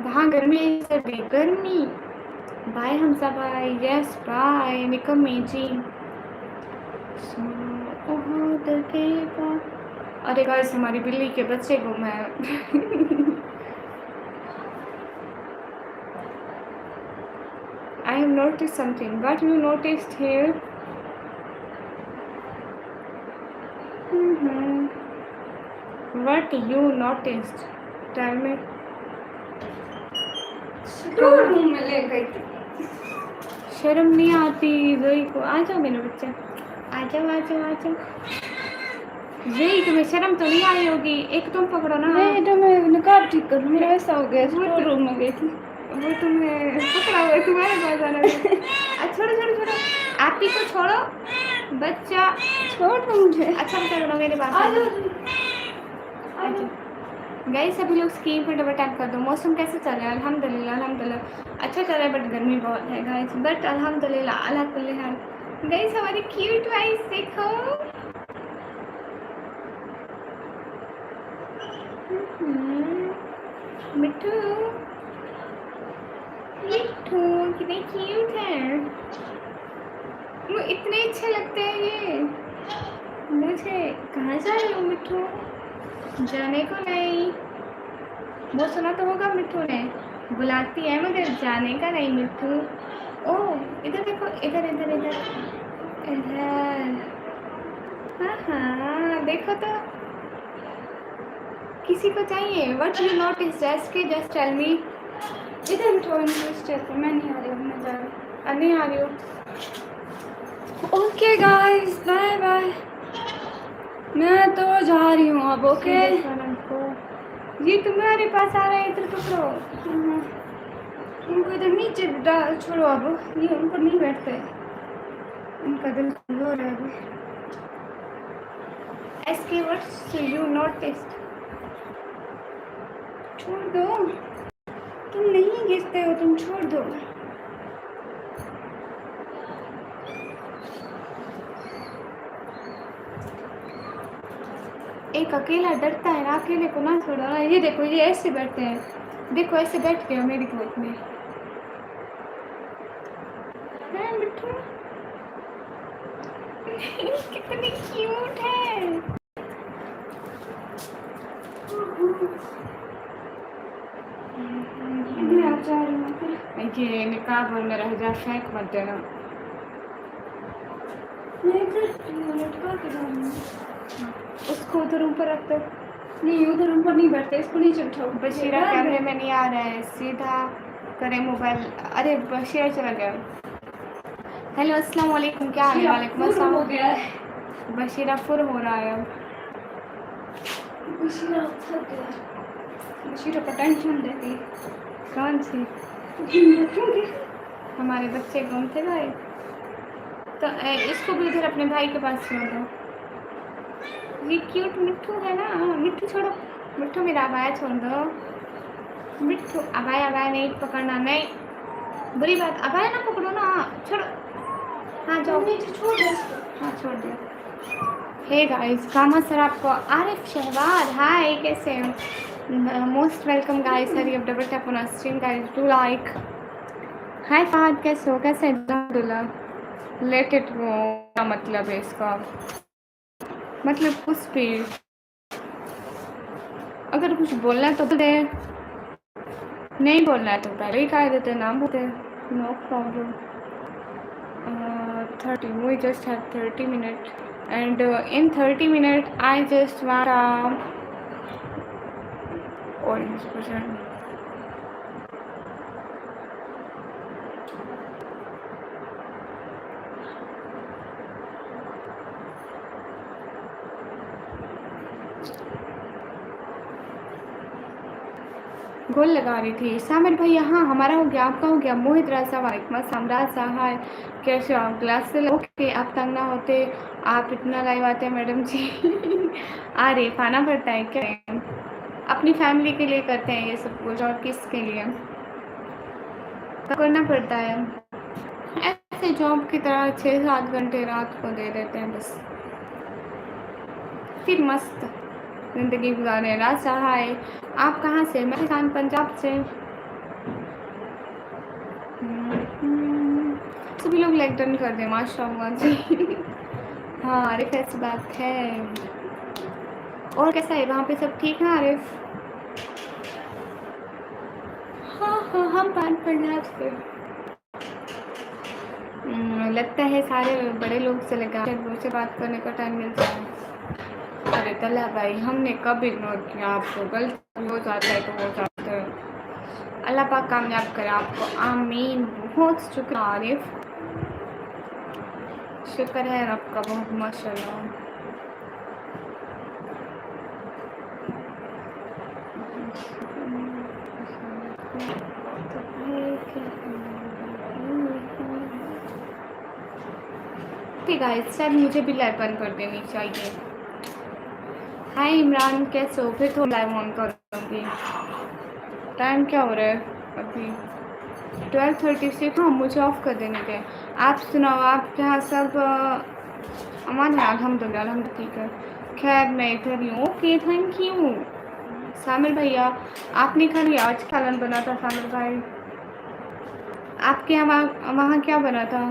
वहाँ गर्मी है सर? गर्मी। बाय हमसा भाई, यस बाय निकम्मी जी। अरे गाइस, हमारी बिल्ली के बच्चे गुम हैं। I have noticed something. What you noticed here? What you noticed? Tell me. Room में ले गई थी। शर्म नहीं आती जोई को? आ जाओ मेरे बच्चे, आ जाओ आ जाओ आ जाओ। यही तुम्हें शर्म तो नहीं आई होगी, एक तुम पकड़ो ना। नहीं तो मैं नकाब ठीक करूँ, मेरा ऐसा हो गया, वो स्टोर रूम में गई थी। वो तुम्हें पकड़ा हुआ है, तुम्हारे पास आना है। छोड़ो छोड़ो छोड़ो, आप ही को छोड़ो बच्चा, छोड़ दो मुझे। अच्छा पकड़ो मेरे पास आ आ जाओ जाओ। अच्छा गाइस सभी लोग स्क्रीन पर डबल टैप कर दो। मौसम कैसे चल रहा है? अल्हम्दुलिल्लाह अल्हम्दुलिल्लाह अच्छा चल रहा है, बट गर्मी बहुत है गाइस, बट अल्हम्दुलिल्लाह अल्लाह कुल्ली हाल। गाइस हमारी क्यूट वाइस देखो, मिट्टू मिट्टू कितने क्यूट हैं, वो इतने अच्छे लगते हैं ये मुझे। कहाँ जा रहे हो मिट्टू? जाने को नहीं, वो सुना तो होगा मिट्टू ने, बुलाती है मगर जाने का नहीं मिट्टू। ओह इधर देखो, इधर इधर इधर इधर, हाँ हाँ देखो तो, किसी को चाहिए। What you notice just tell me. इधर बिठो इंग्लिश पे, मैं नहीं आ रही हूँ, मैं जा रही हूँ। नहीं आ रही हो? ओके गाइस बाय बाय, मैं तो जा रही हूँ अब। ओके ये तुम्हारे पास आ रहा है, इधर पकड़ो। उनको इधर नीचे छोड़ो अब, ये उनको नहीं बैठते, उनका दिल कमजोर है अभी। Ask what's you notice? छोड़ दो, तुम नहीं घिसते हो, तुम छोड़ दो। एक अकेला डरता है ना, अकेले को ना छोड़ो ना। ये देखो ये ऐसे बैठते हैं, देखो ऐसे बैठ गया मेरी गोद में। हाँ मिट्टू कितनी क्यूट है। मैं आप जा रही हूँ। ये निकाब और मेरा हिजाब फेंक मत देना। मैं इधर लटका के जा रही हूँ। उसको उधर ऊपर रख दो। नहीं उधर ऊपर नहीं बैठते, इसको नीचे उठाओ। बशीरा कैमरे में नहीं आ रहा है, सीधा करे मोबाइल। अरे बशीरा चला गया। हेलो अस्सलाम वालेकुम, क्या हाल है? वालेकुम अस्सलाम। हो गया है, बशीरा फुर हो रहा है अब। बशीरा थक गया, बशीरा को टेंशन देती। कौन सी? हमारे बच्चे घूमते गए तो इसको भी उधर अपने भाई के पास छोड़ दो। ये क्यूट मिट्टू है ना, मिट्टू छोड़ो, मिट्टू मेरा अबाया छोड़ दो। मिट्टू अबाया अबाया नहीं पकड़ना, नहीं बुरी बात, अबाया ना पकड़ो ना, छोड़ो। हाँ जाओ नीचे छोड़ दो। हाँ छोड़ दिया। हे गाइस कामा सर आपको आरिफ शहबाज हाय, कैसे हो? Most welcome guys, hurry up double tap on stream guys, do like. Hi Fahad कैसे हो? कैसे है? अल्हम्दुलिल्लाह। लेट इट गो क्या मतलब है इसका? मतलब कुछ भी अगर कुछ बोलना है तो बोल दे, नहीं बोलना है तो पहले ही कह देते, नाम बोलते, no problem. 30 we just have 30 minutes and in 30 minutes I just want orange percent. गोल लगा रही थी सामिर भैया। हाँ हमारा हो गया, आपका हो गया? मोहित राजा वालेकुम अस्सलाम। राजा हाय, कैसे हो आप? क्लास से ओके, आप तंग ना होते, आप इतना लाइव आते हैं मैडम जी। आ रही खाना पड़ता है क्या? अपनी फैमिली के लिए करते हैं ये सब कुछ, और किसके लिए करना पड़ता है? ऐसे जॉब की तरह 6-7 घंटे रात को दे देते हैं बस, फिर मस्त ज़िंदगी गुजारे। राजा हाय, आप कहाँ से? मैं किसान पंजाब से। सभी लोग लाइक डन कर दें माशाल्लाह जी। हाँ आरिफ ऐसी बात है। और कैसा है वहाँ पे, सब ठीक है आरिफ? हाँ हाँ हम पंजाब से। लगता है सारे बड़े लोग से लगा से बात करने का टाइम मिलता है। अरे तला भाई हमने कब इग्नोर किया आपको? गलती हो जाता है तो हो जाता है, अल्लाह पाक कामयाब करे आपको, आमीन। बहुत शुक्र आरिफ, शुक्र है आपका बहुत माशाल्लाह। ठीक है, शायद मुझे भी लाइव बंद कर देनी चाहिए। हाय इमरान, कैसे हो? फिर तो लाइव ऑन करूँगी। टाइम क्या हो रहा है अभी? 12:36। हाँ, मुझे ऑफ कर देने थे। आप सुनाओ, आपके यहाँ सब अमान है? अल्हम्दुलिल्लाह, अल्हम्दुलिल्लाह ठीक है। खैर मैं इधर ही हूँ। Okay, thank you. सामिर भैया, आपने खा लिया? आज खाना बना था सामिर भाई? आपके यहाँ वहाँ क्या बना था?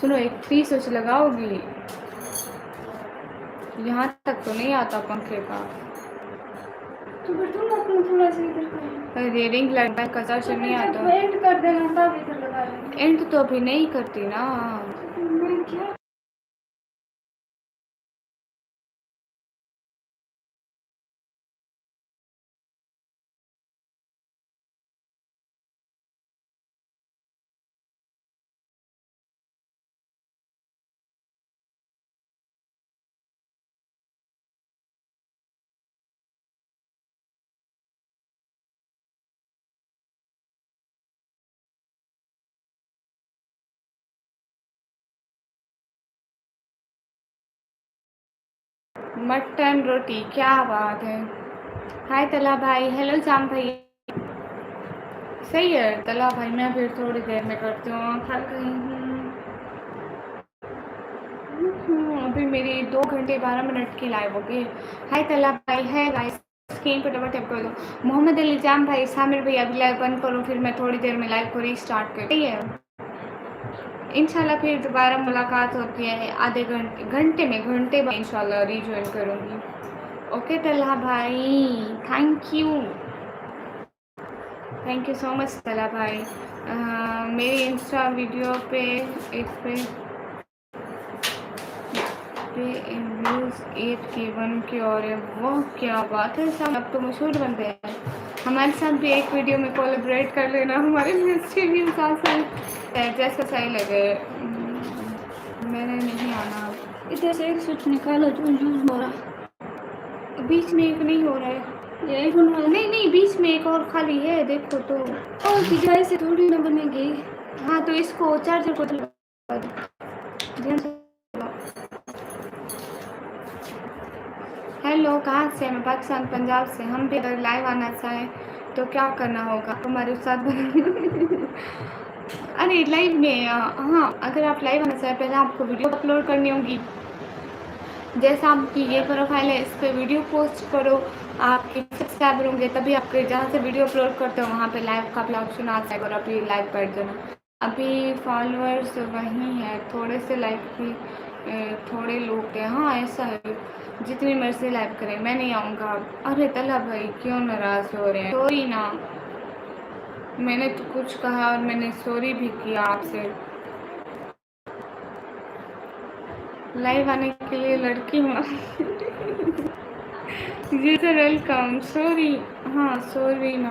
सुनो, एक 3 स्विच लगाओगी? यहाँ तक तो नहीं आता पंखे का। तो फिर तुम अपना थोड़ा सा इधर कर रेडिंग लाइट का कचरा से नहीं जब आता। एंड कर देना तब इधर लगा लेंगे। एंड तो अभी नहीं करती ना। मैं क्या मटन रोटी, क्या बात है। हाय तला भाई, हेलो जाम भाई। सही है तला भाई, मैं फिर थोड़ी देर में करती हूँ। खा गई हूँ। अभी मेरी 2 घंटे 12 मिनट की लाइव होगी। हाय तला भाई, है गाइस, स्क्रीन पर डबल टैप कर दो। मोहम्मद अली जाम भाई, सामिर भाई, अभी लाइव बंद करो, फिर मैं थोड़ी देर में लाइव को रीस्टार्ट करती है। इंशाल्लाह फिर दोबारा मुलाकात होती है आधे घंटे में इंशाल्लाह रीजॉइन करूँगी। ओके तला भाई, थैंक यू सो मच तला भाई। मेरी इंस्टा वीडियो पे व्यूज़ 8K 1K और वो क्या बात है सब, अब तो मशहूर बन गए हैं। हमारे साथ भी एक वीडियो में कोलैबोरेट कर लेना, हमारे मिस्ट्री व्यूज़ आसान जैसा सही लगे। मैंने नहीं आना। इधर से एक स्विच निकालो जो यूज हो रहा। बीच में एक नहीं हो रहा है। ये आईफोन वाला नहीं, बीच में एक और खाली है, देखो तो। और की से थोड़ी ना बनेगी। हाँ तो इसको चार्जर को लगा दो। ध्यान से। हेलो, कहाँ से? मैं पाकिस्तान, पंजाब से। हम भी अगर लाइव आना चाहें तो क्या करना होगा? हमारे साथ अरे लाइव में हाँ, अगर आप लाइव आना चाहें पहले आपको वीडियो अपलोड करनी होगी। जैसा आपकी ये प्रोफाइल है, इस पर वीडियो पोस्ट करो, आपके सब्सक्राइबर होंगे तभी आपके जहाँ से वीडियो अपलोड करते हो वहाँ पे लाइव का ऑप्शन आता है और अभी लाइव कर देना। अभी फॉलोअर्स वही हैं, थोड़े से लाइव भी थोड़े लोग हैं। हाँ ऐसा है, जितनी मर्जी लाइव करें, मैं नहीं आऊँगा। अरे तला भाई क्यों नाराज़ हो रहे हैं? सॉरी ना, मैंने तो कुछ कहा और मैंने सॉरी भी किया आपसे। लाइव आने के लिए लड़की हूँ। जी सर, वेलकम। सॉरी, हाँ सॉरी ना।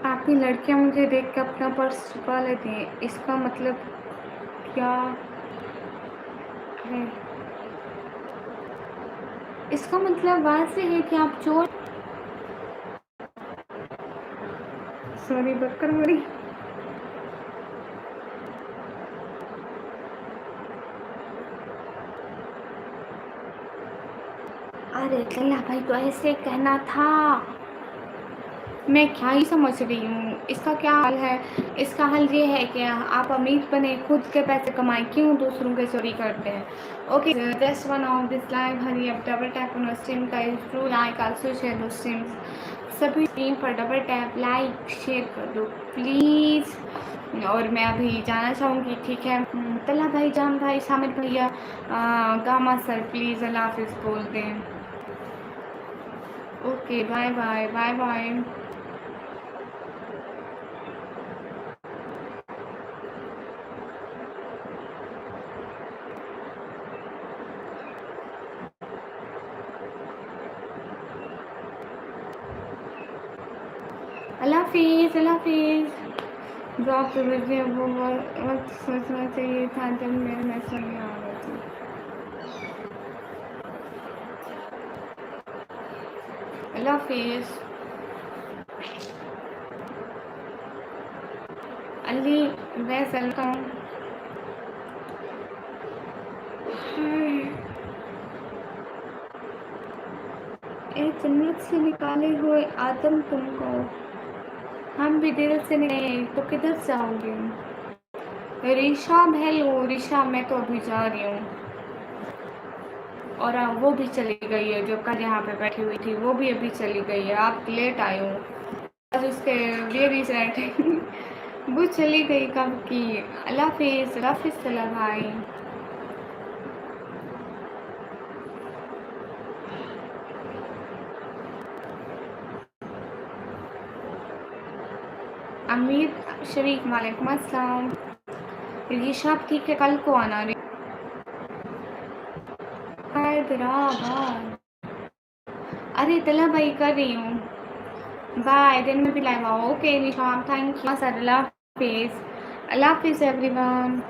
आपकी लड़कियां मुझे देख के अपना पर्स छुपा लेती हैं, इसका मतलब क्या है? इसका मतलब वाज़ेह है कि आप चोर। सॉरी बकर मरी। अरे तल्ला भाई तो ऐसे कहना था। मैं क्या ही समझ रही हूँ, इसका क्या हल है? इसका हल ये है कि आप अमीर बने, खुद के पैसे कमाएं, क्यों दूसरों के चोरी करते हैं? Okay, just one of this live, hurry up double tap on stream का थ्रू लाइक आल्सो शेयर दो स्ट्रीम्स। सभी स्ट्रीम पर डबल टैप लाइक शेयर कर दो प्लीज़। और मैं अभी जाना चाहूँगी, ठीक है? तल्ला भाई, जान भाई, सामिर भैया, गामा सर प्लीज़ अल्लाह हाफिज़ बोल दें। Okay, bye bye bye bye. Allah हाफिज़, अल्लाह हाफिज़। जो आपसे बचे वो वक्त सोचना चाहिए था जब मेरे मैसेज में आ रहे थे। अल्लाह हाफिज़। अली वैसल का ए जन्नत से निकाले हुए आदम तुमको हम भी दिल से नहीं तो किधर जाओगे? ऋषा हेलो ऋषा, मैं तो अभी जा रही हूँ। और वो भी चली गई है जो कल यहाँ पे बैठी हुई थी, वो भी अभी चली गई है। आप लेट आए हो। आज उसके बेबी सेट वो चली गई कब की। अल्लाह हाफिज़, अल्लाह हाफिज़ सला भाई। अमीर शरीफ वालेकुम अस्सलाम। ऋषा आप ठीक है, कल को आना। हैदराबाद, अरे तला भाई कर रही हूँ। बाय, दिन में भी लाइव आओ। ओके निशान, थैंक यू सर। अल्लाह हाफिज़, अल्लाह हाफिज़ एवरीवन।